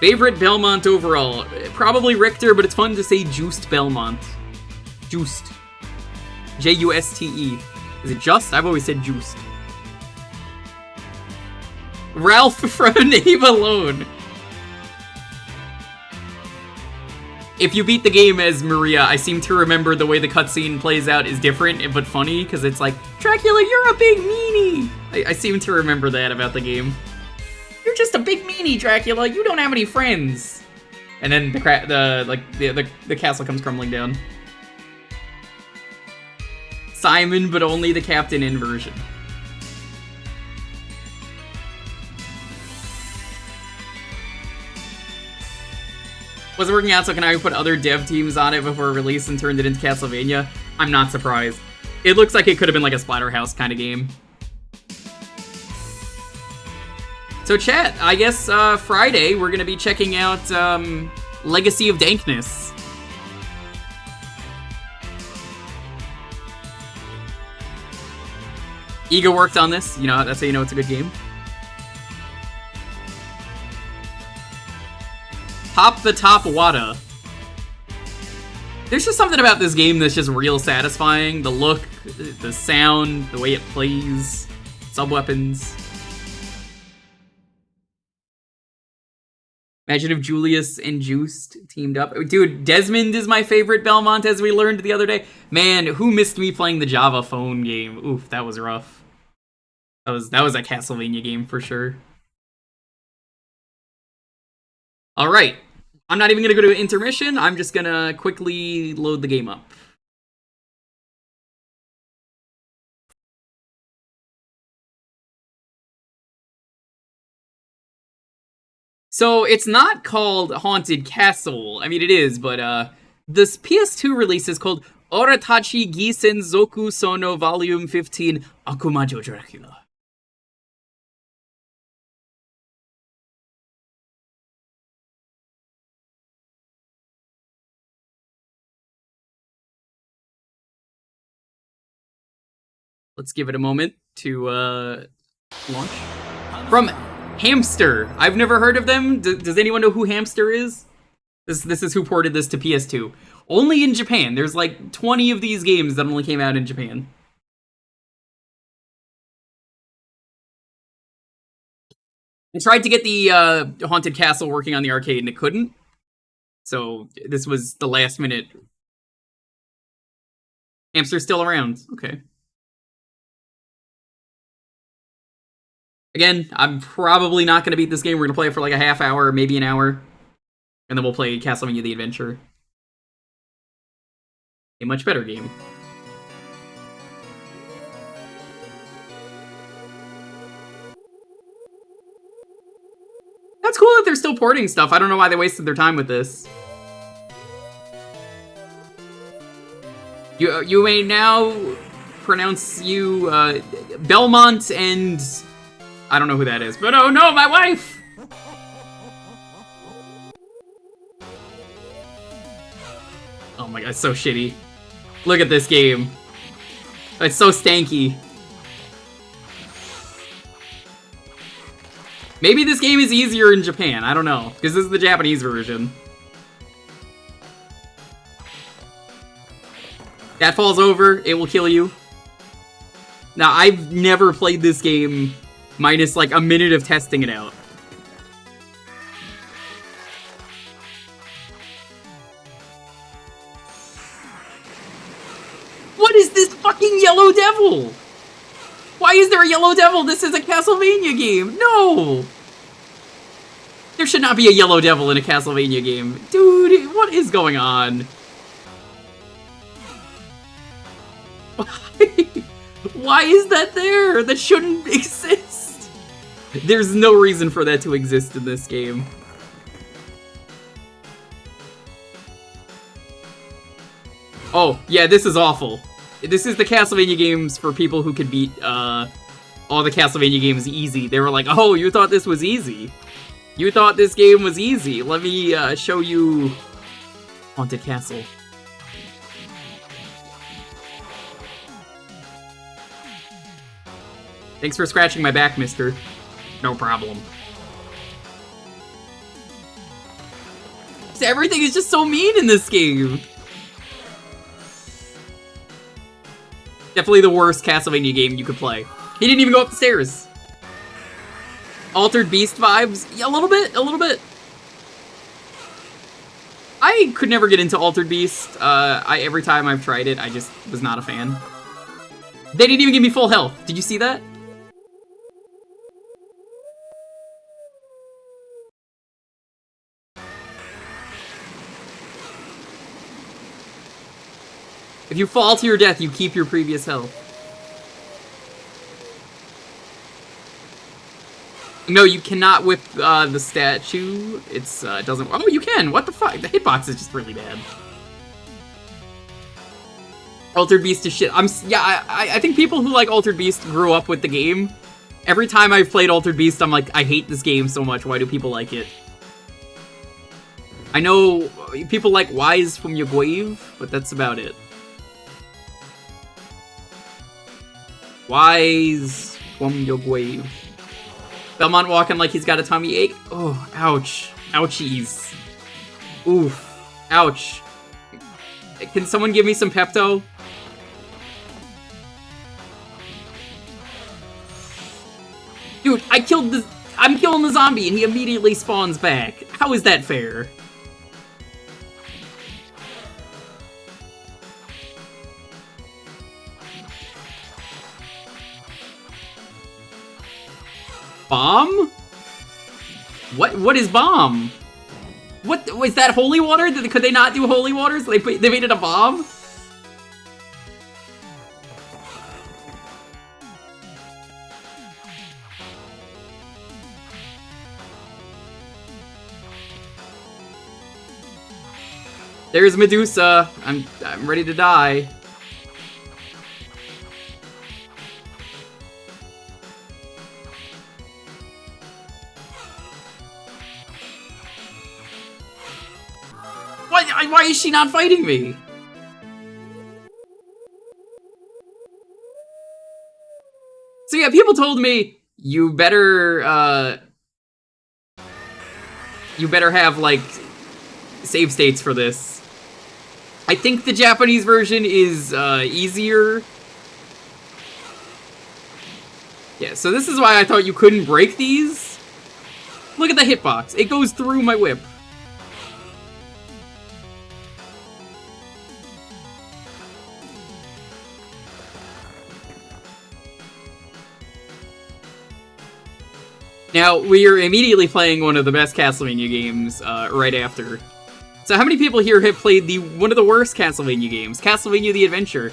Favorite Belmont overall? Probably Richter, but it's fun to say Juiced Belmont. Juiced. J-U-S-T-E. Is it just? I've always said Juiced. Ralph from Name Alone. If you beat the game as Maria, I seem to remember the way the cutscene plays out is different, but funny, because it's like, Dracula, you're a big meanie! I seem to remember that about the game. You're just a big meanie, Dracula, you don't have any friends! And then the castle comes crumbling down. Simon, but only the Captain inversion. Wasn't working out, so can I put other dev teams on it before release and turned it into Castlevania? I'm not surprised. It looks like it could have been like a Splatterhouse kind of game. So chat, I guess Friday we're gonna be checking out Legacy of Dankness. Ego worked on this, you know, that's how you know it's a good game. Pop the Top Wada. There's just something about this game that's just real satisfying. The look, the sound, the way it plays, sub-weapons. Imagine if Julius and Juiced teamed up. Dude, Desmond is my favorite Belmont, as we learned the other day. Man, who missed me playing the Java phone game? Oof, that was rough. That was a Castlevania game for sure. Alright, I'm not even going to go to intermission, I'm just going to quickly load the game up. So, it's not called Haunted Castle, I mean it is, but this PS2 release is called Oratachi Gisen Zoku Sono Volume 15 Akumajo Dracula. Let's give it a moment to launch. From Hamster. I've never heard of them. Does anyone know who Hamster is? This is who ported this to PS2. Only in Japan. There's like 20 of these games that only came out in Japan. I tried to get the Haunted Castle working on the arcade and it couldn't. So this was the last minute. Hamster's still around. Okay. Again, I'm probably not going to beat this game. We're going to play it for like a half hour, maybe an hour. And then we'll play Castlevania The Adventure. A much better game. That's cool that they're still porting stuff. I don't know why they wasted their time with this. You may now pronounce you Belmont and... I don't know who that is, but oh no, my wife! Oh my god, it's so shitty. Look at this game. It's so stanky. Maybe this game is easier in Japan, I don't know, because this is the Japanese version. That falls over, it will kill you. Now, I've never played this game minus like a minute of testing it out. What is this fucking Yellow Devil? Why is there a Yellow Devil? This is a Castlevania game. No! There should not be a yellow devil in a Castlevania game. Dude, what is going on? Why is that there? That shouldn't exist. There's no reason for that to exist in this game. Oh, yeah, this is awful. This is the Castlevania games for people who could beat, all the Castlevania games easy. They were like, oh, you thought this was easy? You thought this game was easy? Let me, show you Haunted Castle. Thanks for scratching my back, mister. No problem. Everything is just so mean in this game. Definitely the worst Castlevania game you could play. He didn't even go up the stairs. Altered Beast vibes? Yeah, a little bit, a little bit. I could never get into Altered Beast. Every time I've tried it, I just was not a fan. They didn't even give me full health. Did you see that? If you fall to your death, you keep your previous health. No, you cannot whip the statue. It's doesn't. Oh, you can. What the fuck? The hitbox is just really bad. Altered Beast is shit. I think people who like Altered Beast grew up with the game. Every time I've played Altered Beast, I'm like, I hate this game so much. Why do people like it? I know people like Wise from Yogwave, but that's about it. Wise from Yogwave. Belmont walking like he's got a tummy ache. Oh, ouch. Ouchies. Oof. Ouch. Can someone give me some Pepto? Dude, I'm killing the zombie and he immediately spawns back. How is that fair? Bomb? What is bomb? What was that? Holy water? Could they not do holy waters? They made it a bomb? There's Medusa. I'm ready to die. Why is she not fighting me? So yeah, people told me you better have like save states for this. I think the Japanese version is easier. Yeah, so this is why I thought you couldn't break these. Look at the hitbox. It goes through my whip. Now, we are immediately playing one of the best Castlevania games right after. So how many people here have played one of the worst Castlevania games, Castlevania the Adventure?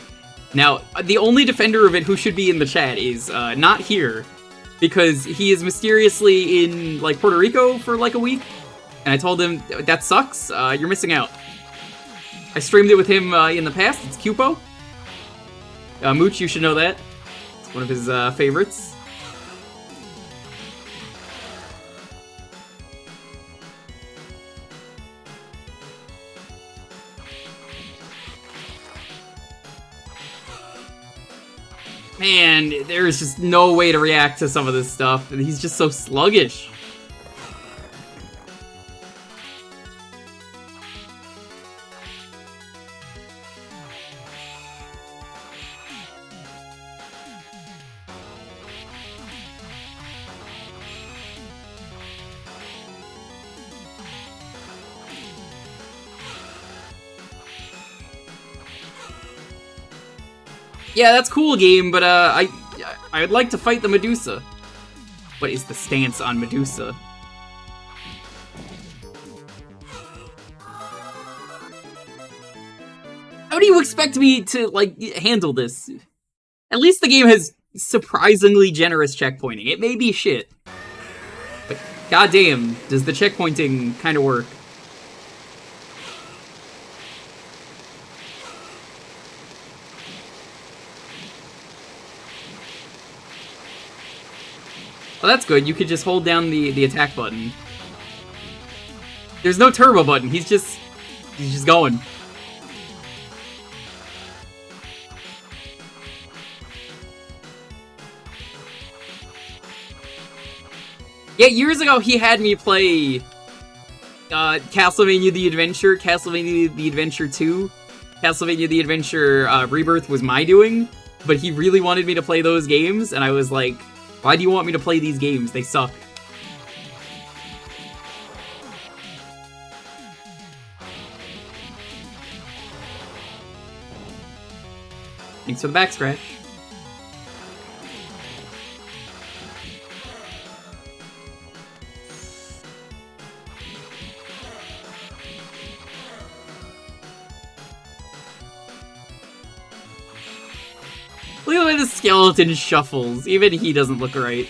Now, the only defender of it who should be in the chat is not here, because he is mysteriously in, like, Puerto Rico for, like, a week, and I told him, that sucks, you're missing out. I streamed it with him in the past, it's Cupo. Mooch, you should know that. It's one of his favorites. Man, there is just no way to react to some of this stuff. He's just so sluggish. Yeah, that's cool, game, but I'd like to fight the Medusa. What is the stance on Medusa? How do you expect me to, like, handle this? At least the game has surprisingly generous checkpointing. It may be shit, but goddamn, does the checkpointing kind of work. Well, that's good. You could just hold down the attack button. There's no turbo button. He's just going. Yeah, years ago he had me play Castlevania the Adventure, Castlevania the Adventure 2, Castlevania the Adventure Rebirth was my doing, but he really wanted me to play those games, and I was like, why do you want me to play these games? They suck. Thanks for the back scratch. Look at the way the skeleton shuffles. Even he doesn't look right.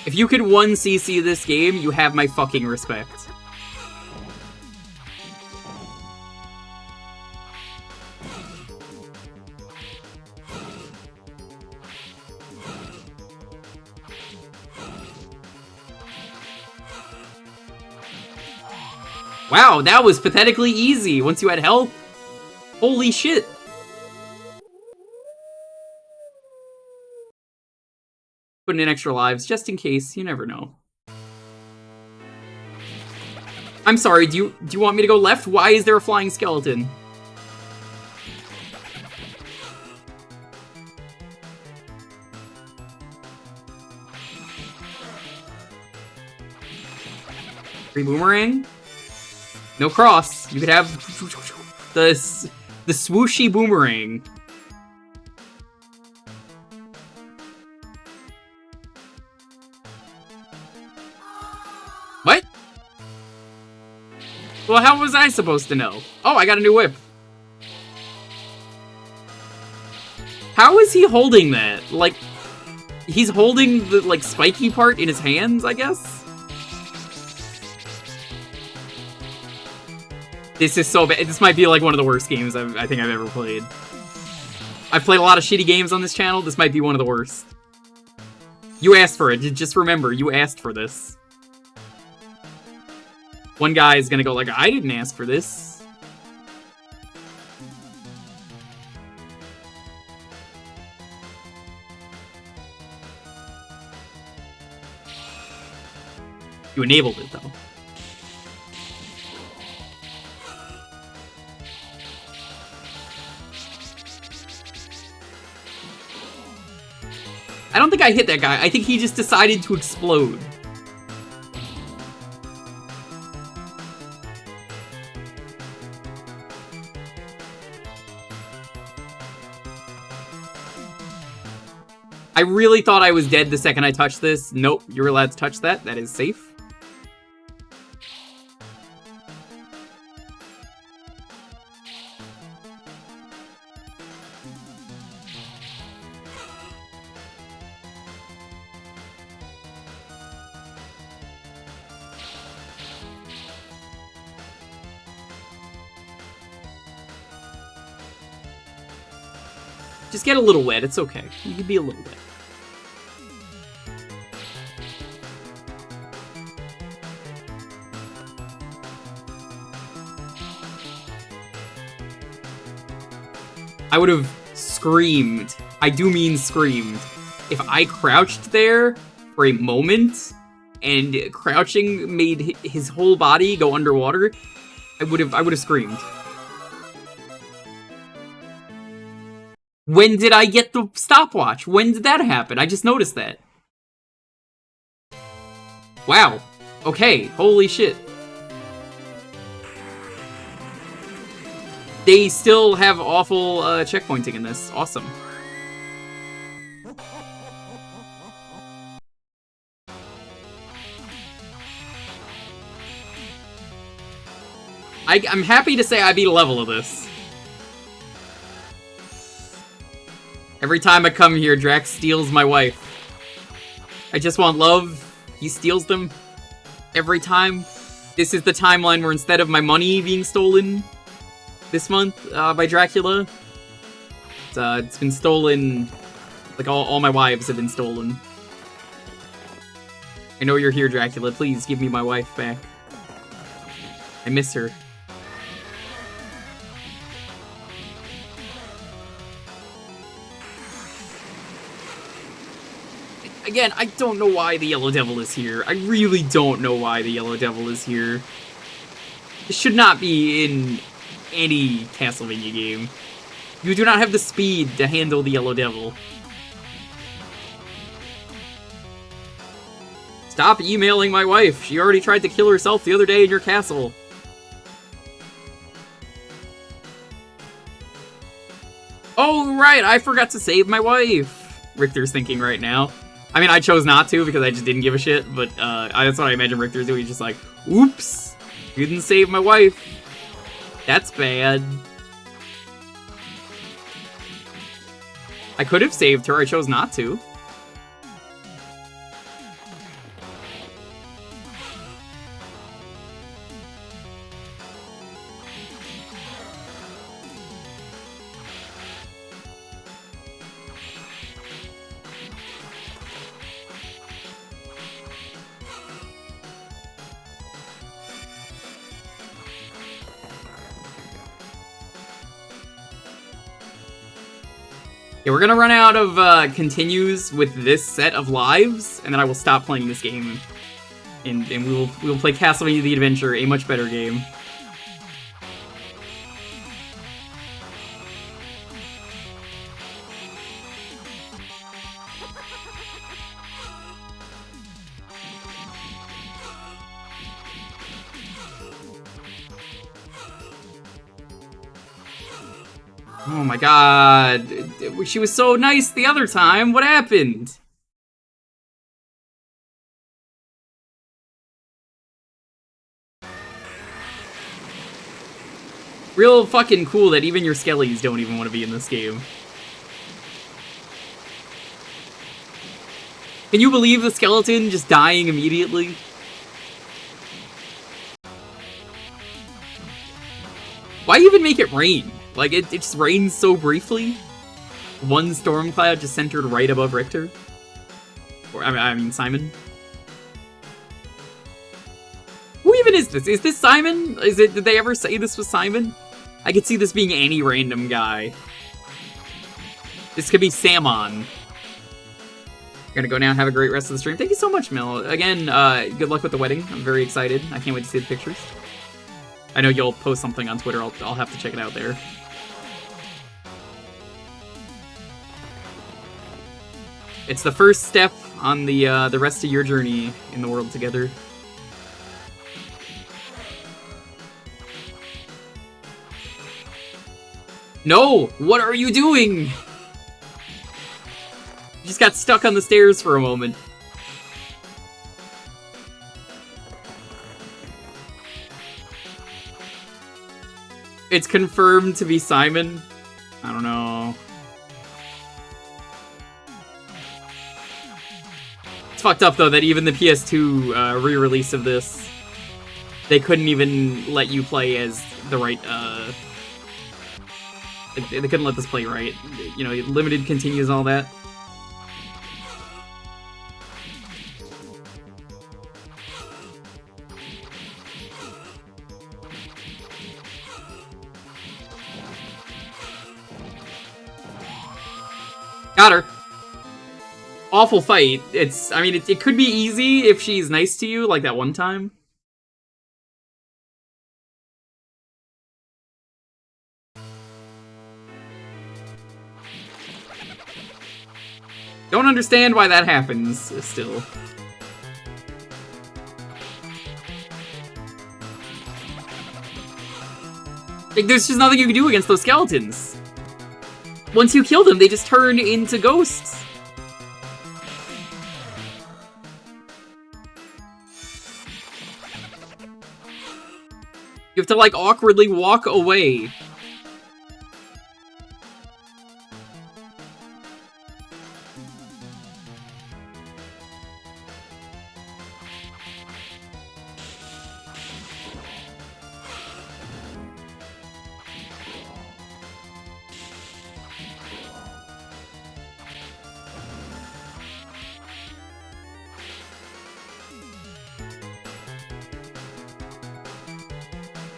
If you could 1cc this game, you have my fucking respect. Wow, that was pathetically easy once you had health. Holy shit. Put in extra lives just in case, you never know. I'm sorry, do you want me to go left? Why is there a flying skeleton? Free boomerang? No cross. You could have the swooshy boomerang. What? Well, how was I supposed to know? Oh, I got a new whip. How is he holding that? Like, he's holding the, like, spiky part in his hands, I guess? This is so bad. This might be like one of the worst games I think I've ever played. I've played a lot of shitty games on this channel. This might be one of the worst. You asked for it. Just remember, you asked for this. One guy is gonna go like, I didn't ask for this. You enabled it, though. I don't think I hit that guy. I think he just decided to explode. I really thought I was dead the second I touched this. Nope, you're allowed to touch that. That is safe. Just get a little wet, it's okay. You can be a little wet. I would have screamed. I do mean screamed. If I crouched there for a moment and crouching made his whole body go underwater, I would have screamed. When did I get the stopwatch? When did that happen? I just noticed that. Wow. Okay, holy shit. They still have awful checkpointing in this. Awesome. I'm happy to say I beat a level of this. Every time I come here, Drax steals my wife. I just want love. He steals them. Every time. This is the timeline where instead of my money being stolen this month by Dracula, it's been stolen. Like all my wives have been stolen. I know you're here, Dracula. Please give me my wife back. I miss her. Again, I don't know why the Yellow Devil is here. I really don't know why the Yellow Devil is here. It should not be in any Castlevania game. You do not have the speed to handle the Yellow Devil. Stop emailing my wife. She already tried to kill herself the other day in your castle. Oh, right, I forgot to save my wife. Richter's thinking right now. I mean, I chose not to because I just didn't give a shit, but that's what I imagine Richter's doing. He's just like, oops, you didn't save my wife. That's bad. I could have saved her, I chose not to. Yeah, we're gonna run out of continues with this set of lives, and then I will stop playing this game, and we will play Castlevania: The Adventure, a much better game. Oh my god. She was so nice the other time. What happened? Real fucking cool that even your skellies don't even want to be in this game. Can you believe the skeleton just dying immediately? Why even make it rain? Like, it just rains so briefly. One storm cloud just centered right above Richter. Or, I mean, Simon. Who even is this? Is this Simon? Did they ever say this was Simon? I could see this being any random guy. This could be Samon. Gonna go now and have a great rest of the stream. Thank you so much, Mel. Again, good luck with the wedding. I'm very excited. I can't wait to see the pictures. I know you'll post something on Twitter. I'll have to check it out there. It's the first step on the rest of your journey in the world together. No! What are you doing? You just got stuck on the stairs for a moment. It's confirmed to be Simon. I don't know. It's fucked up though that even the PS2 re-release of this, they couldn't even let you play as the right, they couldn't let this play right. You know, limited continues all that. Got her. Awful fight. I mean, it could be easy if she's nice to you, like that one time. Don't understand why that happens, still. Like, there's just nothing you can do against those skeletons. Once you kill them, they just turn into ghosts. You have to, like, awkwardly walk away.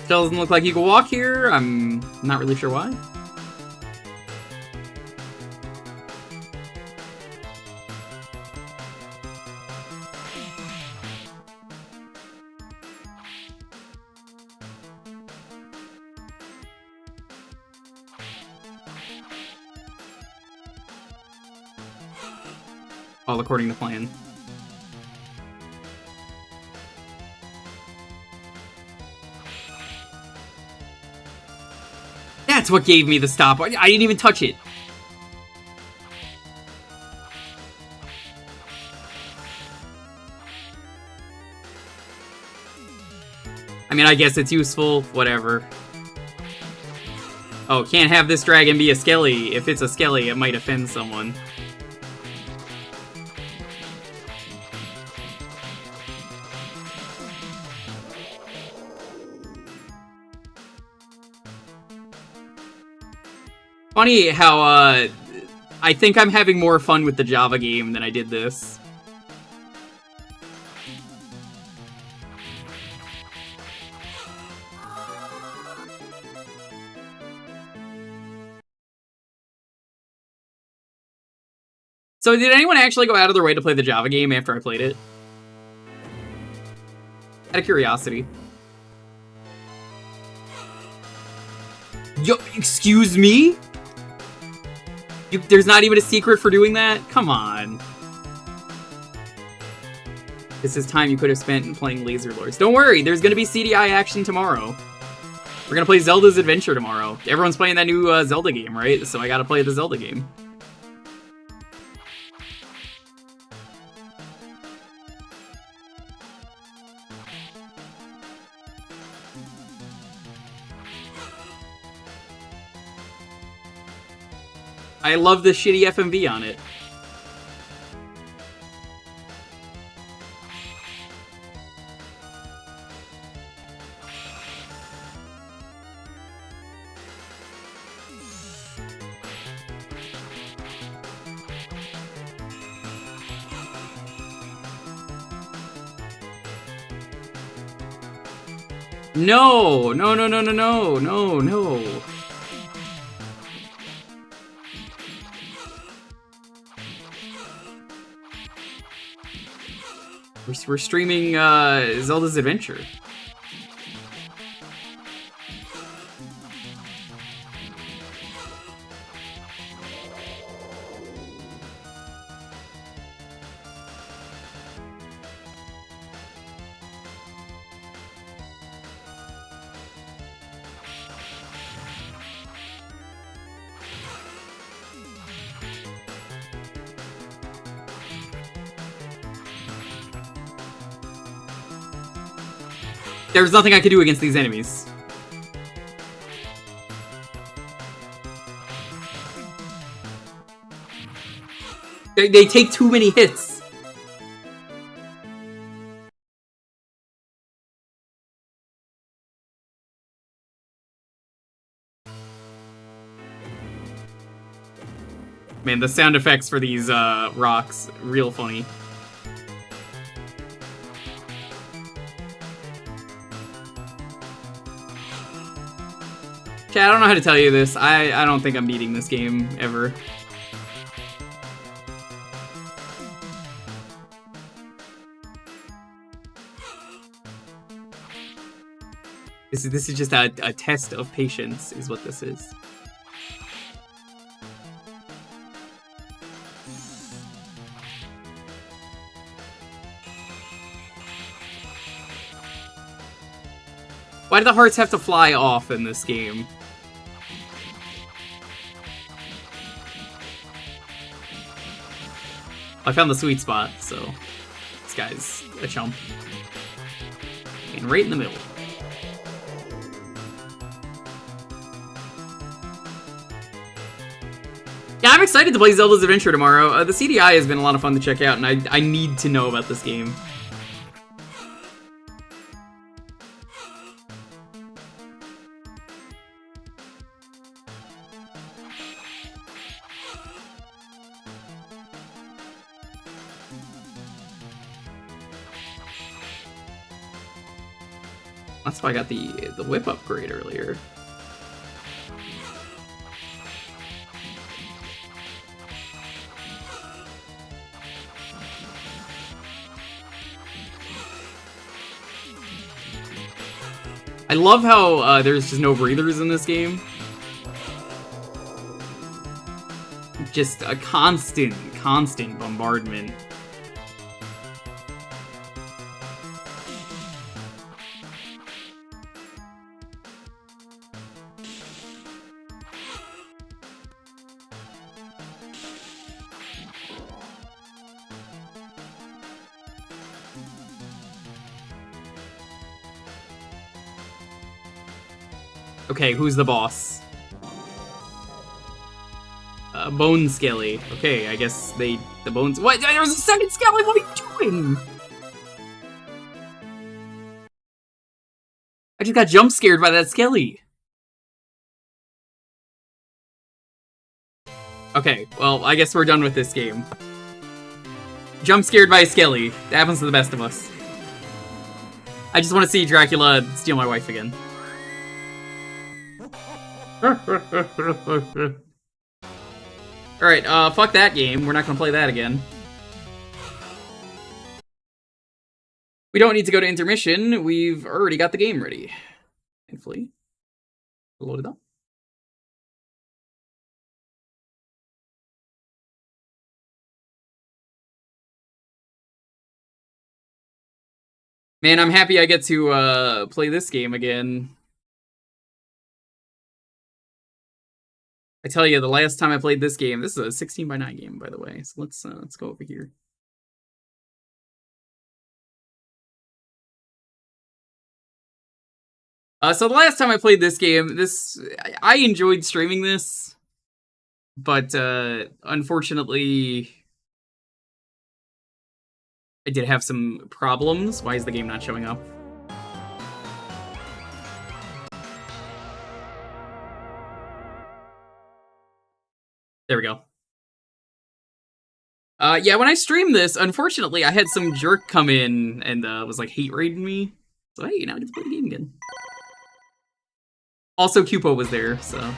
Doesn't look like you can walk here. I'm not really sure why. All according to plan. That's what gave me the stop. I didn't even touch it. I mean, I guess it's useful. Whatever. Oh, can't have this dragon be a skelly. If it's a skelly, it might offend someone. Funny how, I think I'm having more fun with the Java game than I did this. So did anyone actually go out of their way to play the Java game after I played it? Out of curiosity. Yo, excuse me? There's not even a secret for doing that? Come on. This is time you could have spent in playing Laser Lords. Don't worry, there's gonna be CDI action tomorrow. We're gonna play Zelda's Adventure tomorrow. Everyone's playing that new Zelda game, right? So I gotta play the Zelda game. I love the shitty FMV on it. No, no, no, no, no, no, no, no. We're streaming Zelda's Adventure. There's nothing I can do against these enemies. They take too many hits. Man, the sound effects for these rocks, real funny. Chat, I don't know how to tell you this. I don't think I'm beating this game ever. This is just a test of patience, is what this is. Why do the hearts have to fly off in this game? I found the sweet spot, so this guy's a chump. And right in the middle. Yeah, I'm excited to play Zelda's Adventure tomorrow. The CDI has been a lot of fun to check out, and I need to know about this game. That's why I got the whip upgrade earlier. I love how there's just no breathers in this game. Just a constant bombardment. Okay, who's the boss? Bone Skelly. Okay, I guess the bones. What? There's a second Skelly. What are you doing? I just got jump scared by that Skelly. Okay, well, I guess we're done with this game. Jump scared by a Skelly. That happens to the best of us. I just want to see Dracula steal my wife again. Alright, fuck that game. We're not gonna play that again. We don't need to go to intermission. We've already got the game ready. Thankfully. Load it up. Man, I'm happy I get to play this game again. I tell you, the last time I played this game, this is a 16:9 game, by the way. So let's go over here. So the last time I played this game, I enjoyed streaming this, but unfortunately, I did have some problems. Why is the game not showing up? There we go. Yeah, when I streamed this, unfortunately, I had some jerk come in and was like hate raiding me. So hey, now I get to play the game again. Also, Cupo was there, so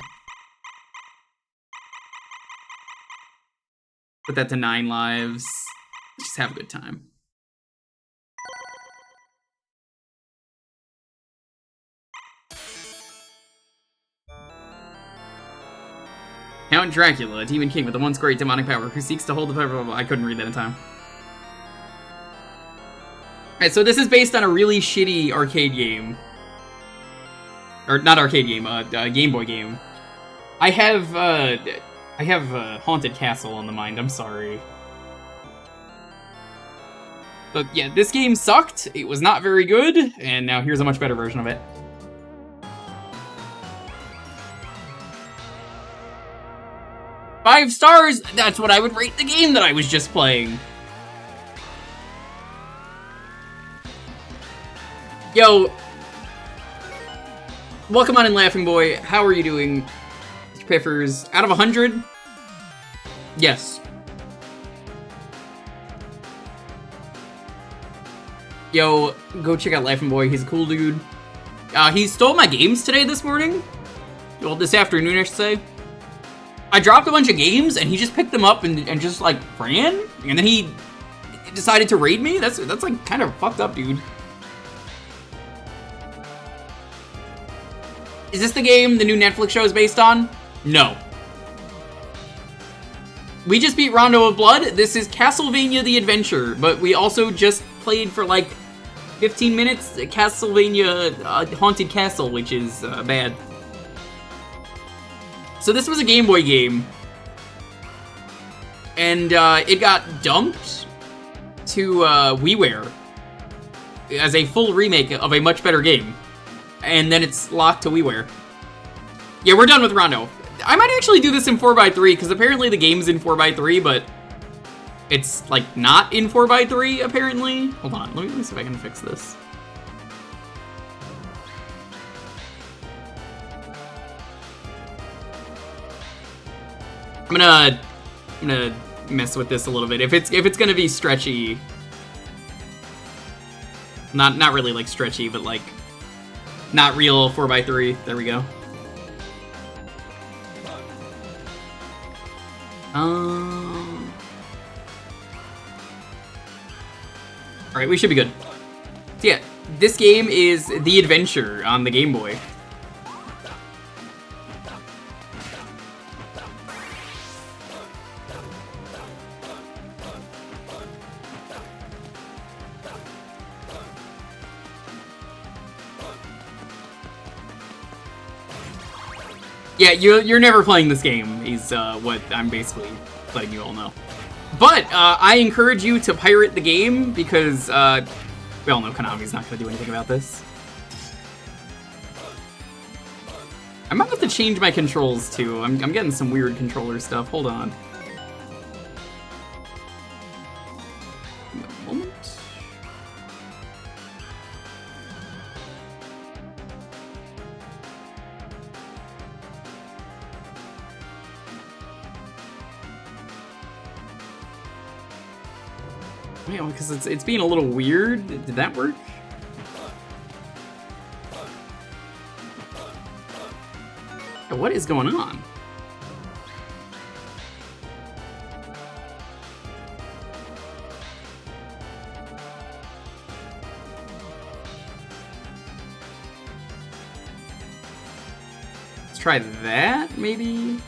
put that to 9 lives. Just have a good time. Count Dracula, a demon king with the once great demonic power who seeks to hold the power. I couldn't read that in time. Alright, so this is based on a really shitty arcade game. Or not arcade game, Game Boy game. I have Haunted Castle on the mind, I'm sorry. But yeah, this game sucked, it was not very good, and now here's a much better version of it. Five stars! That's what I would rate the game that I was just playing. Yo. Welcome on in, Laughing Boy. How are you doing, Mr. Piffers? Out of 100? Yes. Yo, go check out Laughing Boy. He's a cool dude. He stole my games today this morning. Well, this afternoon, I should say. I dropped a bunch of games, and he just picked them up and just, like, ran? And then he decided to raid me? That's like, kind of fucked up, dude. Is this the game the new Netflix show is based on? No. We just beat Rondo of Blood. This is Castlevania the Adventure, but we also just played for, like, 15 minutes, Castlevania Haunted Castle, which is bad. So this was a Game Boy game. And it got dumped to Wiiware as a full remake of a much better game. And then it's locked to Wiiware. Yeah, we're done with Rondo. I might actually do this in 4x3, because apparently the game's in 4x3, but it's, like, not in 4x3, apparently. Hold on, let me see if I can fix this. I'm gonna mess with this a little bit. If it's gonna be stretchy, not really like stretchy, but like not real 4x3. There we go. Alright, we should be good. So yeah, this game is The Adventure on the Game Boy. Yeah, you're never playing this game, is what I'm basically letting you all know. But I encourage you to pirate the game, because we all know Konami's not going to do anything about this. I might have to change my controls, too. I'm getting some weird controller stuff. Hold on. A moment. Wait, because it's being a little weird. Did that work? What is going on? Let's try that, maybe?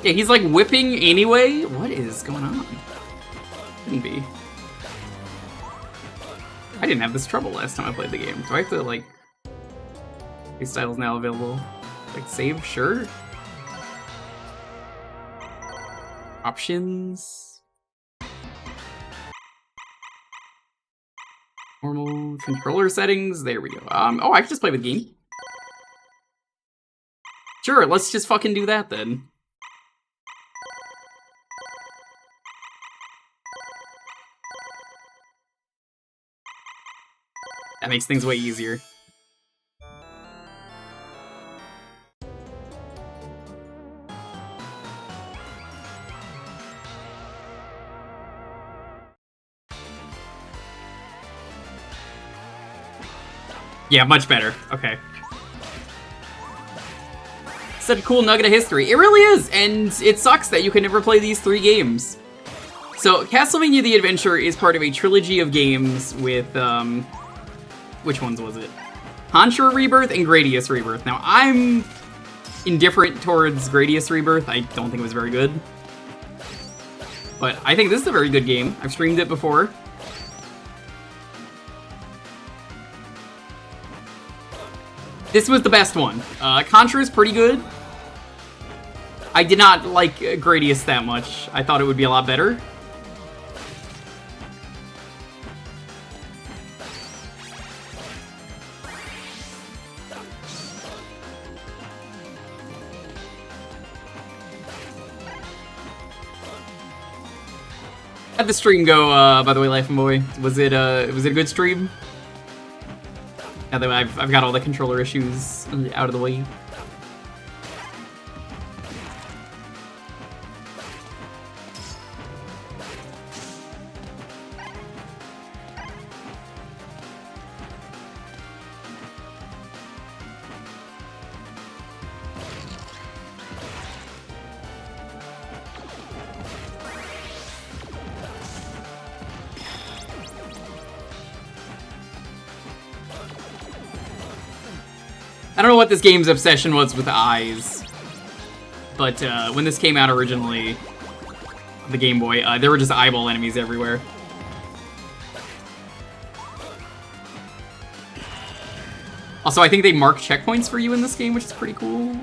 Yeah, he's like whipping anyway? What is going on? Couldn't be. I didn't have this trouble last time I played the game. Do I have to, like... These styles now available. Like, save? Sure. Options. Normal controller settings. There we go. Oh, I can just play with game. Sure, let's just fucking do that then. That makes things way easier. Yeah, much better. Okay. Such a cool nugget of history. It really is, and it sucks that you can never play these 3 games. So, Castlevania The Adventure is part of a trilogy of games with, which ones was it? Contra Rebirth and Gradius Rebirth. Now, I'm indifferent towards Gradius Rebirth. I don't think it was very good. But I think this is a very good game. I've streamed it before. This was the best one. Contra is pretty good. I did not like Gradius that much. I thought it would be a lot better. How'd the stream go, by the way, Life and Boy? Was it a good stream? Now that I've got all the controller issues out of the way. I don't know what this game's obsession was with eyes, but when this came out originally, the Game Boy, there were just eyeball enemies everywhere. Also, I think they mark checkpoints for you in this game, which is pretty cool.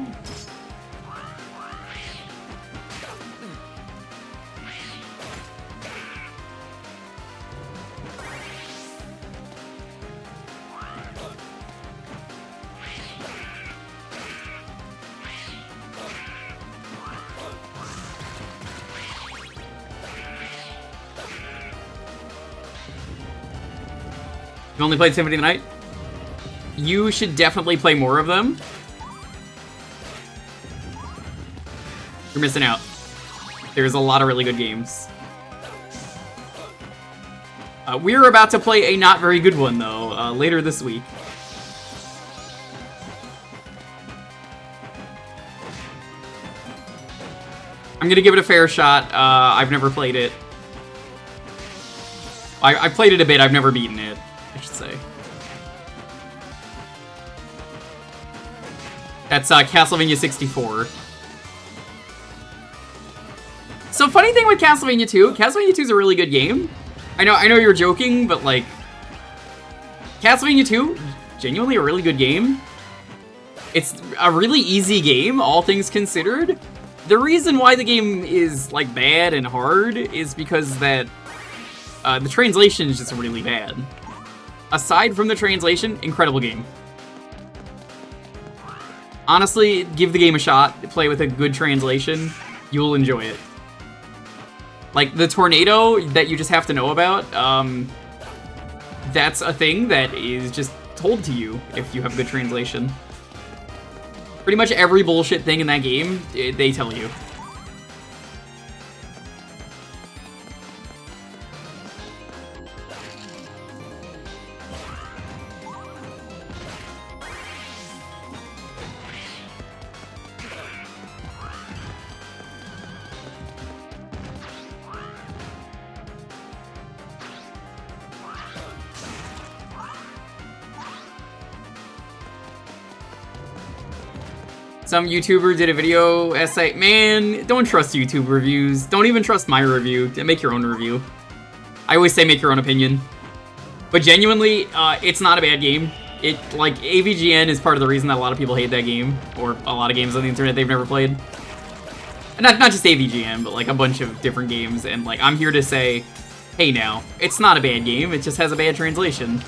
You've only played Symphony of the Night? You should definitely play more of them. You're missing out. There's a lot of really good games. We're about to play a not very good one, though, later this week. I'm gonna give it a fair shot. I've never played it. I played it a bit, I've never beaten it, I should say. That's Castlevania 64. So funny thing with Castlevania 2, Castlevania 2 is a really good game. I know you're joking, but like, Castlevania 2, genuinely a really good game. It's a really easy game, all things considered. The reason why the game is like bad and hard is because that the translation is just really bad. Aside from the translation, incredible game. Honestly, give the game a shot. Play with a good translation. You'll enjoy it. Like, the tornado that you just have to know about, that's a thing that is just told to you if you have good translation. Pretty much every bullshit thing in that game, they tell you. Some YouTuber did a video essay. Man, don't trust YouTube reviews. Don't even trust my review. Make your own review. I always say make your own opinion. But genuinely, it's not a bad game. Like, AVGN is part of the reason that a lot of people hate that game. Or a lot of games on the internet they've never played. Not just AVGN, but like a bunch of different games. And like, I'm here to say, hey now, it's not a bad game. It just has a bad translation.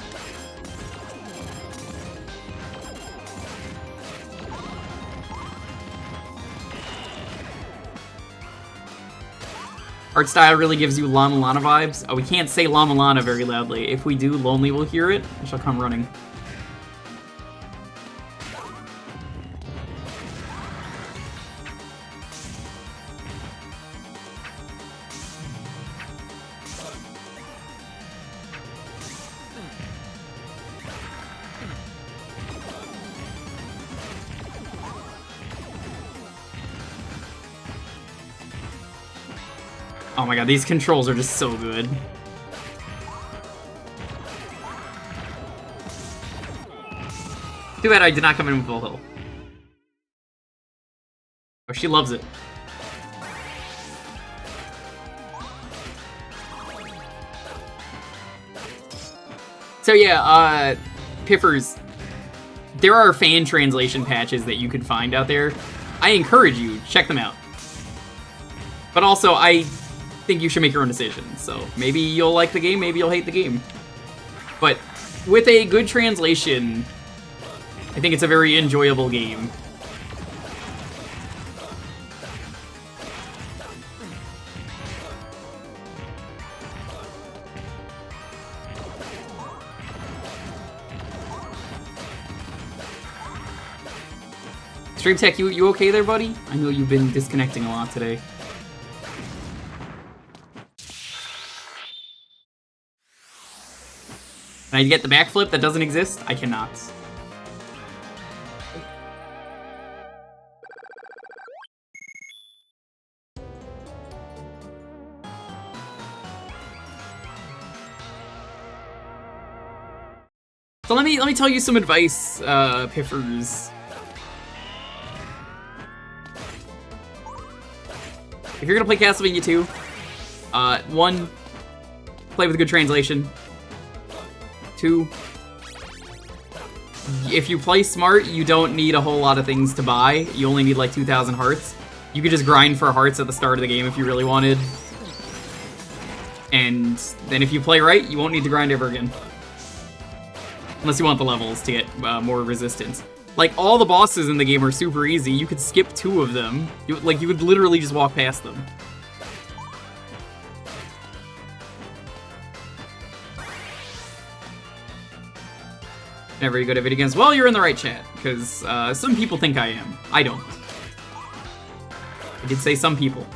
Art style really gives you Llama Lana vibes. Oh, we can't say Llama Lana very loudly. If we do, Lonely will hear it, and she'll come running. Oh my god, these controls are just so good. Too bad I did not come in with full health. Oh, she loves it. So yeah, Piffers, there are fan translation patches that you can find out there. I encourage you, check them out. But also, I think you should make your own decision. So maybe you'll like the game, maybe you'll hate the game. But with a good translation, I think it's a very enjoyable game. Stream Tech, you okay there, buddy? I know you've been disconnecting a lot today. Can I get the backflip that doesn't exist? I cannot. So let me tell you some advice, Piffers. If you're gonna play Castlevania 2, 1, play with a good translation. 2, if you play smart, you don't need a whole lot of things to buy. You only need like 2,000 hearts. You could just grind for hearts at the start of the game if you really wanted. And then if you play right, you won't need to grind ever again. Unless you want the levels to get more resistance. Like, all the bosses in the game are super easy. You could skip 2 of them. You would literally just walk past them. Never you good at video games. Well, you're in the right chat, because some people think I am. I don't. I did say some people.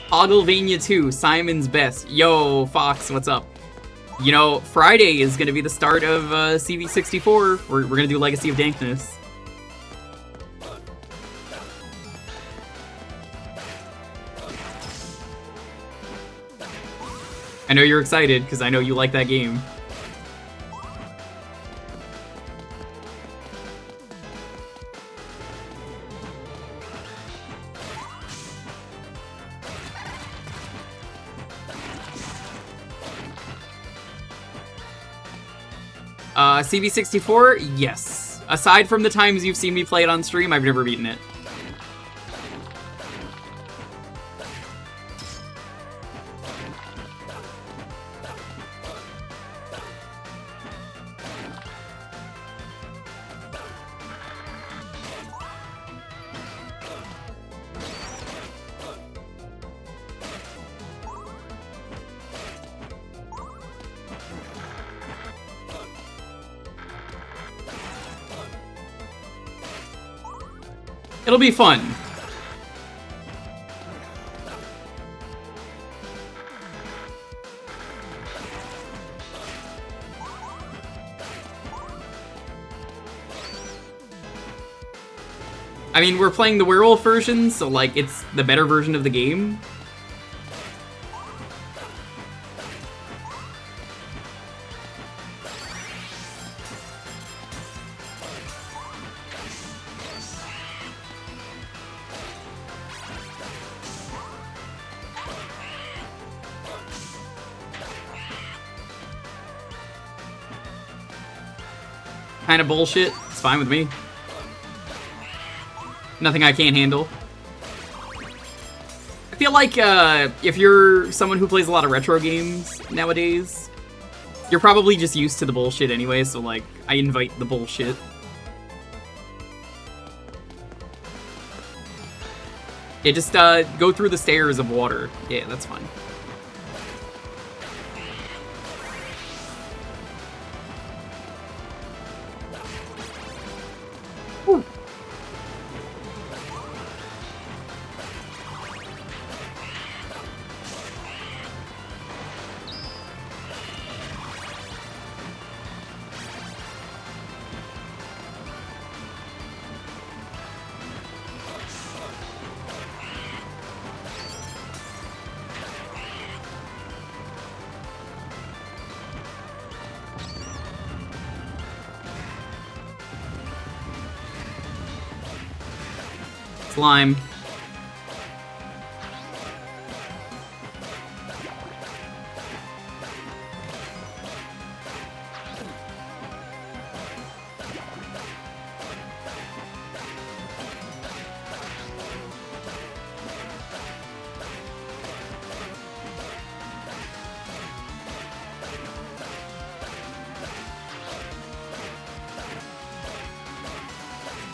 Castlevania 2, Simon's Best. Yo, Fox, what's up? You know, Friday is gonna be the start of CV64. We're gonna do Legacy of Dankness. I know you're excited, because I know you like that game. CV64, yes. Aside from the times you've seen me play it on stream, I've never beaten it. It'll be fun. I mean, we're playing the werewolf version, so like it's the better version of the game. Kind of bullshit. It's fine with me. Nothing I can't handle. I feel like if you're someone who plays a lot of retro games nowadays, you're probably just used to the bullshit anyway, so like, I invite the bullshit. Yeah, just go through the stairs of water. Yeah, that's fine. Slime.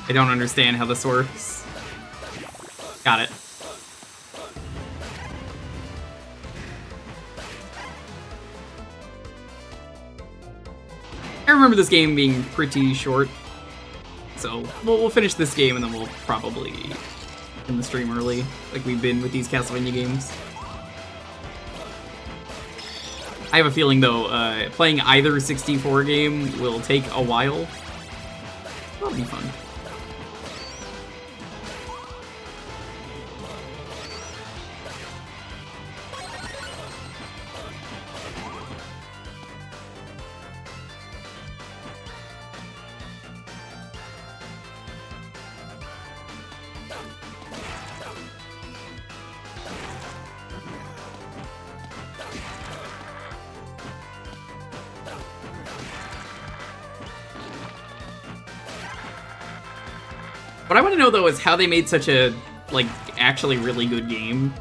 I don't understand how this works. Got it. I remember this game being pretty short, so we'll finish this game and then we'll probably end the stream early, like we've been with these Castlevania games. I have a feeling, though, playing either 64 game will take a while. That'll be fun. What I want to know, though, is how they made such a, like, actually really good game.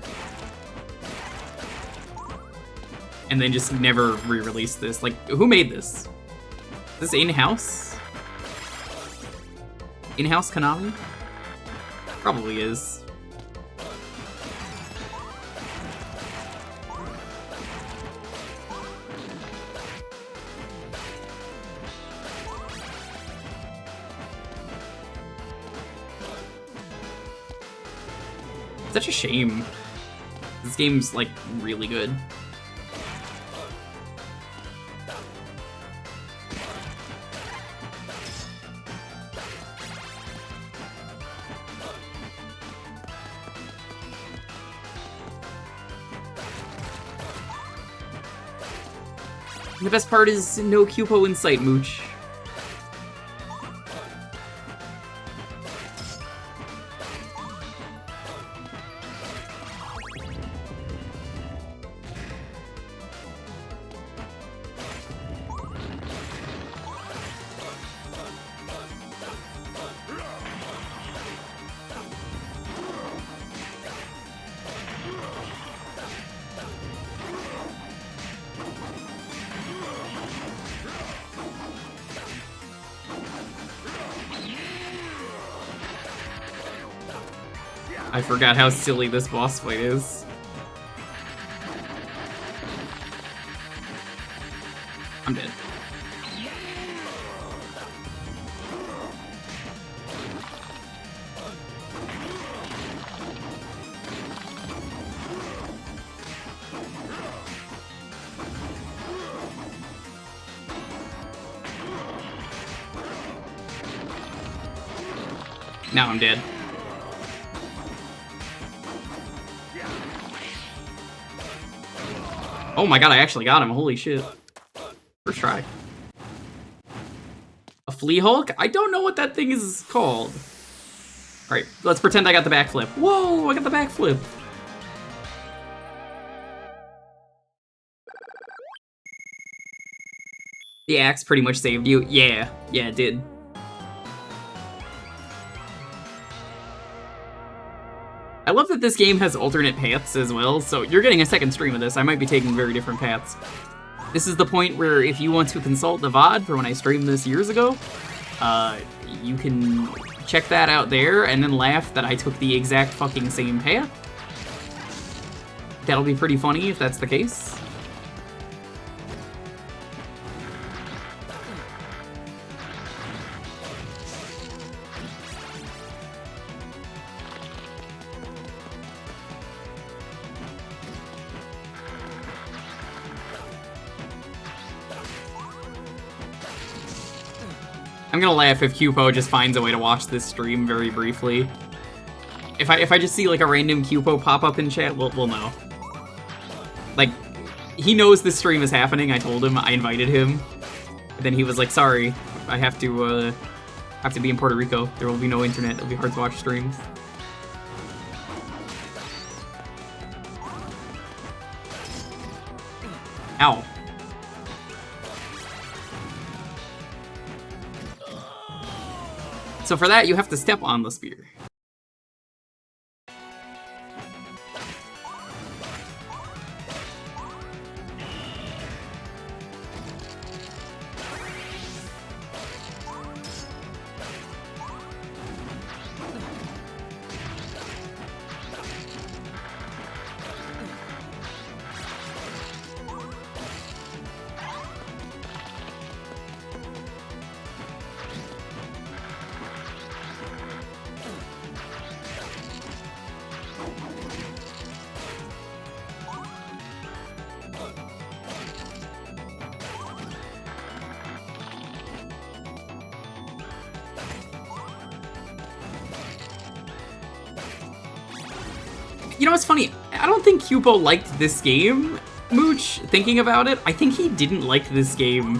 And then just never re-released this. Like, who made this? Is this in-house? In-house Konami? Probably is. Such a shame. This game's, like, really good. The best part is no Cupo in sight, Mooch. I forgot how silly this boss fight is. I'm dead. Now I'm dead. Oh my god, I actually got him. Holy shit. First try. A flea Hulk? I don't know what that thing is called. Alright, let's pretend I got the backflip. Whoa, I got the backflip. The axe pretty much saved you. Yeah, it did. I love that this game has alternate paths as well, so you're getting a second stream of this. I might be taking very different paths. This is the point where if you want to consult the VOD for when I streamed this years ago, you can check that out there and then laugh that I took the exact fucking same path. That'll be pretty funny if that's the case. I'm gonna laugh if Cupo just finds a way to watch this stream very briefly. If I just see like a random Cupo pop up in chat, we'll know. Like, he knows this stream is happening. I told him, I invited him. And then he was like, sorry, I have to be in Puerto Rico. There will be no internet. It'll be hard to watch streams. Ow. So for that, you have to step on the spear. You know what's funny? I don't think Cupo liked this game, Mooch, thinking about it. I think he didn't like this game.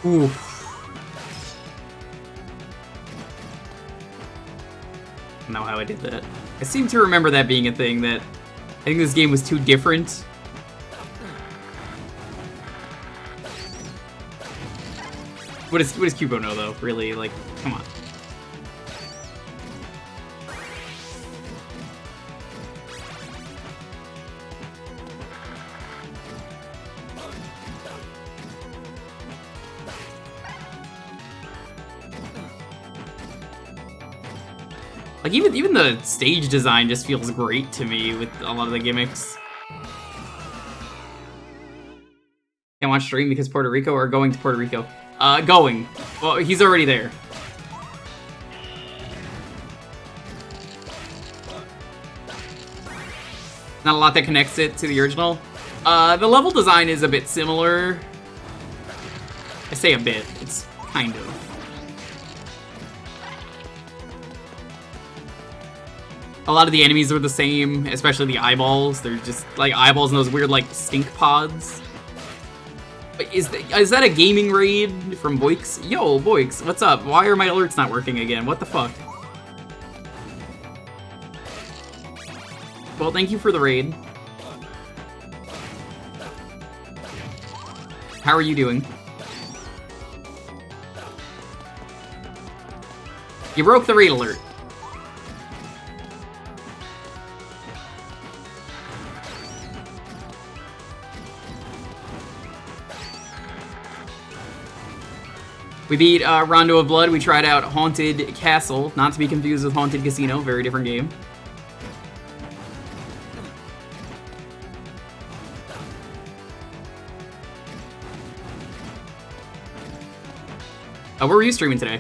Oof. I don't know how I did that. I seem to remember that being a thing, that I think this game was too different. What does Kubo know, though? Really, like, come on. Like, even the stage design just feels great to me with a lot of the gimmicks. Can't watch stream because Puerto Rico or going to Puerto Rico? Going. Well, he's already there. Not a lot that connects it to the original. The level design is a bit similar. I say a bit, it's kind of. A lot of the enemies are the same, especially the eyeballs. They're just like eyeballs and those weird like stink pods. But is that a gaming raid from Boix? Yo, Boix, what's up? Why are my alerts not working again? What the fuck? Well, thank you for the raid. How are you doing? You broke the raid alert. We beat Rondo of Blood. We tried out Haunted Castle, not to be confused with Haunted Casino, very different game. What were you streaming today?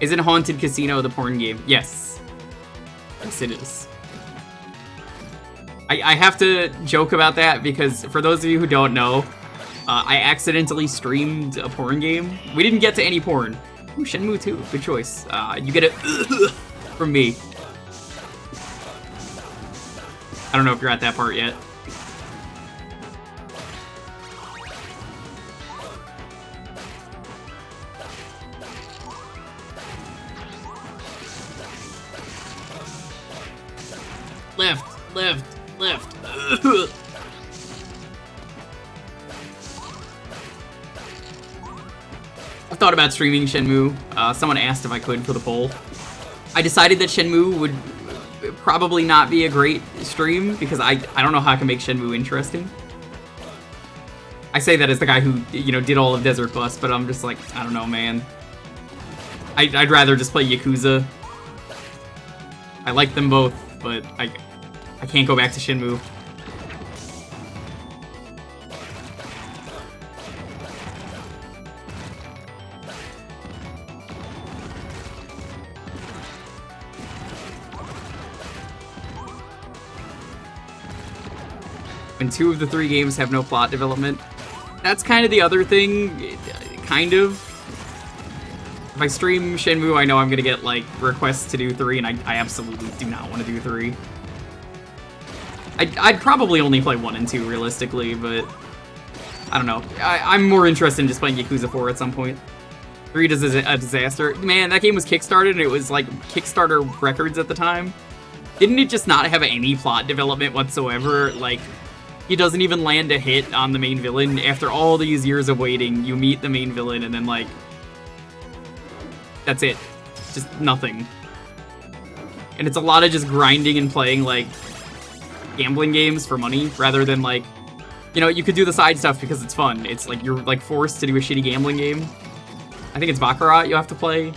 Isn't Haunted Casino the porn game? Yes. Yes, it is. I have to joke about that because for those of you who don't know, I accidentally streamed a porn game. We didn't get to any porn. Ooh, Shenmue 2, good choice. You get it from me. I don't know if you're at that part yet. Left, left. Left. I thought about streaming Shenmue. Someone asked if I could for the poll. I decided that Shenmue would probably not be a great stream because I don't know how I can make Shenmue interesting. I say that as the guy who, you know, did all of Desert Bus, but I'm just like, I don't know, man. I'd rather just play Yakuza. I like them both, but I can't go back to Shenmue. When 2 of the 3 games have no plot development. That's kind of the other thing, kind of. If I stream Shenmue, I know I'm gonna get, like, requests to do 3, and I absolutely do not want to do 3. I'd probably only play 1 and 2, realistically, but I don't know. I'm more interested in just playing Yakuza 4 at some point. 3 is a disaster. Man, that game was Kickstarted, and it was, like, Kickstarter records at the time. Didn't it just not have any plot development whatsoever? Like, he doesn't even land a hit on the main villain. After all these years of waiting, you meet the main villain, and then, like, that's it. Just nothing. And it's a lot of just grinding and playing, like, gambling games for money, rather than, like, you know, you could do the side stuff because it's fun. It's like you're, like, forced to do a shitty gambling game. I think it's Baccarat you have to play.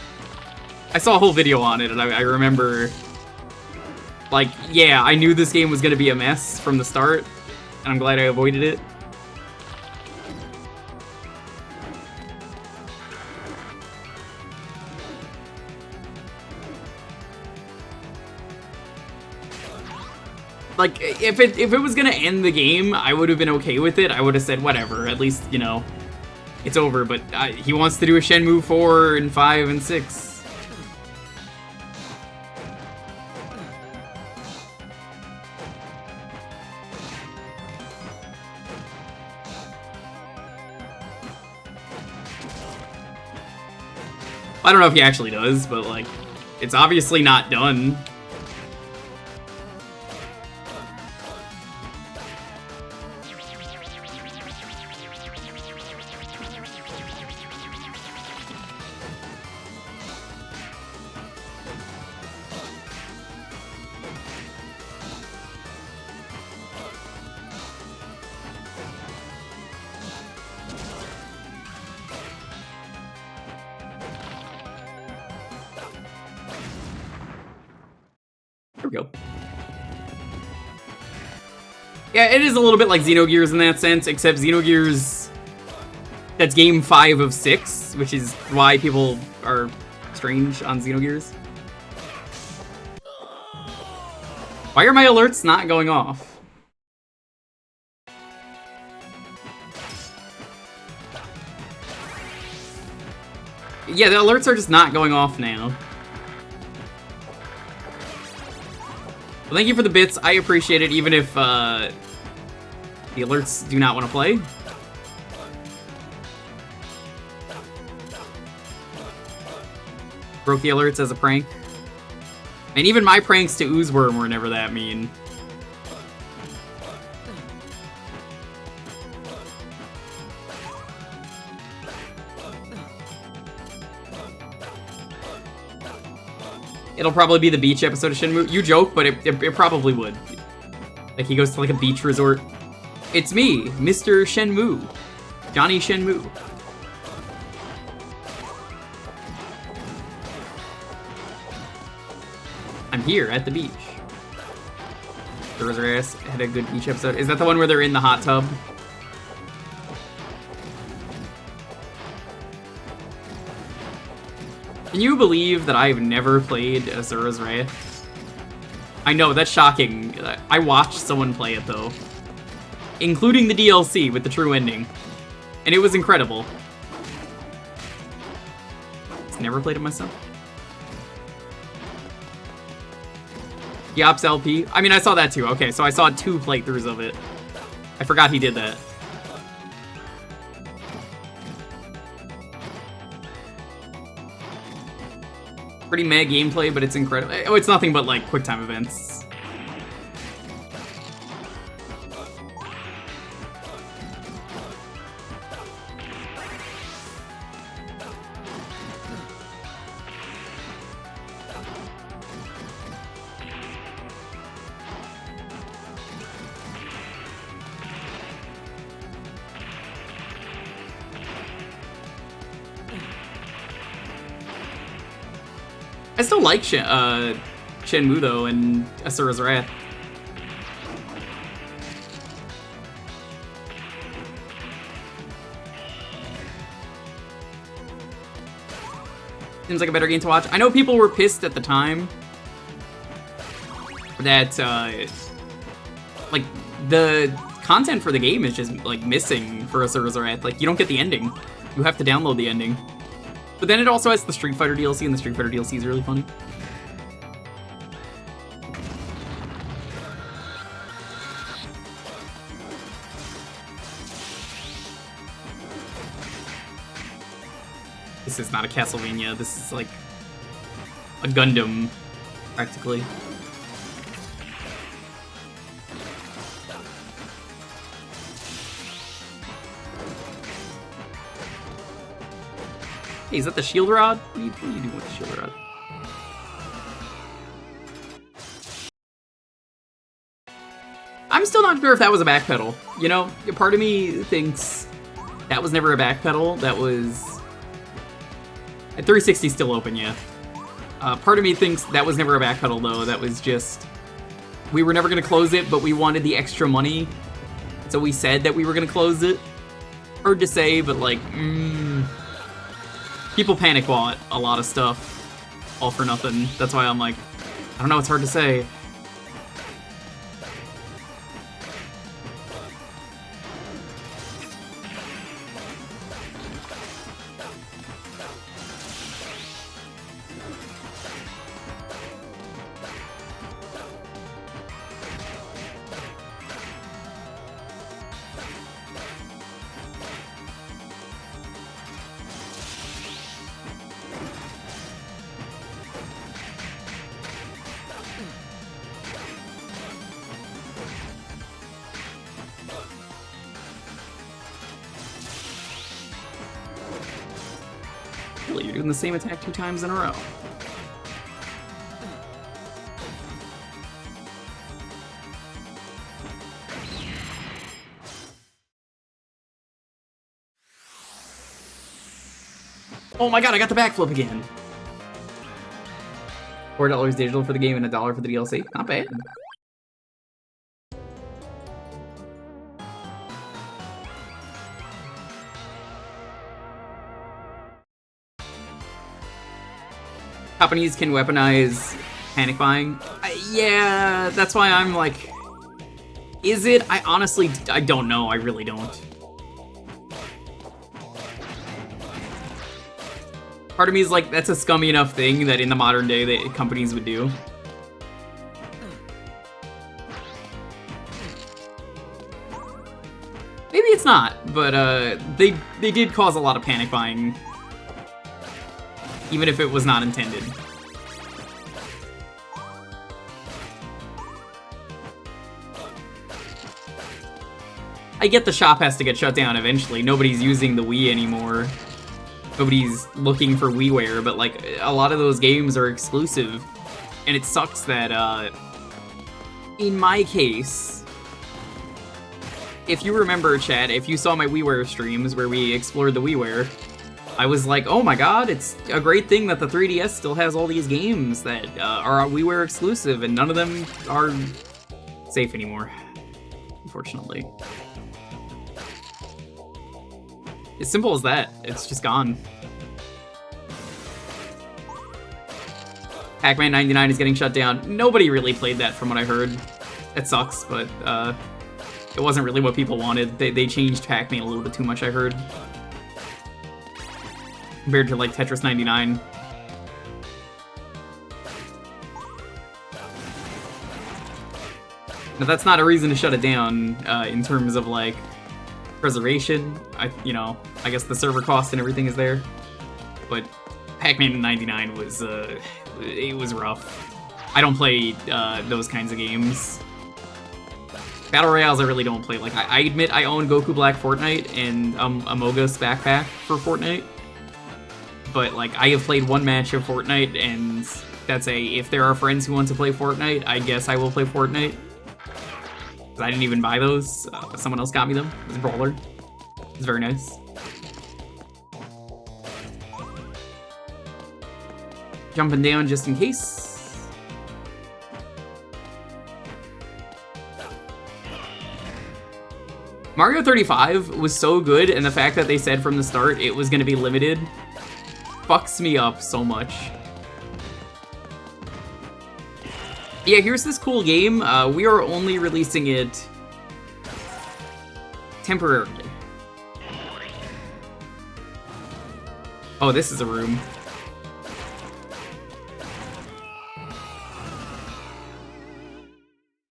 I saw a whole video on it, and I remember, like, yeah, I knew this game was gonna be a mess from the start, and I'm glad I avoided it. Like, if it was gonna end the game, I would have been okay with it. I would have said, whatever, at least, you know, it's over. But he wants to do a Shenmue 4 and 5 and 6. I don't know if he actually does, but, like, it's obviously not done. we go. Yeah, it is a little bit like Xenogears in that sense, except Xenogears, that's game 5 of 6, which is why people are strange on Xenogears. Why are my alerts not going off? Yeah, the alerts are just not going off now. Well, thank you for the bits. I appreciate it, even if the alerts do not want to play. Broke the alerts as a prank. And even my pranks to Oozeworm were never that mean. It'll probably be the beach episode of Shenmue. You joke, but it probably would. Like, he goes to, like, a beach resort. It's me, Mr. Shenmue. Johnny Shenmue. I'm here at the beach. The Resurrect had a good beach episode. Is that the one where they're in the hot tub? Can you believe that I've never played Asura's Wrath? I know, that's shocking. I watched someone play it, though. Including the DLC with the true ending. And it was incredible. Just never played it myself. Yops LP. I mean, I saw that too. Okay, so I saw 2 playthroughs of it. I forgot he did that. Pretty meh gameplay, but it's incredible. Oh, it's nothing but like quick time events. I still like Shenmue though, and Asura's Wrath. Seems like a better game to watch. I know people were pissed at the time that like the content for the game is just like missing for Asura's Wrath. Like, you don't get the ending. You have to download the ending. But then it also has the Street Fighter DLC, and the Street Fighter DLC is really funny. This is not a Castlevania, this is like a Gundam, practically. Hey, is that the shield rod? What are you doing with the shield rod? I'm still not sure if that was a backpedal. You know, part of me thinks that was never a backpedal. That was... At 360 still open, yeah. Part of me thinks that was never a backpedal, though. That was just... We were never going to close it, but we wanted the extra money. So we said that we were going to close it. Hard to say, but like... People panic bought a lot of stuff, all for nothing. That's why I'm like, I don't know, it's hard to say. You're doing the same attack 2 times in a row. Oh my god, I got the backflip again. $4 digital for the game and $1 for the DLC. Not bad. Companies can weaponize panic buying. Yeah, that's why I'm like, is it? I honestly don't know. I really don't. Part of me is like, that's a scummy enough thing that in the modern day that companies would do. Maybe it's not, but they did cause a lot of panic buying, even if it was not intended. I get the shop has to get shut down eventually. Nobody's using the Wii anymore. Nobody's looking for Wiiware, but like a lot of those games are exclusive, and it sucks that in my case, if you remember, Chad, if you saw my Wiiware streams where we explored the Wiiware, I was like, oh my god, it's a great thing that the 3DS still has all these games that are Wiiware exclusive, and none of them are safe anymore, unfortunately. As simple as that. It's just gone. Pac-Man 99 is getting shut down. Nobody really played that from what I heard. It sucks, but it wasn't really what people wanted. They changed Pac-Man a little bit too much, I heard. Compared to like Tetris 99. But that's not a reason to shut it down in terms of like preservation. I guess the server cost and everything is there, but Pac-Man 99 was it was rough. I don't play those kinds of games. Battle Royales I really don't play. Like I admit I own Goku Black Fortnite and Amogus Backpack for Fortnite, but like I have played one match of Fortnite, and that's if there are friends who want to play Fortnite, I guess I will play Fortnite. I didn't even buy those. Someone else got me them. It was Brawler. It was very nice. Jumping down just in case. Mario 35 was so good, and the fact that they said from the start it was going to be limited fucks me up so much. Yeah, here's this cool game. We are only releasing it temporarily. Oh, this is a room.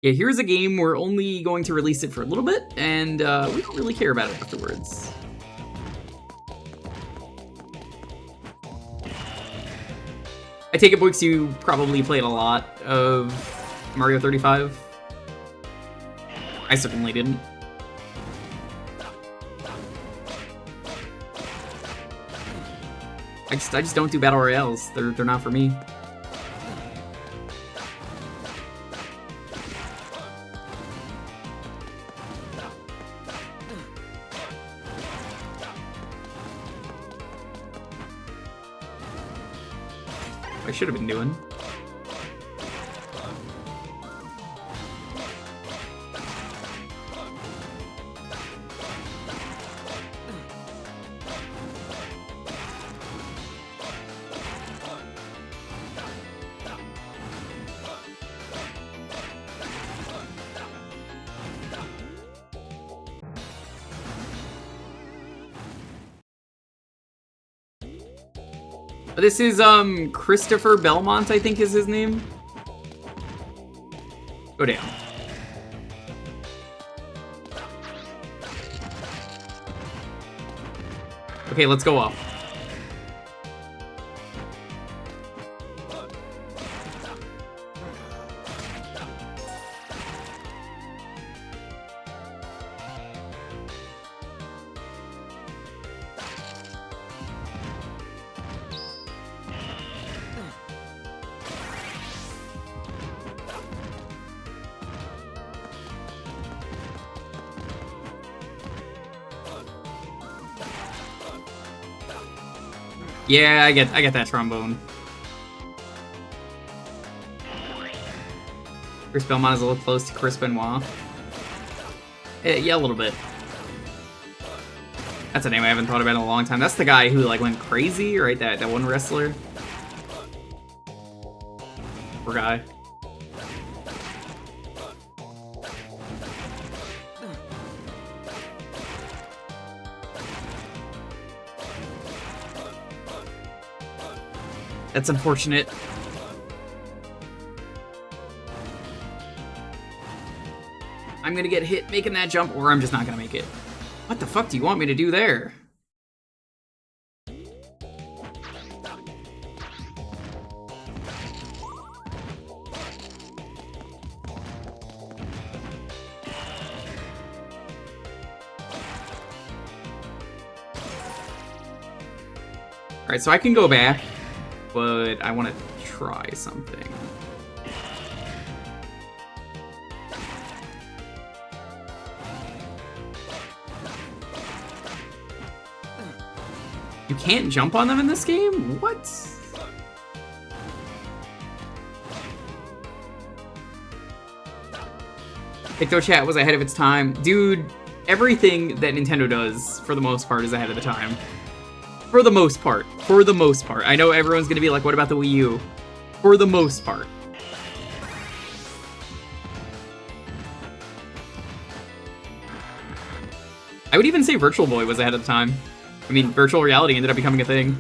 Yeah, here's a game we're only going to release it for a little bit, and we don't really care about it afterwards. I take it, Books, you probably played a lot of Mario 35. I certainly didn't. I just don't do battle royales. They're not for me. I should have been doing. This is, Christopher Belmont, I think is his name. Go down. Okay, let's go up. Yeah, I get that trombone. Chris Belmont is a little close to Chris Benoit. Yeah, a little bit. That's a name I haven't thought about in a long time. That's the guy who like went crazy, right? That one wrestler. Poor guy. That's unfortunate. I'm gonna get hit making that jump, or I'm just not gonna make it. What the fuck do you want me to do there? Alright, so I can go back, but I want to try something. You can't jump on them in this game? What? PictoChat was ahead of its time. Dude, everything that Nintendo does, for the most part, is ahead of the time. For the most part. For the most part. I know everyone's gonna be like, what about the Wii U? For the most part. I would even say Virtual Boy was ahead of the time. I mean, virtual reality ended up becoming a thing.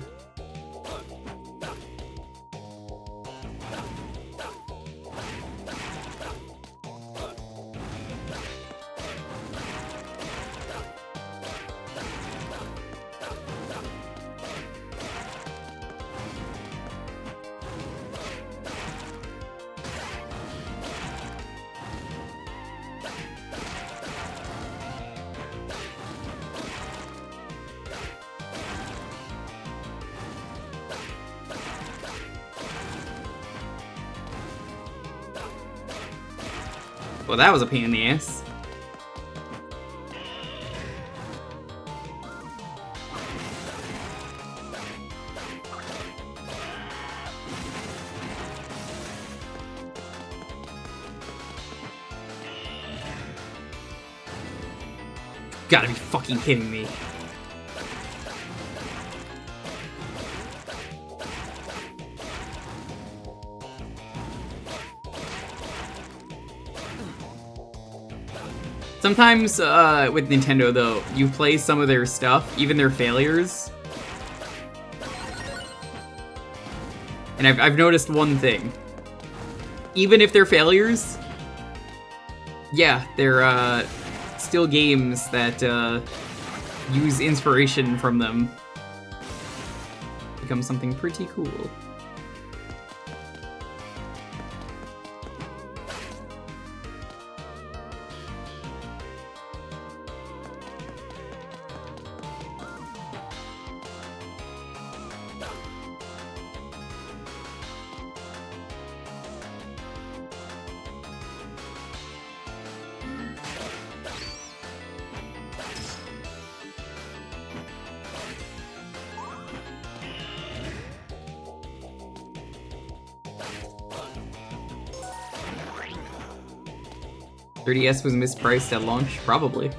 Well, that was a pain in the ass. Gotta be fucking kidding me. Sometimes, with Nintendo, though, you play some of their stuff, even their failures. And I've noticed one thing. Even if they're failures, yeah, they're, still games that, use inspiration from them. Become something pretty cool. $30S was mispriced at launch? Probably.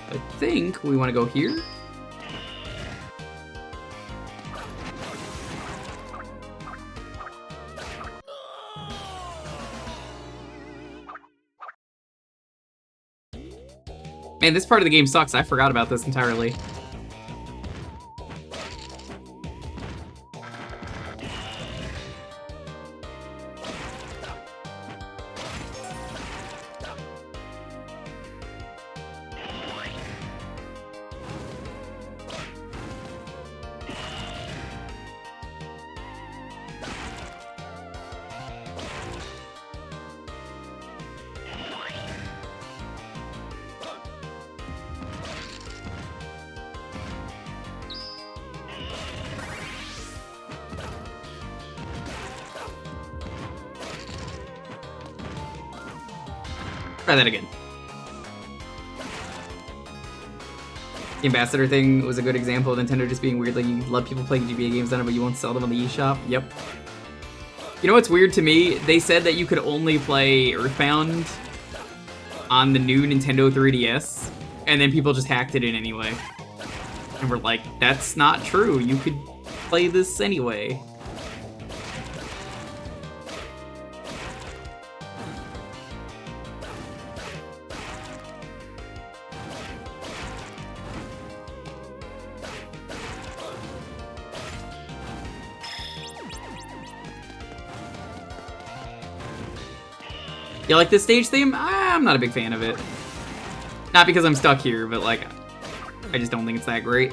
I think we want to go here. Man, this part of the game sucks. I forgot about this entirely. Try that again. The ambassador thing was a good example of Nintendo just being weird. Like, you let people play GBA games on it, but you won't sell them on the eShop. Yep. You know what's weird to me? They said that you could only play Earthbound on the new Nintendo 3DS, and then people just hacked it in anyway. And we're like, that's not true. You could play this anyway. You like this stage theme? I'm not a big fan of it. Not because I'm stuck here, but like, I just don't think it's that great.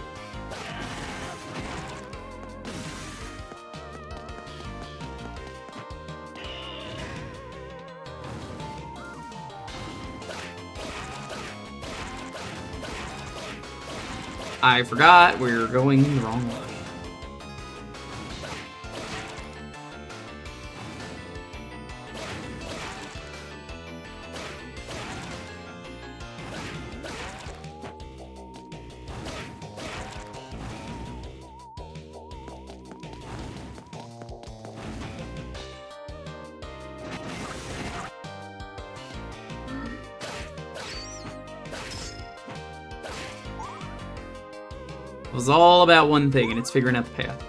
I forgot we're going the wrong way. It was all about one thing, and it's figuring out the path.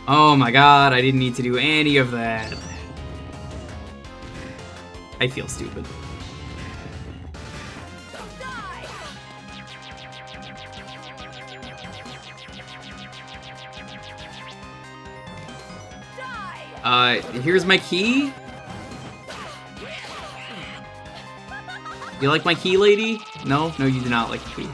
Oh my god, I didn't need to do any of that. I feel stupid. Here's my key. You like my key, lady? No? No, you do not like the key.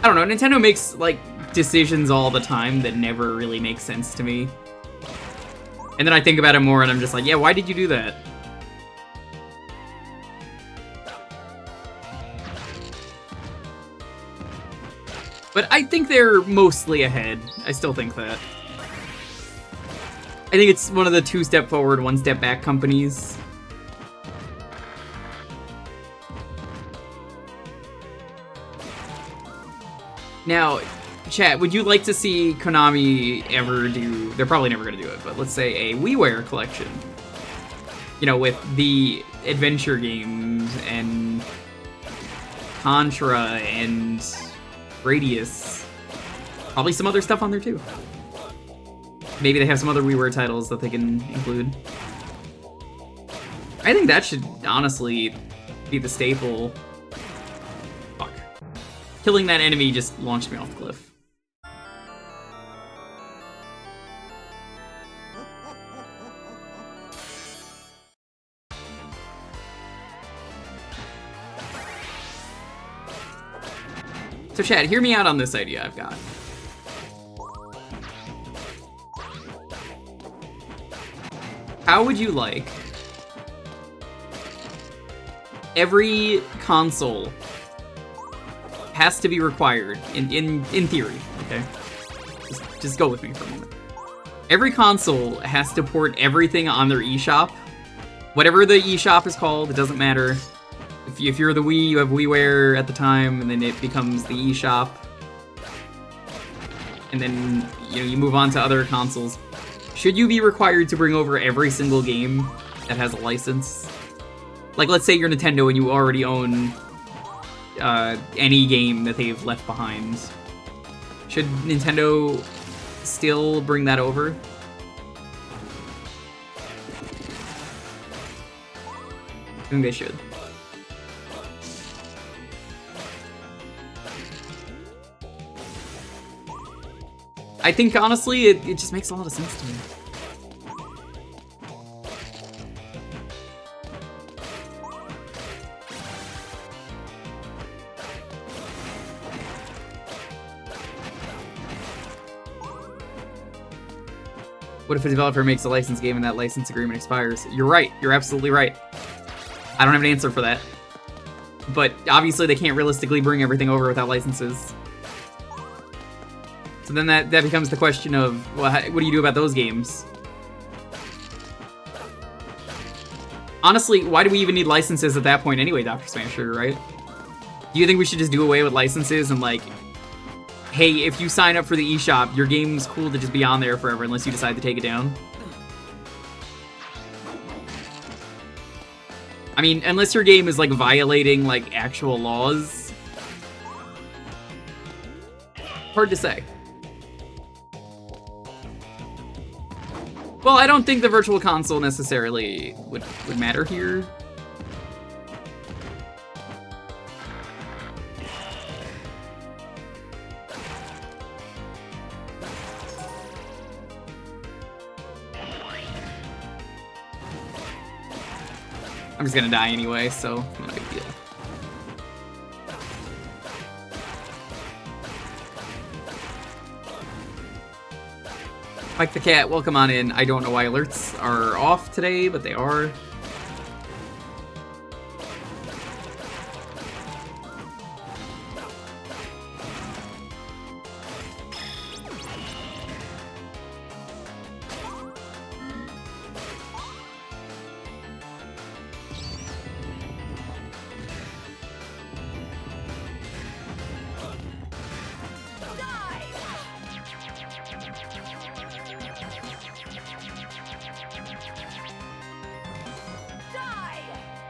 I don't know, Nintendo makes, like, decisions all the time that never really make sense to me. And then I think about it more and I'm just like, yeah, why did you do that? But I think they're mostly ahead. I still think that. I think it's one of the two-step forward, one-step back companies. Now, chat, would you like to see Konami ever do... They're probably never going to do it, but let's say a Wiiware collection. You know, with the adventure games and Contra and Radius. Probably some other stuff on there, too. Maybe they have some other Wiiware titles that they can include. I think that should honestly be the staple. Fuck. Killing that enemy just launched me off the cliff. So chat, hear me out on this idea I've got. How would you like every console has to be required in theory, okay? Just go with me for a moment. Every console has to port everything on their eShop. Whatever the eShop is called, it doesn't matter. If you're the Wii, you have WiiWare at the time, and then it becomes the eShop. And then, you know, you move on to other consoles. Should you be required to bring over every single game that has a license? Like, let's say you're Nintendo and you already own any game that they've left behind. Should Nintendo still bring that over? I think they should. I think, honestly, it just makes a lot of sense to me. What if a developer makes a licensed game and that license agreement expires? You're right. You're absolutely right. I don't have an answer for that. But obviously they can't realistically bring everything over without licenses. So then that becomes the question of, well, what do you do about those games? Honestly, why do we even need licenses at that point anyway, Dr. Smasher, right? Do you think we should just do away with licenses and, like, hey, if you sign up for the eShop, your game's cool to just be on there forever unless you decide to take it down? I mean, unless your game is, like, violating, like, actual laws. Hard to say. Well, I don't think the Virtual Console necessarily would matter here. I'm just gonna die anyway, so no big deal. Mike the Cat, welcome on in. I don't know why alerts are off today, but they are.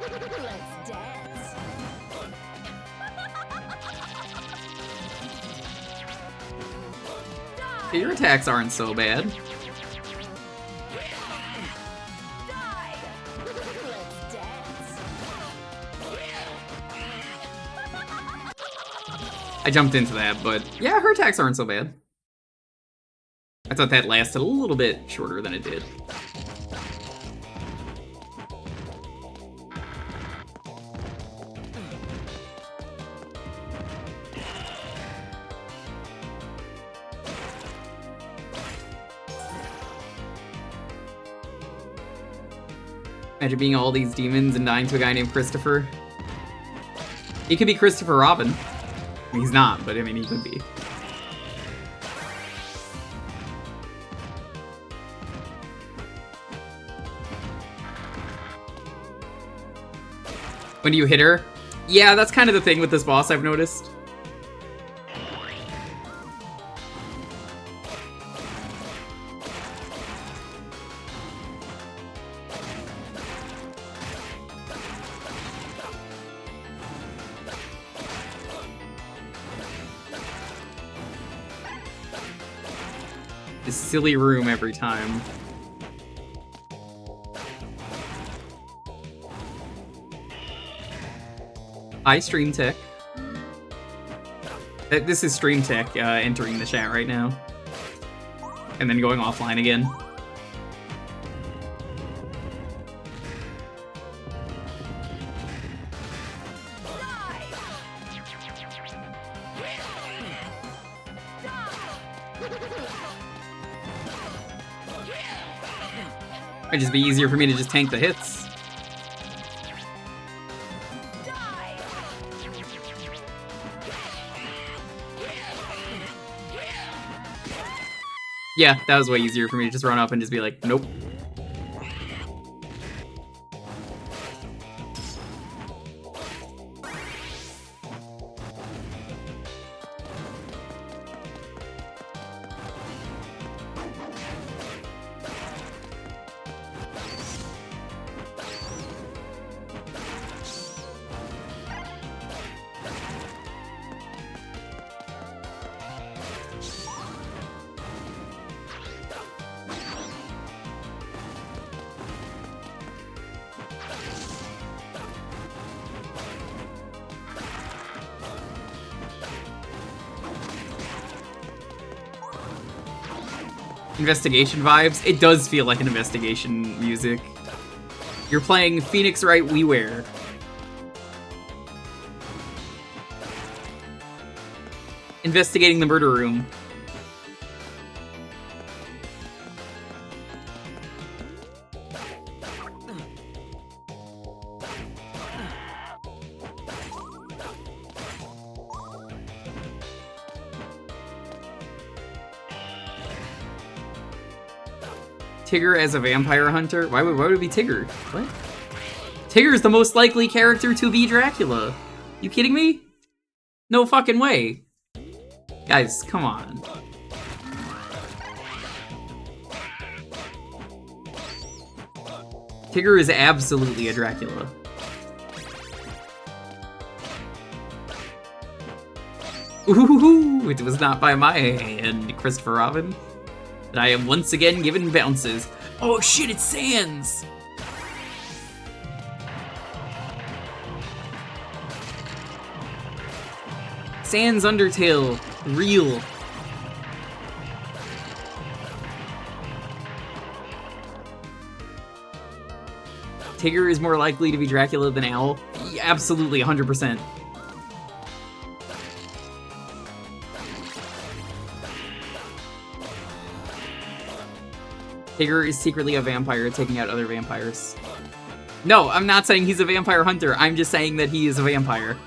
Let's dance.
Your attacks aren't so bad.
Let's dance.
I jumped into that, but yeah, her attacks aren't so bad. I thought that lasted a little bit shorter than it did. Imagine being all these demons and dying to a guy named Christopher. He could be Christopher Robin. I mean, he's not, but I mean, he could be. When do you hit her? Yeah, that's kind of the thing with this boss, I've noticed. This silly room every time. Hi, Stream Tech. This is Stream Tech entering the chat right now. And then going offline again. Might just be easier for me to just tank the hits. Yeah, that was way easier for me to just run up and just be like, nope. Investigation vibes. It does feel like an investigation music. You're playing Phoenix Wright Wiiware. Investigating the murder room. Tigger as a vampire hunter? Why would it be Tigger? What? Tigger is the most likely character to be Dracula. You kidding me? No fucking way. Guys, come on. Tigger is absolutely a Dracula. Ooh, it was not by my hand, Christopher Robin. That I am once again given bounces. Oh shit, it's Sans! Sans Undertale. Real. Tigger is more likely to be Dracula than Owl? Yeah, absolutely, 100%. Tigger is secretly a vampire taking out other vampires. No, I'm not saying he's a vampire hunter. I'm just saying that he is a vampire.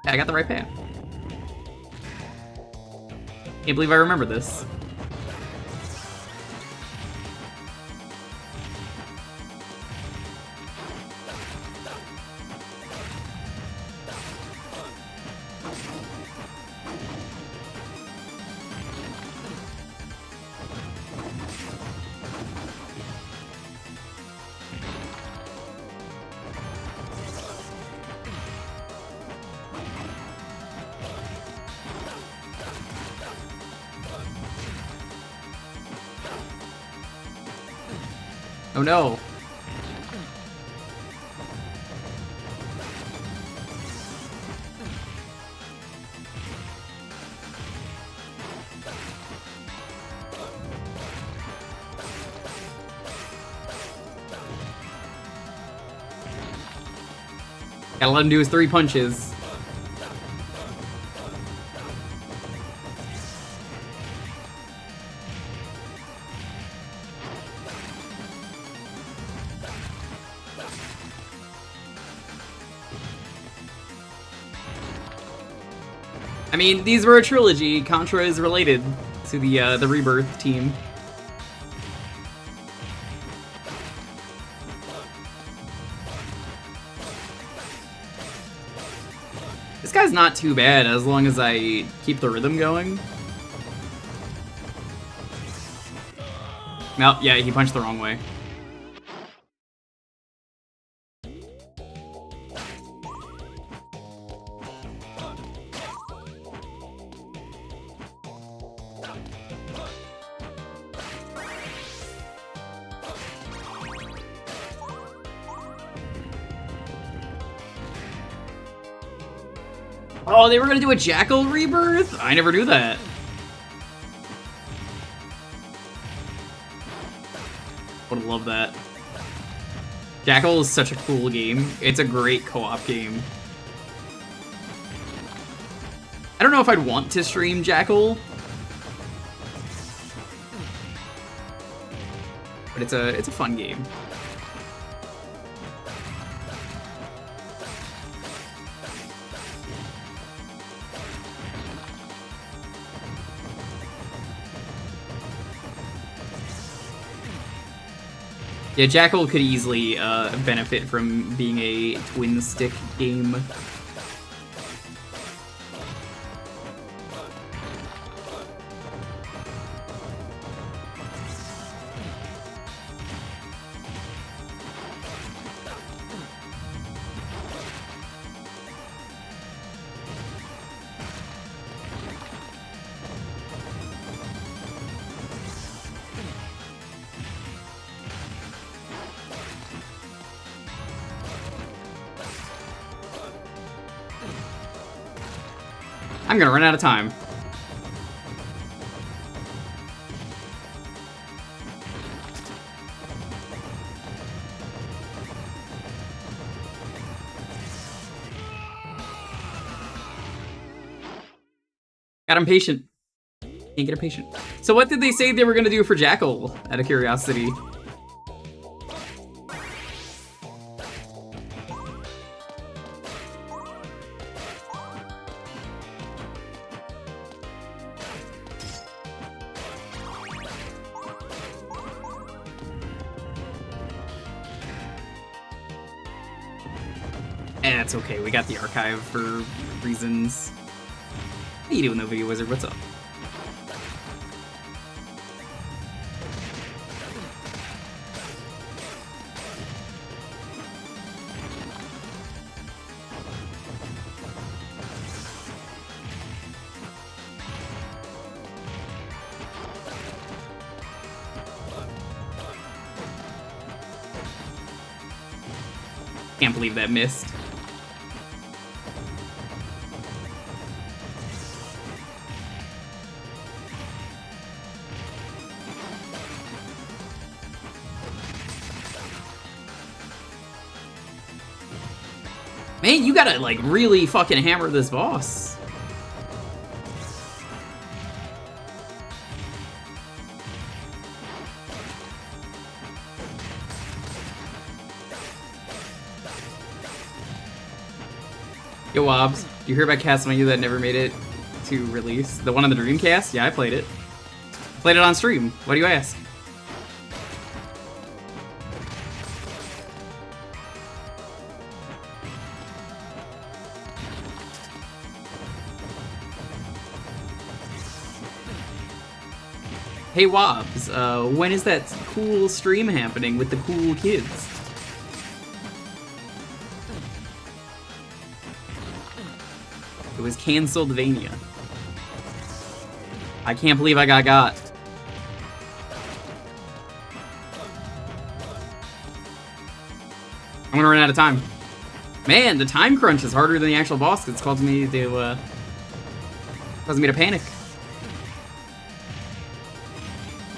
I got the right pan. Can't believe I remember this. Oh no. Gotta let him do his 3 punches. I mean, these were a trilogy. Contra is related to the Rebirth team. This guy's not too bad as long as I keep the rhythm going. No, yeah, he punched the wrong way. Oh, they were gonna do a Jackal Rebirth? I never knew that. Would love that. Jackal is such a cool game. It's a great co-op game. I don't know if I'd want to stream Jackal, but it's a fun game. Yeah, Jackal could easily benefit from being a twin stick game. I'm gonna run out of time. Got impatient. Can't get impatient. So what did they say they were gonna do for Jackal, out of curiosity? That's okay, we got the archive for reasons. How you doing though, Video Wizard? What's up? Can't believe that missed. Man, you gotta, like, really fucking hammer this boss. Yo, Wobbs, you hear about Castlemaynia that never made it to release? The one on the Dreamcast? Yeah, I played it. Played it on stream. Why do you ask? Hey Wobbs, when is that cool stream happening with the cool kids? It was Castlevania. I can't believe I got. I'm gonna run out of time. Man, the time crunch is harder than the actual boss. It's causing me to panic.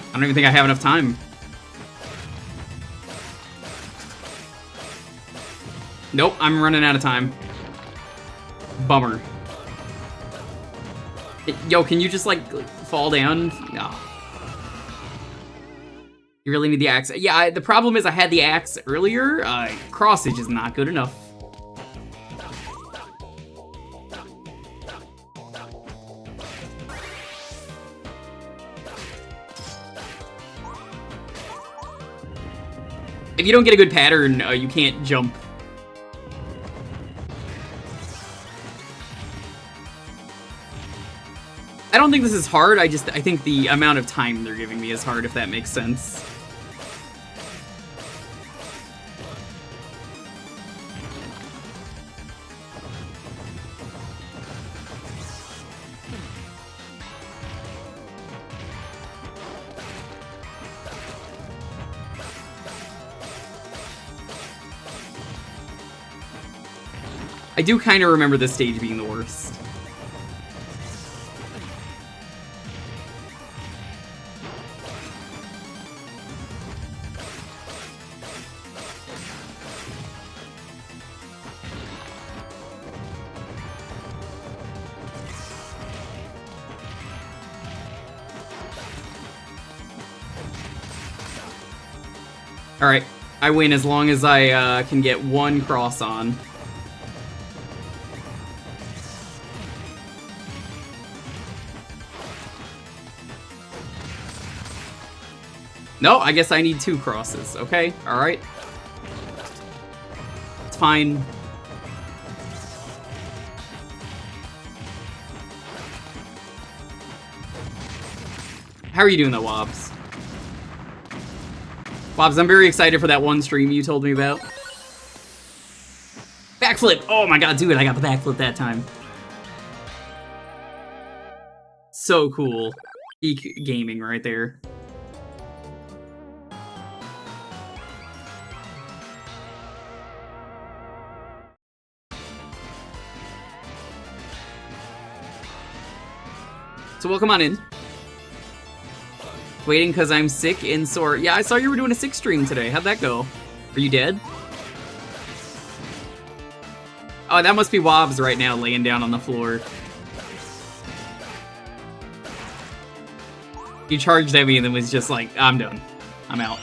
I don't even think I have enough time. Nope, I'm running out of time. Bummer. Yo, can you just, like, fall down? No. You really need the axe. Yeah, the problem is I had the axe earlier. Crossage is not good enough. If you don't get a good pattern, you can't jump. I don't think this is hard, I think the amount of time they're giving me is hard, if that makes sense. I do kind of remember this stage being the worst. Alright, I win as long as I can get one cross on. No, I guess I need 2 crosses. Okay, alright. It's fine. How are you doing though, Wobbs? Wobbs, I'm very excited for that one stream you told me about. Backflip! Oh my god, dude, I got the backflip that time. So cool. Peak gaming right there. So welcome on in. Waiting because I'm sick and sore. Yeah, I saw you were doing a sick stream today. How'd that go? Are you dead? Oh, that must be Wobbs right now laying down on the floor. He charged at me and then was just like, I'm done. I'm out.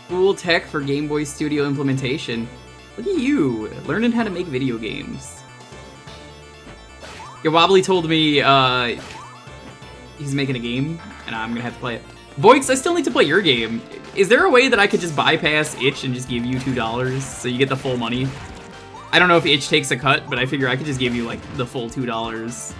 Cool tech for Game Boy Studio implementation. Look at you, learning how to make video games. Yeah, Wobbly told me he's making a game, and I'm gonna have to play it. Voix, I still need to play your game. Is there a way that I could just bypass Itch and just give you $2 so you get the full money? I don't know if Itch takes a cut, but I figure I could just give you, like, the full $2.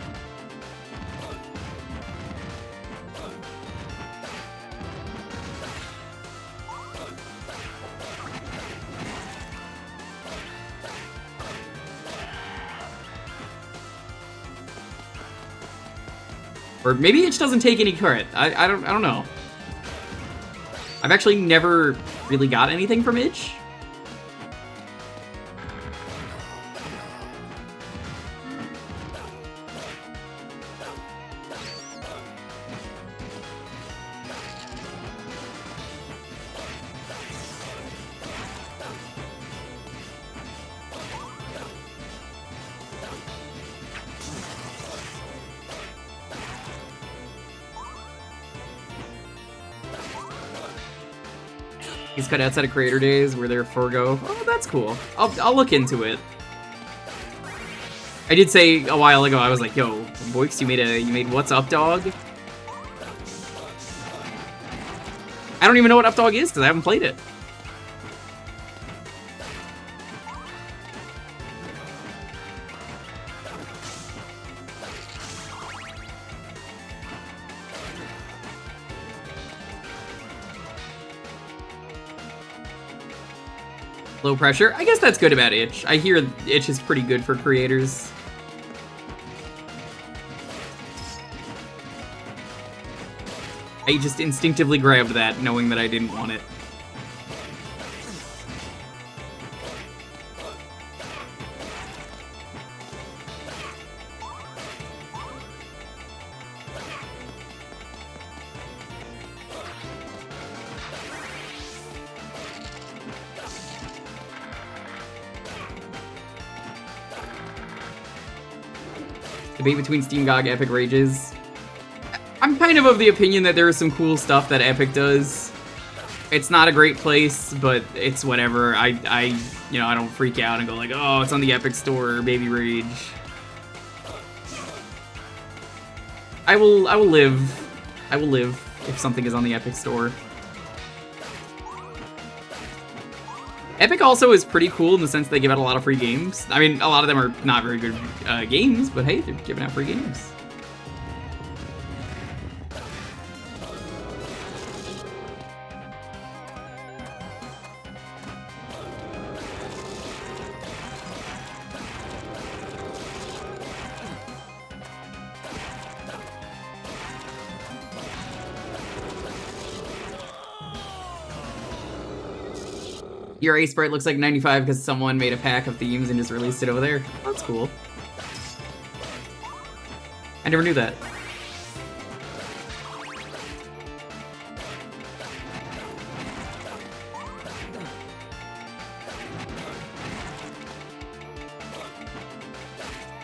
Or maybe Itch doesn't take any credit. I don't know. I've actually never really got anything from Itch. He's cut outside of Creator Days where they're forgo. Oh, that's cool. I'll look into it. I did say a while ago, I was like, yo, Boix, you made What's Up Dog? I don't even know what Up Dog is because I haven't played it. Low pressure. I guess that's good about Itch. I hear Itch is pretty good for creators. I just instinctively grabbed that, knowing that I didn't want it. Debate between Steam GOG, Epic Rages. I'm kind of the opinion that there is some cool stuff that Epic does. It's not a great place, but it's whatever. I don't freak out and go like, oh, it's on the Epic Store, baby rage. I will live if something is on the Epic Store. Epic also is pretty cool in the sense they give out a lot of free games. I mean, a lot of them are not very good games, but hey, they're giving out free games. Your A sprite looks like 95 because someone made a pack of themes and just released it over there. That's cool. I never knew that.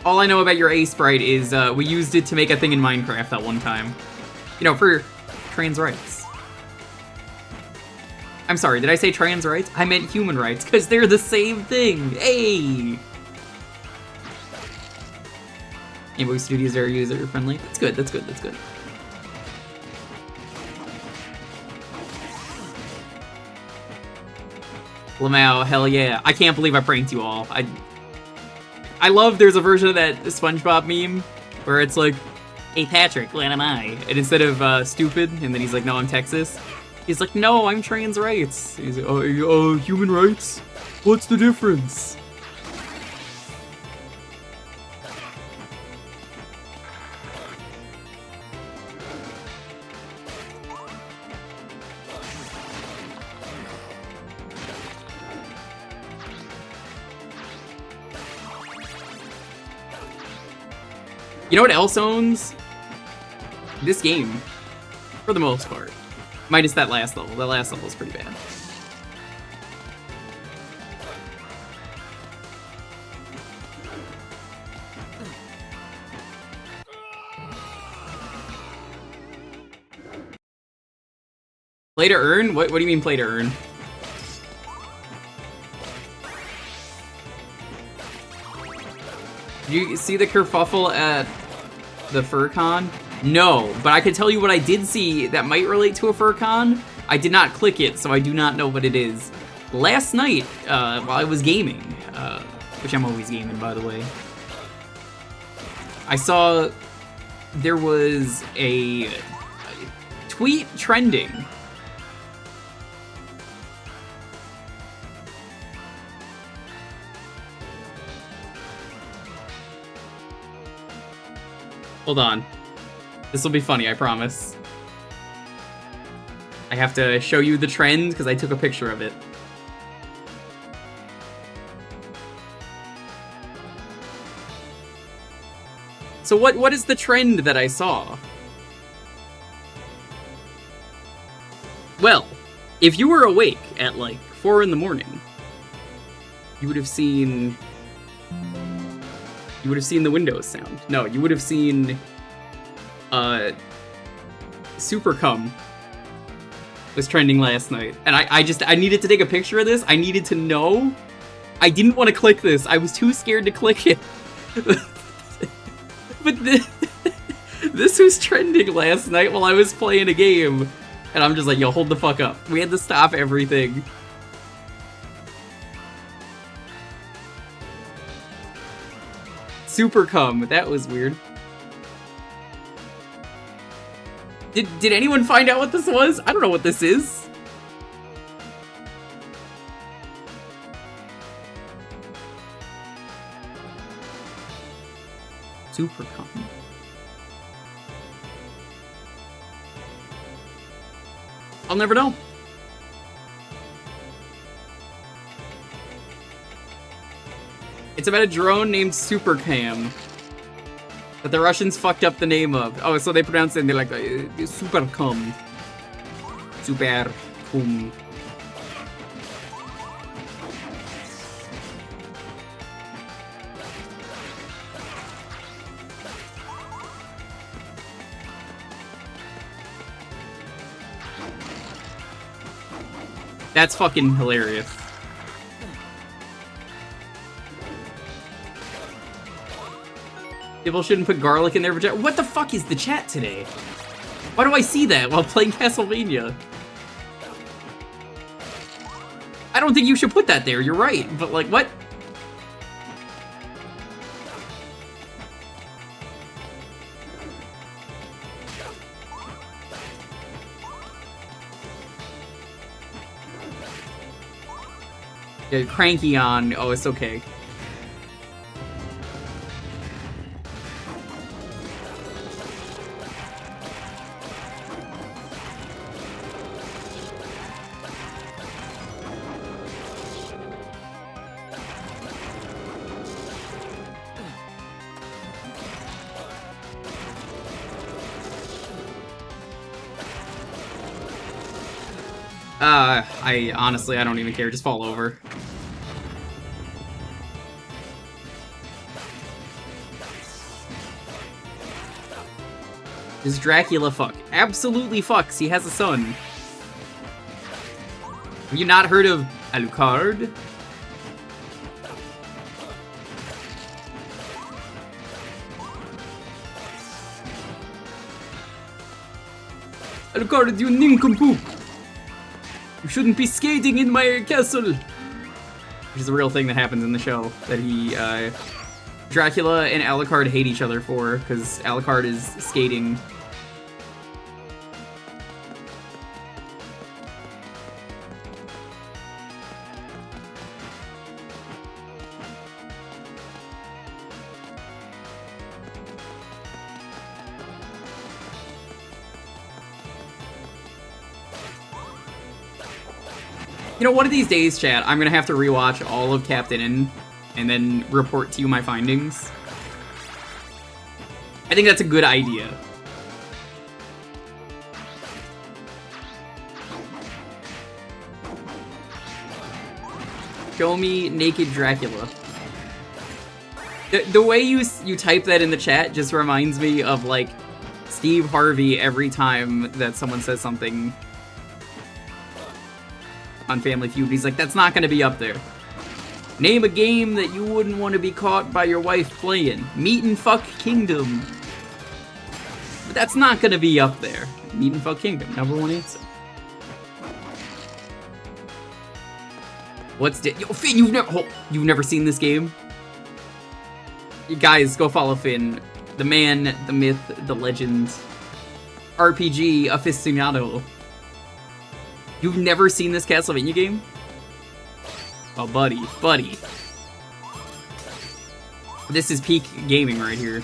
All I know about your A sprite is we used it to make a thing in Minecraft that one time. You know, for trans rights. I'm sorry, did I say trans rights? I meant human rights, because they're the same thing. Hey! Game Boy Studios are user-friendly. That's good, that's good, that's good. Lamau, hell yeah. I can't believe I pranked you all. I love there's a version of that SpongeBob meme where it's like, hey Patrick, what am I? And instead of stupid, and then he's like, no, I'm Texas. He's like, no, I'm trans rights. He's like, oh, human rights? What's the difference? You know what else owns? This game, for the most part. Minus that last level. That last level is pretty bad. Play to earn? What do you mean play to earn? Did you see the kerfuffle at the FurCon? No, but I can tell you what I did see that might relate to a FurCon. I did not click it, so I do not know what it is. Last night, while I was gaming, which I'm always gaming, by the way, I saw there was a tweet trending. Hold on. This will be funny, I promise. I have to show you the trend because I took a picture of it. So what is the trend that I saw? Well, if you were awake at like 4 in the morning, you would have seen the Windows sound. No, you would have seen Super Cum was trending last night. And I needed to take a picture of this. I needed to know. I didn't want to click this. I was too scared to click it. But this was trending last night while I was playing a game. And I'm just like, yo, hold the fuck up. We had to stop everything. Super Cum. That was weird. Did anyone find out what this was? I don't know what this is. Super Cum. I'll never know. It's about a drone named Supercam that the Russians fucked up the name of. Oh, so they pronounce it and they're like, Supercum. Supercum. That's fucking hilarious. People shouldn't put garlic in their vagina. What the fuck is the chat today? Why do I see that while playing Castlevania? I don't think you should put that there, you're right. But like, what? Yeah, cranky on. Oh, it's okay. I don't even care. Just fall over. Does Dracula fuck? Absolutely fucks. He has a son. Have you not heard of Alucard? Alucard, you nincompoop! You shouldn't be skating in my castle! Which is a real thing that happens in the show, that he Dracula and Alucard hate each other for, because Alucard is skating. You know, one of these days, chat, I'm gonna have to rewatch all of Captain and then report to you my findings. I think that's a good idea. Show me naked Dracula. The way you type that in the chat just reminds me of, like, Steve Harvey every time that someone says something on Family Feud. He's like, that's not gonna be up there. Name a game that you wouldn't want to be caught by your wife playing. Meat and Fuck Kingdom. But that's not gonna be up there. Meat and Fuck Kingdom, #1 answer. What's Yo, Finn, you've never seen this game? You guys, go follow Finn. The man, the myth, the legend. RPG aficionado. You've never seen this Castlevania game? Oh, buddy. This is peak gaming right here.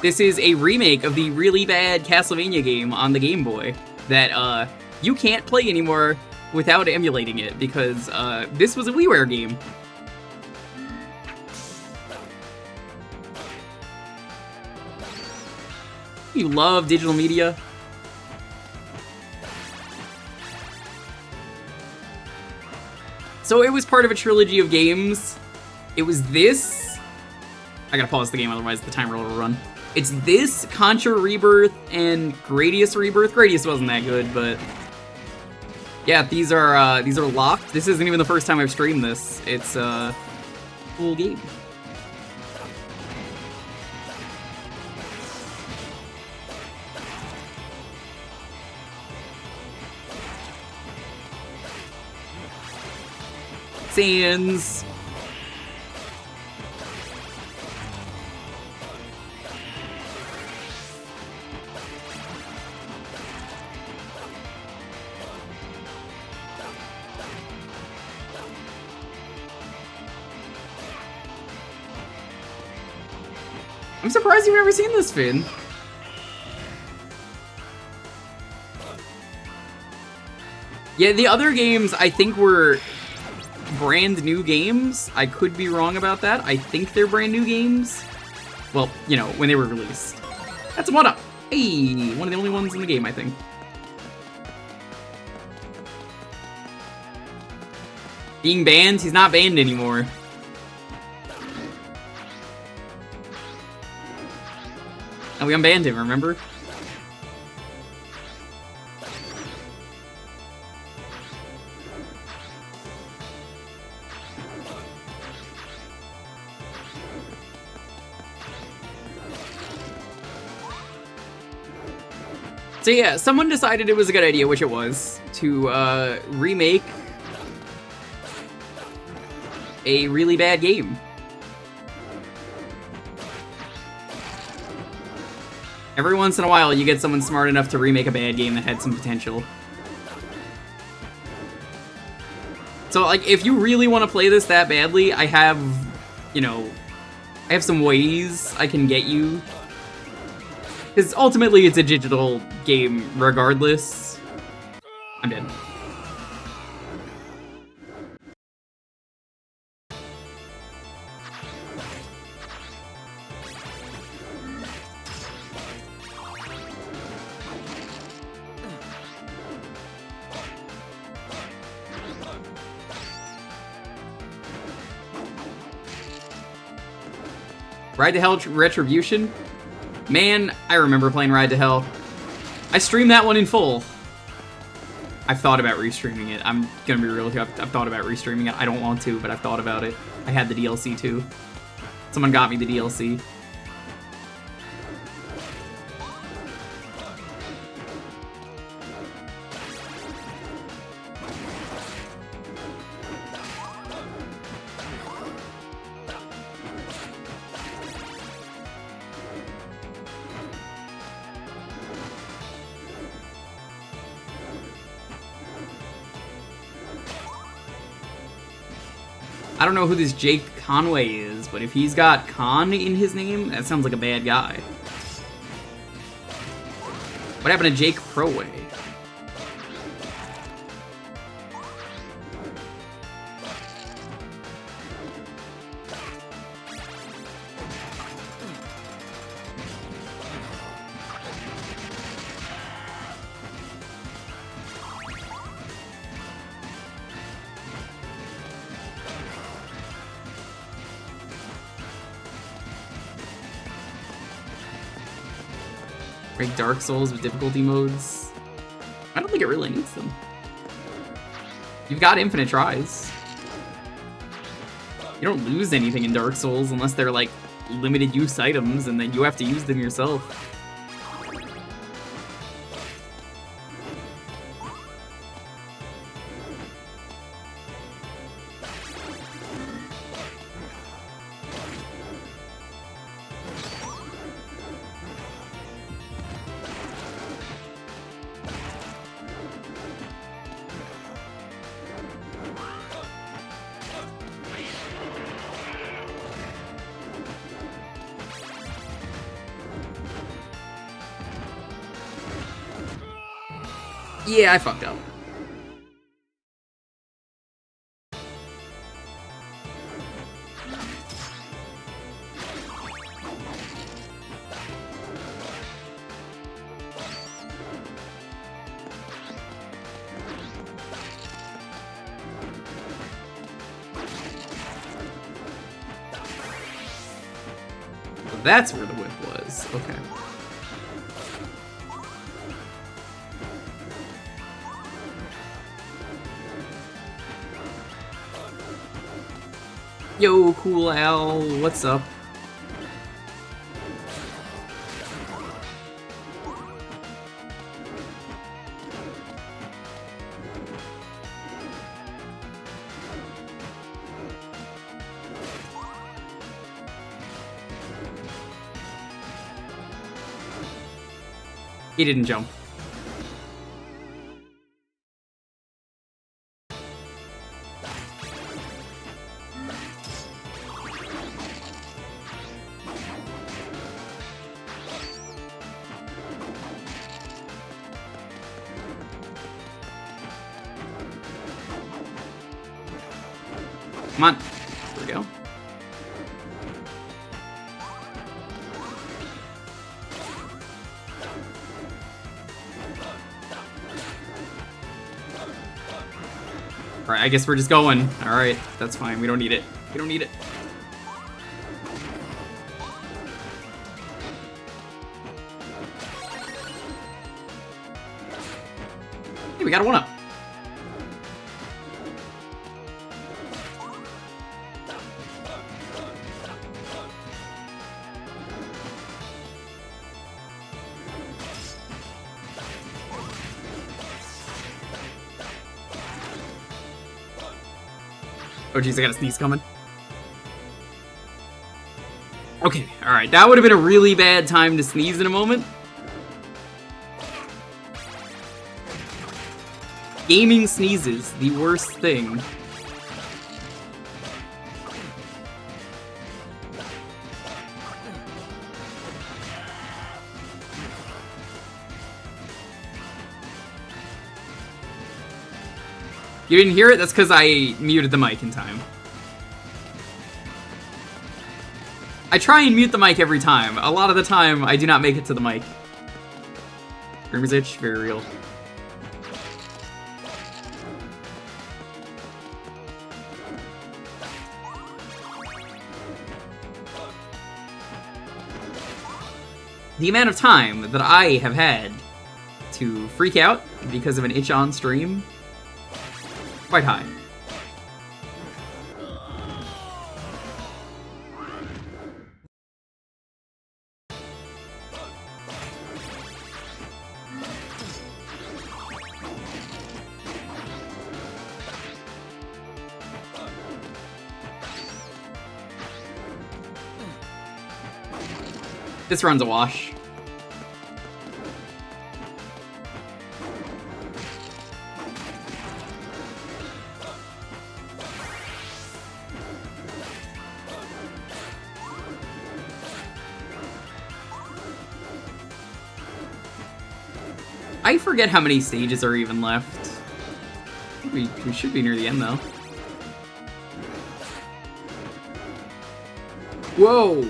This is a remake of the really bad Castlevania game on the Game Boy that, you can't play anymore without emulating it, because, this was a Wiiware game. You love digital media? So it was part of a trilogy of games. It was this. I gotta pause the game, otherwise the timer will run. It's this, Contra Rebirth, and Gradius Rebirth. Gradius wasn't that good, but yeah, these are locked. This isn't even the first time I've streamed this. It's a full game. Sans. I'm surprised you've never seen this, Finn. Yeah, the other games I think were brand new games. I could be wrong about that. I think they're brand new games. Well, you know, when they were released. That's one up. Hey, one of the only ones in the game, I think. Being banned? He's not banned anymore. And we unbanned him, remember? So yeah, someone decided it was a good idea, which it was, to remake a really bad game. Every once in a while, you get someone smart enough to remake a bad game that had some potential. So, like, if you really want to play this that badly, I have, you know, I have some ways I can get you. Because ultimately, it's a digital game regardless. I'm dead. Ride to Hell Retribution? Man, I remember playing Ride to Hell. I streamed that one in full. I've thought about restreaming it. I'm gonna be real with you. I've thought about restreaming it. I don't want to, but I've thought about it. I had the DLC too. Someone got me the DLC. I don't know who this Jake Conway is, but if he's got Con in his name, that sounds like a bad guy. What happened to Jake Proway? Break Dark Souls with difficulty modes. I don't think it really needs them. You've got infinite tries. You don't lose anything in Dark Souls unless they're like limited use items and then you have to use them yourself. Yeah, I fucked up. That's where the whip was. Okay. Yo, Cool Al, what's up? He didn't jump. Come on. There we go. Alright, I guess we're just going. Alright, that's fine. We don't need it. We don't need it. Hey, we got a 1-up. Oh geez, I got a sneeze coming. Okay, alright, that would have been a really bad time to sneeze in a moment. Gaming sneezes, the worst thing. You didn't hear it? That's because I muted the mic in time. I try and mute the mic every time. A lot of the time, I do not make it to the mic. Dreamer's itch, very real. The amount of time that I have had to freak out because of an itch on stream, quite high. This run's a wash. I forget how many stages are even left. We should be near the end, though. Whoa!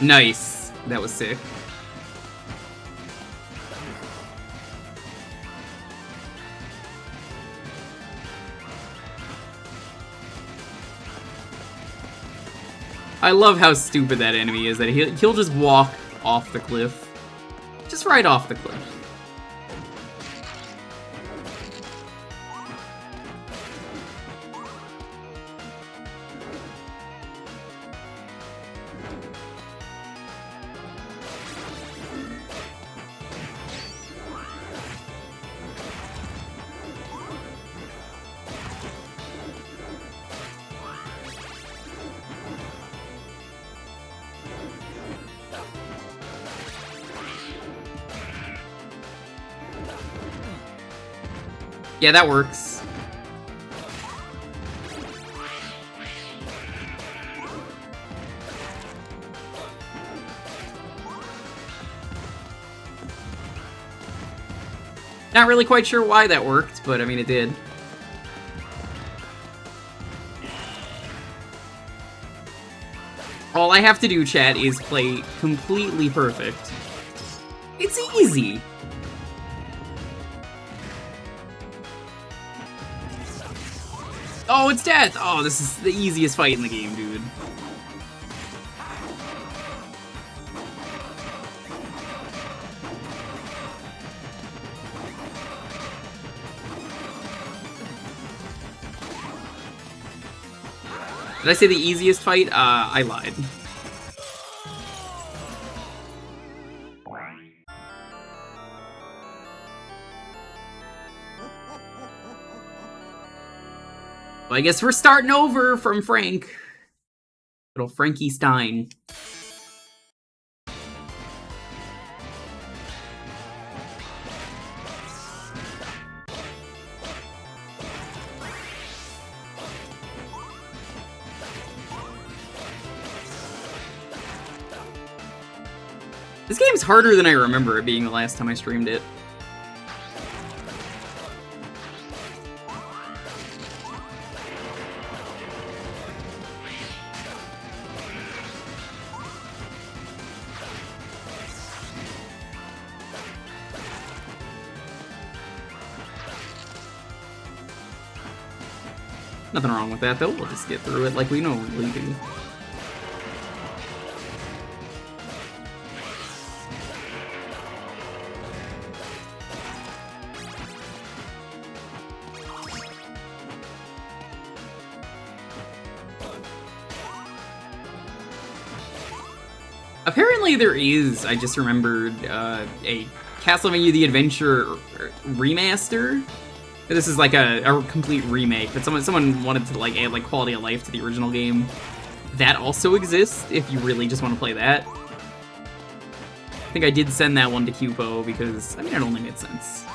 Nice. That was sick. I love how stupid that enemy is, that he'll just walk off the cliff. Just right off the cliff. Yeah, that works. Not really quite sure why that worked, but I mean, it did. All I have to do, chat, is play completely perfect. It's easy! Oh, it's death! Oh, this is the easiest fight in the game, dude. Did I say the easiest fight? I lied. Well, I guess we're starting over from Frank. Little Frankie Stein. This game's harder than I remember it being the last time I streamed it. Nothing wrong with that, though. We'll just get through it like we normally do. Apparently there is, I just remembered, a Castlevania The Adventure remaster. This is like a complete remake, but someone wanted to like add like quality of life to the original game. That also exists if you really just want to play that. I think I did send that one to Cupo because, I mean, it only made sense.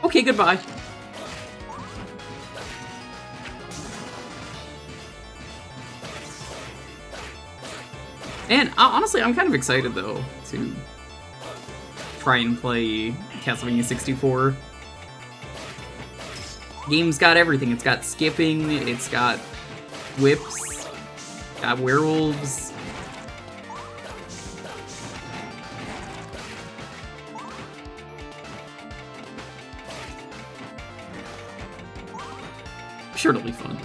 Okay, goodbye. And honestly, I'm kind of excited though to try and play Castlevania 64. Game's got everything. It's got skipping, it's got whips, got werewolves. Sure, it'll be fun.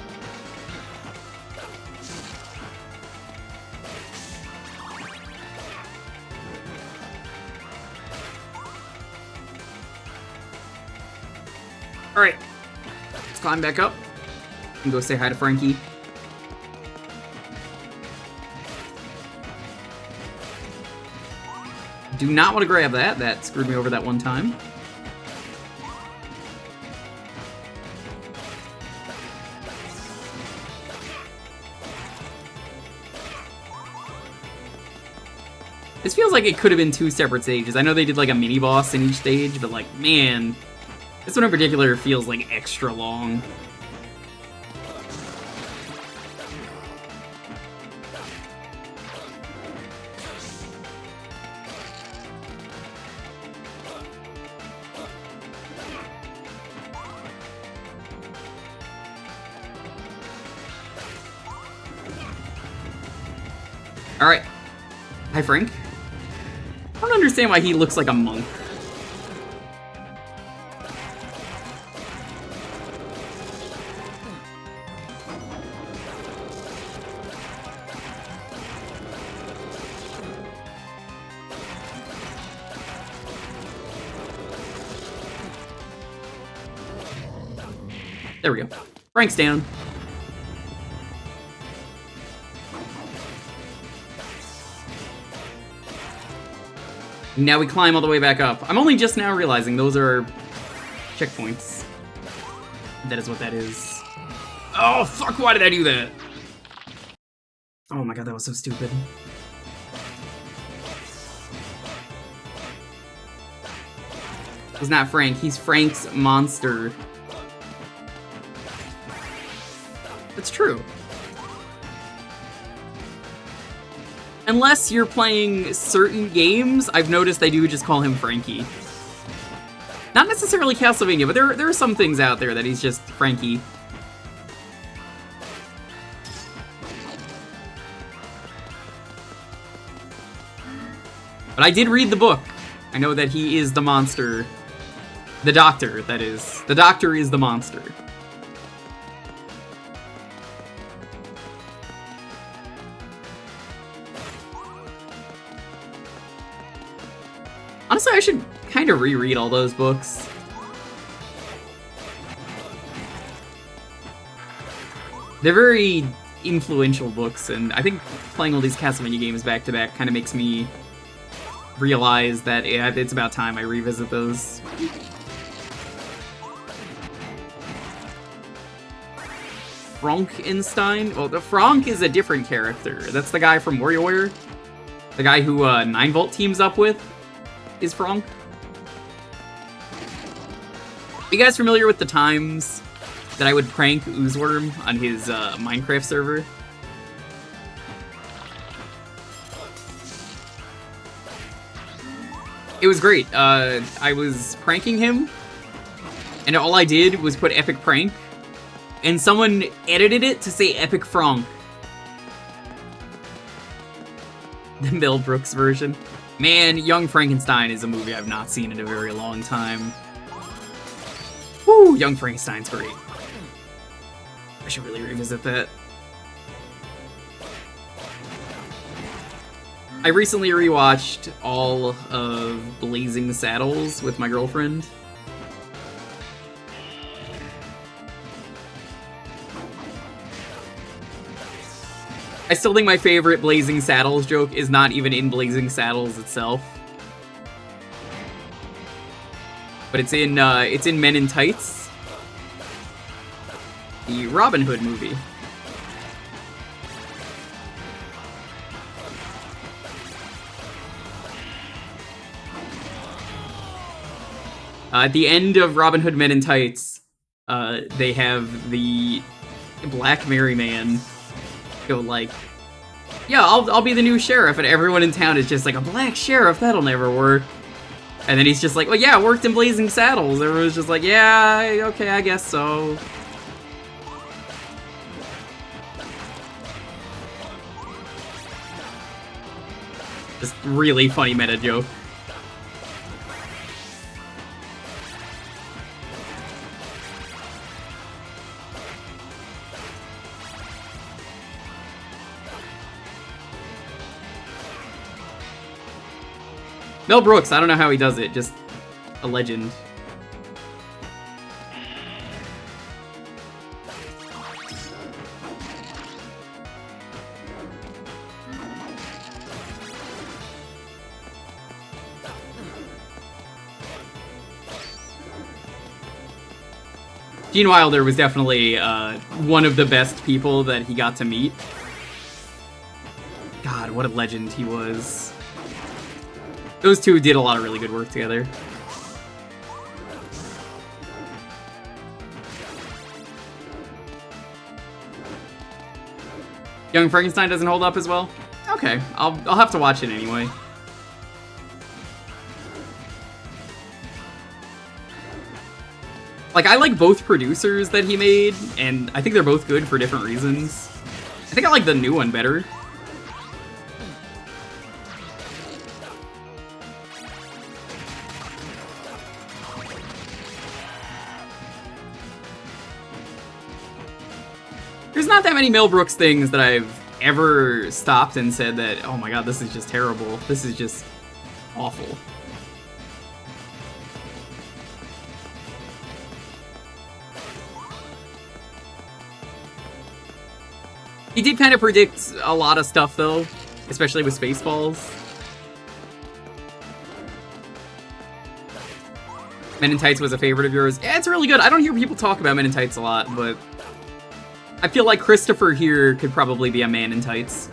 Alright, let's climb back up and go say hi to Frankie. Do not want to grab that. That screwed me over that one time. This feels like it could have been 2 separate stages. I know they did like a mini boss in each stage, but like, man, this one in particular feels like extra long. Alright. Hi, Frank. I don't understand why he looks like a monk. There we go. Frank's down. Now we climb all the way back up. I'm only just now realizing those are checkpoints. That is what that is. Oh, fuck, why did I do that? Oh my god, that was so stupid. He's not Frank, he's Frank's monster. That's true. Unless you're playing certain games, I've noticed they do just call him Frankie. Not necessarily Castlevania, but there are some things out there that he's just Frankie. But I did read the book. I know that he is the monster. The doctor, that is. The doctor is the monster. Honestly, I should kind of reread all those books. They're very influential books, and I think playing all these Castlevania games back to back kind of makes me realize that it's about time I revisit those. Frankenstein? Well, the Frank is a different character. That's the guy from Wiiware. The guy who 9-Volt teams up with is Frank. Are you guys familiar with the times that I would prank Oozeworm on his Minecraft server? It was great. I was pranking him, and all I did was put Epic Prank, and someone edited it to say Epic Frank. The Mel Brooks version. Man, Young Frankenstein is a movie I've not seen in a very long time. Woo, Young Frankenstein's great. I should really revisit that. I recently rewatched all of Blazing Saddles with my girlfriend. I still think my favorite Blazing Saddles joke is not even in Blazing Saddles itself. But it's in Men in Tights, the Robin Hood movie. At the end of Robin Hood Men in Tights, they have the Black Merry Man go like, yeah, I'll be the new sheriff, and everyone in town is just like, a black sheriff? That'll never work. And then he's just like, well, yeah, I worked in Blazing Saddles. Everyone's just like, yeah, okay, I guess so. Just really funny meta joke. Mel Brooks, I don't know how he does it, just a legend. Gene Wilder was definitely one of the best people that he got to meet. God, what a legend he was. Those two did a lot of really good work together. Young Frankenstein doesn't hold up as well? Okay, I'll have to watch it anyway. Like, I like both producers that he made, and I think they're both good for different reasons. I think I like the new one better. There's not that many Mel Brooks things that I've ever stopped and said that, oh my god, this is just terrible. This is just awful. He did kind of predict a lot of stuff, though, especially with Spaceballs. Men in Tights was a favorite of yours. Yeah, it's really good. I don't hear people talk about Men in Tights a lot, but I feel like Christopher here could probably be a man in tights.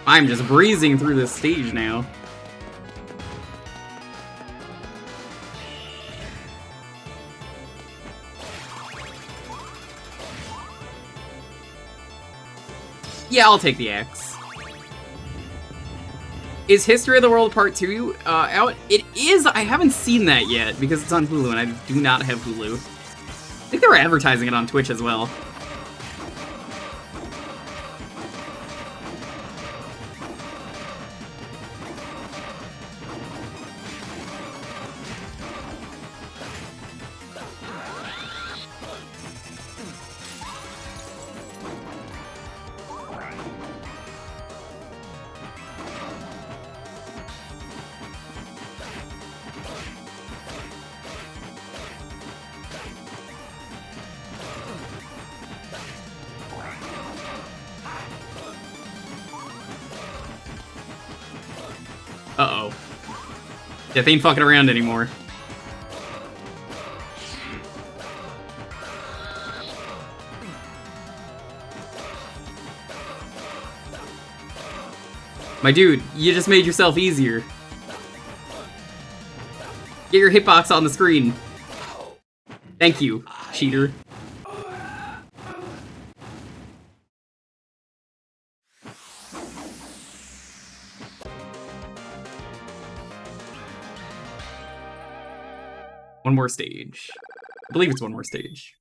I'm just breezing through this stage now. Yeah, I'll take the X. Is History of the World Part 2 out? It is! I haven't seen that yet because it's on Hulu and I do not have Hulu. I think they were advertising it on Twitch as well. Uh-oh. Yeah, they ain't fucking around anymore. My dude, you just made yourself easier. Get your hitbox on the screen. Thank you, cheater. One more stage. I believe it's one more stage.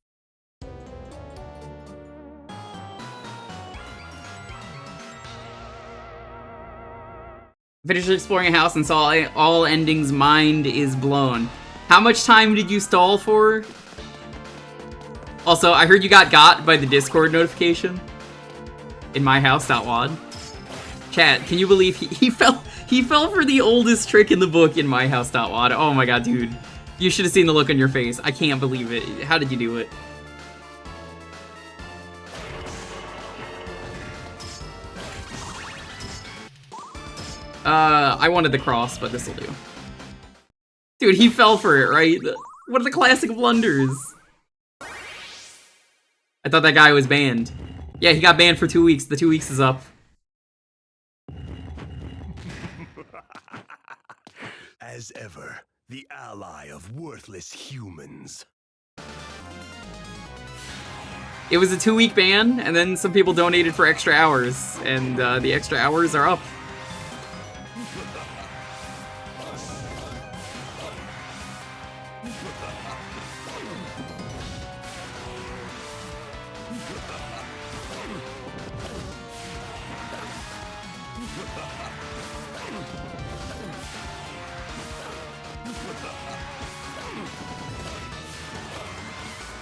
Finished exploring a house and saw all endings. Mind is blown. How much time did you stall for? Also, I heard you got by the Discord notification. In my house.wad. Chat, can you believe he fell for the oldest trick in the book in my house.wad? Oh my god, dude. You should have seen the look on your face. I can't believe it. How did you do it? I wanted the cross, but this'll do. Dude, he fell for it, right? What are the classic blunders? I thought that guy was banned. Yeah, he got banned for 2 weeks. The 2 weeks is up.
As ever, the ally of worthless humans.
It was a 2-week ban, and then some people donated for extra hours, and the extra hours are up.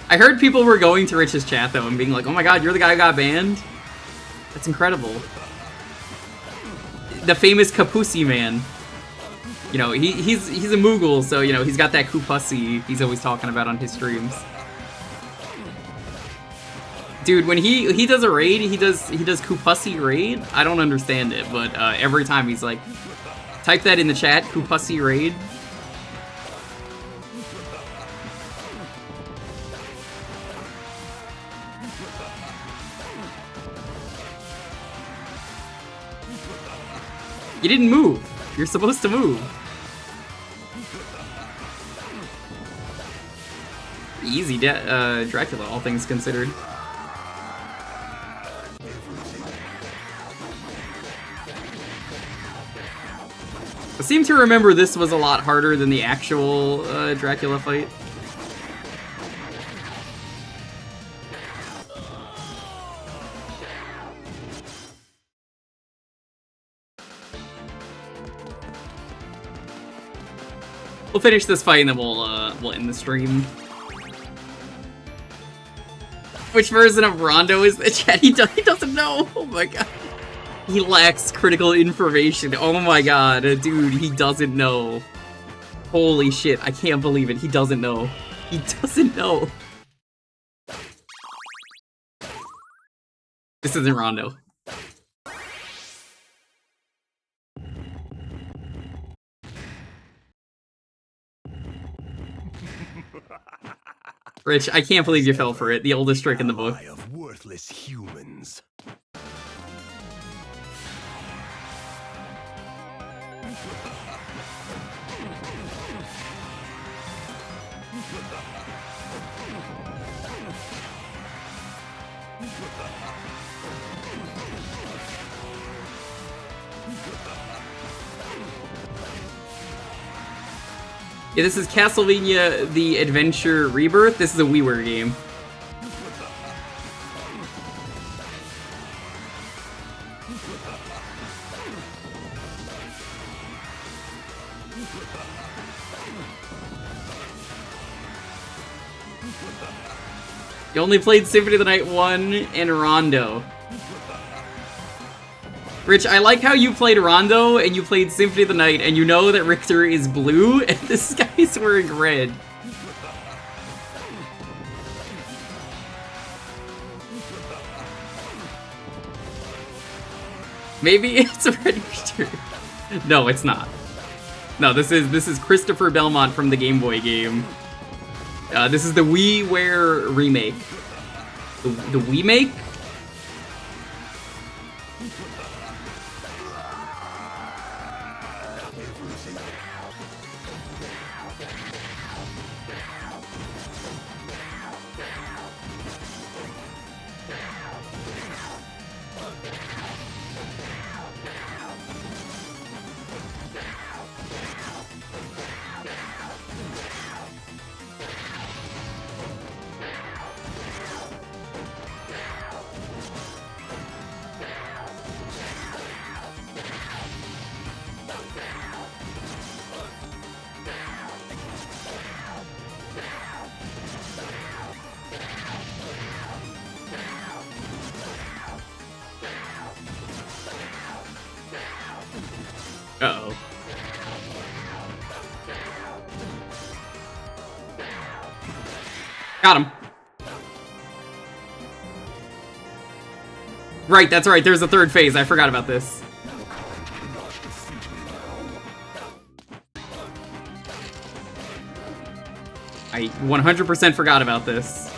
I heard people were going to Rich's chat though and being like, "Oh my god, you're the guy who got banned? That's incredible." The famous Kapusi man. You know, he's a Moogle, so you know he's got that Kupusi he's always talking about on his streams. Dude, when he does a raid, he does Kupusi raid. I don't understand it, but every time he's like, type that in the chat, Kupusi raid. You didn't move. You're supposed to move. Easy, Dracula, all things considered. I seem to remember this was a lot harder than the actual Dracula fight. We'll finish this fight and then we'll end the stream. Which version of Rondo is the chat? He doesn't know. Oh my god. He lacks critical information. Oh my god, dude, he doesn't know. Holy shit, I can't believe it. He doesn't know. He doesn't know. This isn't Rondo. Rich, I can't believe you fell for it. The oldest trick in the book.
Of worthless humans.
Yeah, this is Castlevania The Adventure Rebirth. This is a Wiiware game. You only played Symphony of the Night 1 and Rondo. Rich, I like how you played Rondo and you played Symphony of the Night and you know that Richter is blue and this guy's wearing red. Maybe it's Red Richter. No, it's not. No, this is Christopher Belmont from the Game Boy game. This is the Wiiware remake. The Wiimake? Uh-oh. Got him. Right, that's right, there's a third phase. I forgot about this. I 100% forgot about this.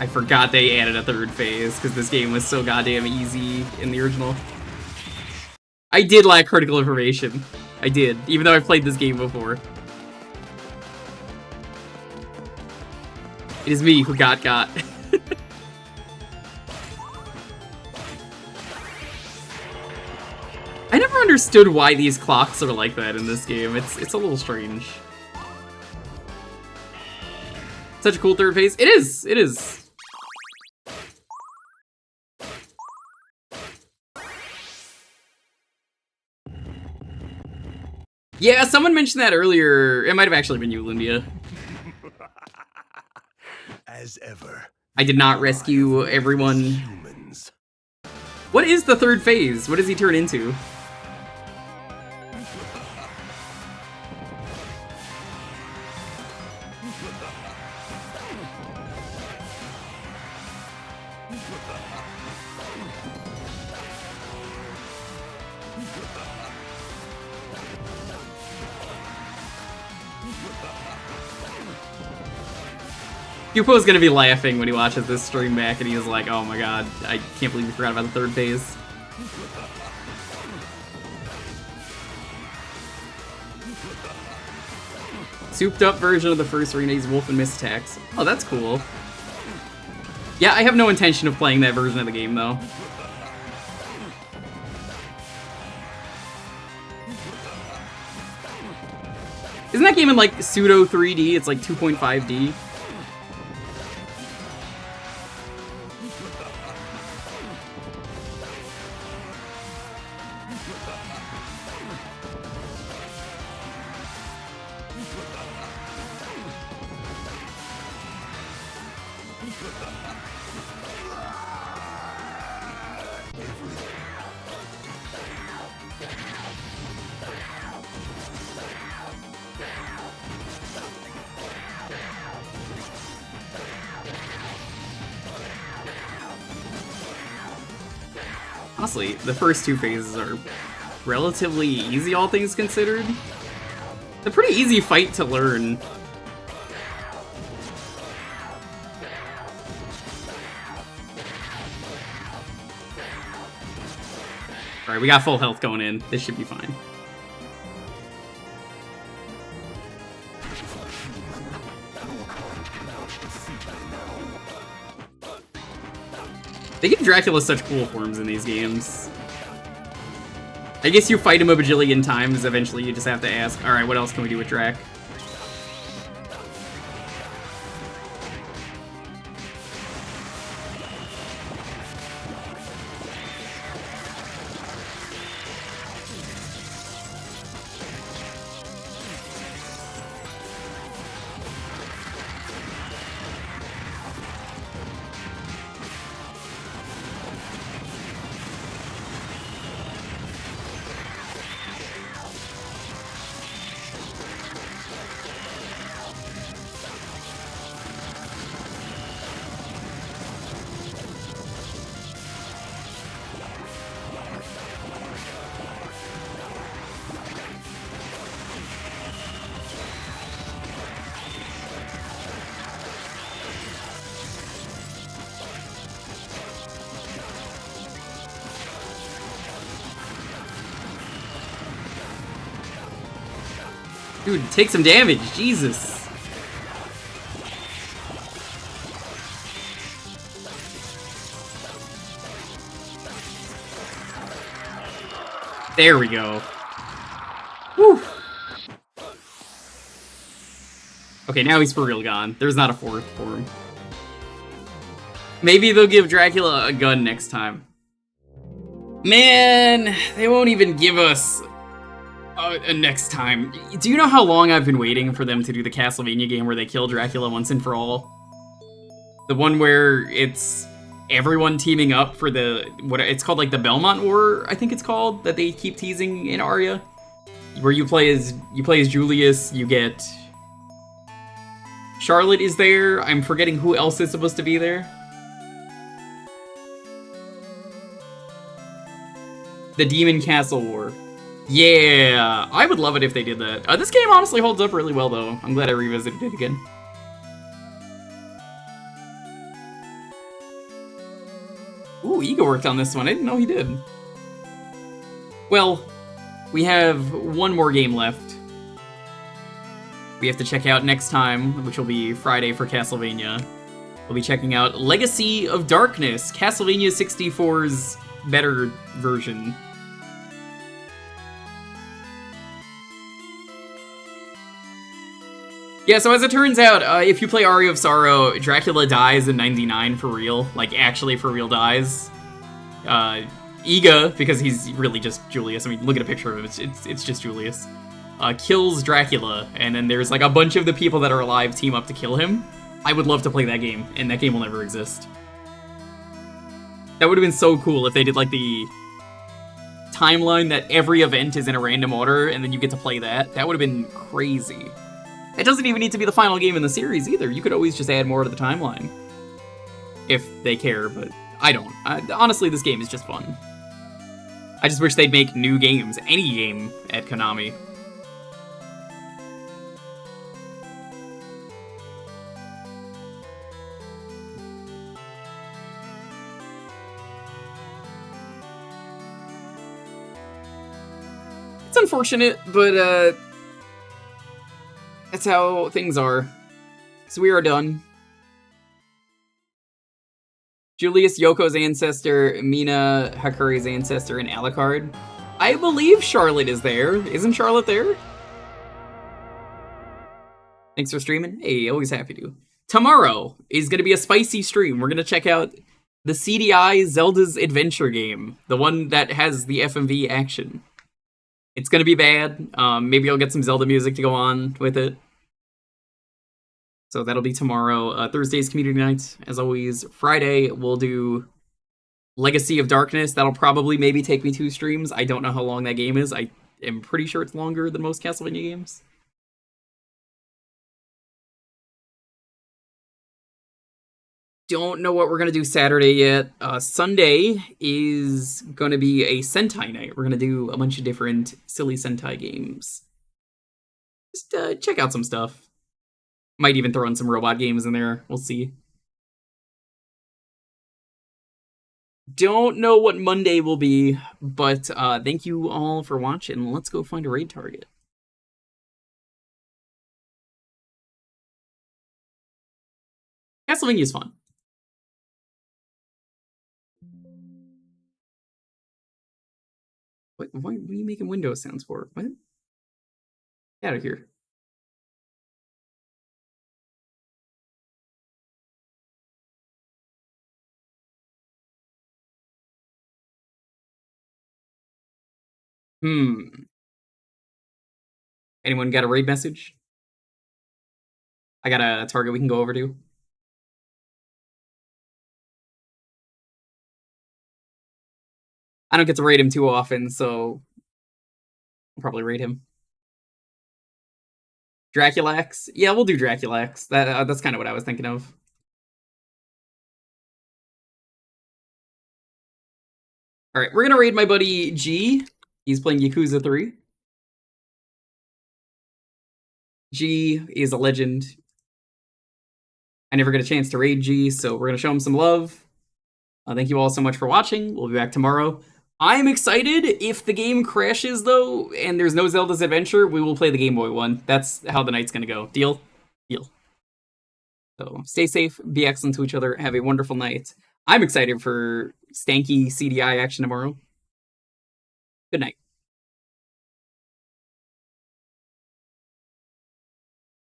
I forgot they added a third phase, because this game was so goddamn easy in the original. I did lack critical information. I did, even though I've played this game before. It is me who got. I never understood why these clocks are like that in this game. It's a little strange. Such a cool third phase. It is. It is. Yeah, someone mentioned that earlier. It might have actually been you, Lindia.
As ever.
I did not rescue everyone.
Humans.
What is the third phase? What does he turn into? Pupo's gonna be laughing when he watches this stream back and he's like, oh my god, I can't believe we forgot about the third phase. Souped up version of the first Renee's Wolf and Miss attacks. Oh, that's cool. Yeah, I have no intention of playing that version of the game though. Isn't that game in like pseudo 3D? It's like 2.5D. Honestly, the first two phases are relatively easy, all things considered. It's a pretty easy fight to learn. Alright, we got full health going in. This should be fine. They give Dracula such cool forms in these games. I guess you fight him a bajillion times, eventually you just have to ask, alright, what else can we do with Drac? Dude, take some damage, Jesus. There we go. Whew. Okay, now he's for real gone. There's not a fourth form. Maybe they'll give Dracula a gun next time. Man, they won't even give us a next time. Do you know how long I've been waiting for them to do the Castlevania game where they kill Dracula once and for all? The one where it's everyone teaming up for what it's called, like the Belmont War, I think it's called, that they keep teasing in Aria, where you play as Julius. You get Charlotte is there. I'm forgetting who else is supposed to be there. The Demon Castle War. Yeah, I would love it if they did that. This game honestly holds up really well, though. I'm glad I revisited it again. Ooh, Ego worked on this one. I didn't know he did. Well, we have one more game left. We have to check out next time, which will be Friday for Castlevania. We'll be checking out Legacy of Darkness, Castlevania 64's better version. Yeah, so as it turns out, if you play Aria of Sorrow, Dracula dies in 99 for real. Like, actually for real dies. Iga, because he's really just Julius. I mean, look at a picture of him. It's just Julius. Kills Dracula, and then there's like a bunch of the people that are alive team up to kill him. I would love to play that game, and that game will never exist. That would have been so cool if they did like the timeline that every event is in a random order, and then you get to play that. That would have been crazy. It doesn't even need to be the final game in the series either. You could always just add more to the timeline. If they care, but I don't. Honestly, this game is just fun. I just wish they'd make new games, any game, at Konami. It's unfortunate, but that's how things are. So we are done. Julius Yoko's ancestor, Mina Hakuri's ancestor, and Alucard. I believe Charlotte is there. Isn't Charlotte there? Thanks for streaming. Hey, always happy to. Tomorrow is going to be a spicy stream. We're going to check out the CDI Zelda's Adventure game. The one that has the FMV action. It's going to be bad. Maybe I'll get some Zelda music to go on with it. So that'll be tomorrow. Thursday's community night, as always. Friday, we'll do Legacy of Darkness. That'll probably maybe take me 2 streams. I don't know how long that game is. I am pretty sure it's longer than most Castlevania games. Don't know what we're going to do Saturday yet. Sunday is going to be a Sentai night. We're going to do a bunch of different silly Sentai games. Just check out some stuff. Might even throw in some robot games in there. We'll see. Don't know what Monday will be, but thank you all for watching. Let's go find a raid target. Castlevania is fun. What are you making Windows sounds for? What? Get out of here. Anyone got a raid message? I got a target we can go over to. I don't get to raid him too often, so I'll probably raid him. Draculax? Yeah, we'll do Draculax. That's kind of what I was thinking of. Alright, we're gonna raid my buddy G. He's playing Yakuza 3. G is a legend. I never get a chance to raid G, so we're gonna show him some love. Thank you all so much for watching. We'll be back tomorrow. I'm excited. If the game crashes, though, and there's no Zelda's Adventure, we will play the Game Boy one. That's how the night's gonna go. Deal? Deal. So, stay safe, be excellent to each other, have a wonderful night. I'm excited for stanky CDI action tomorrow. Good night.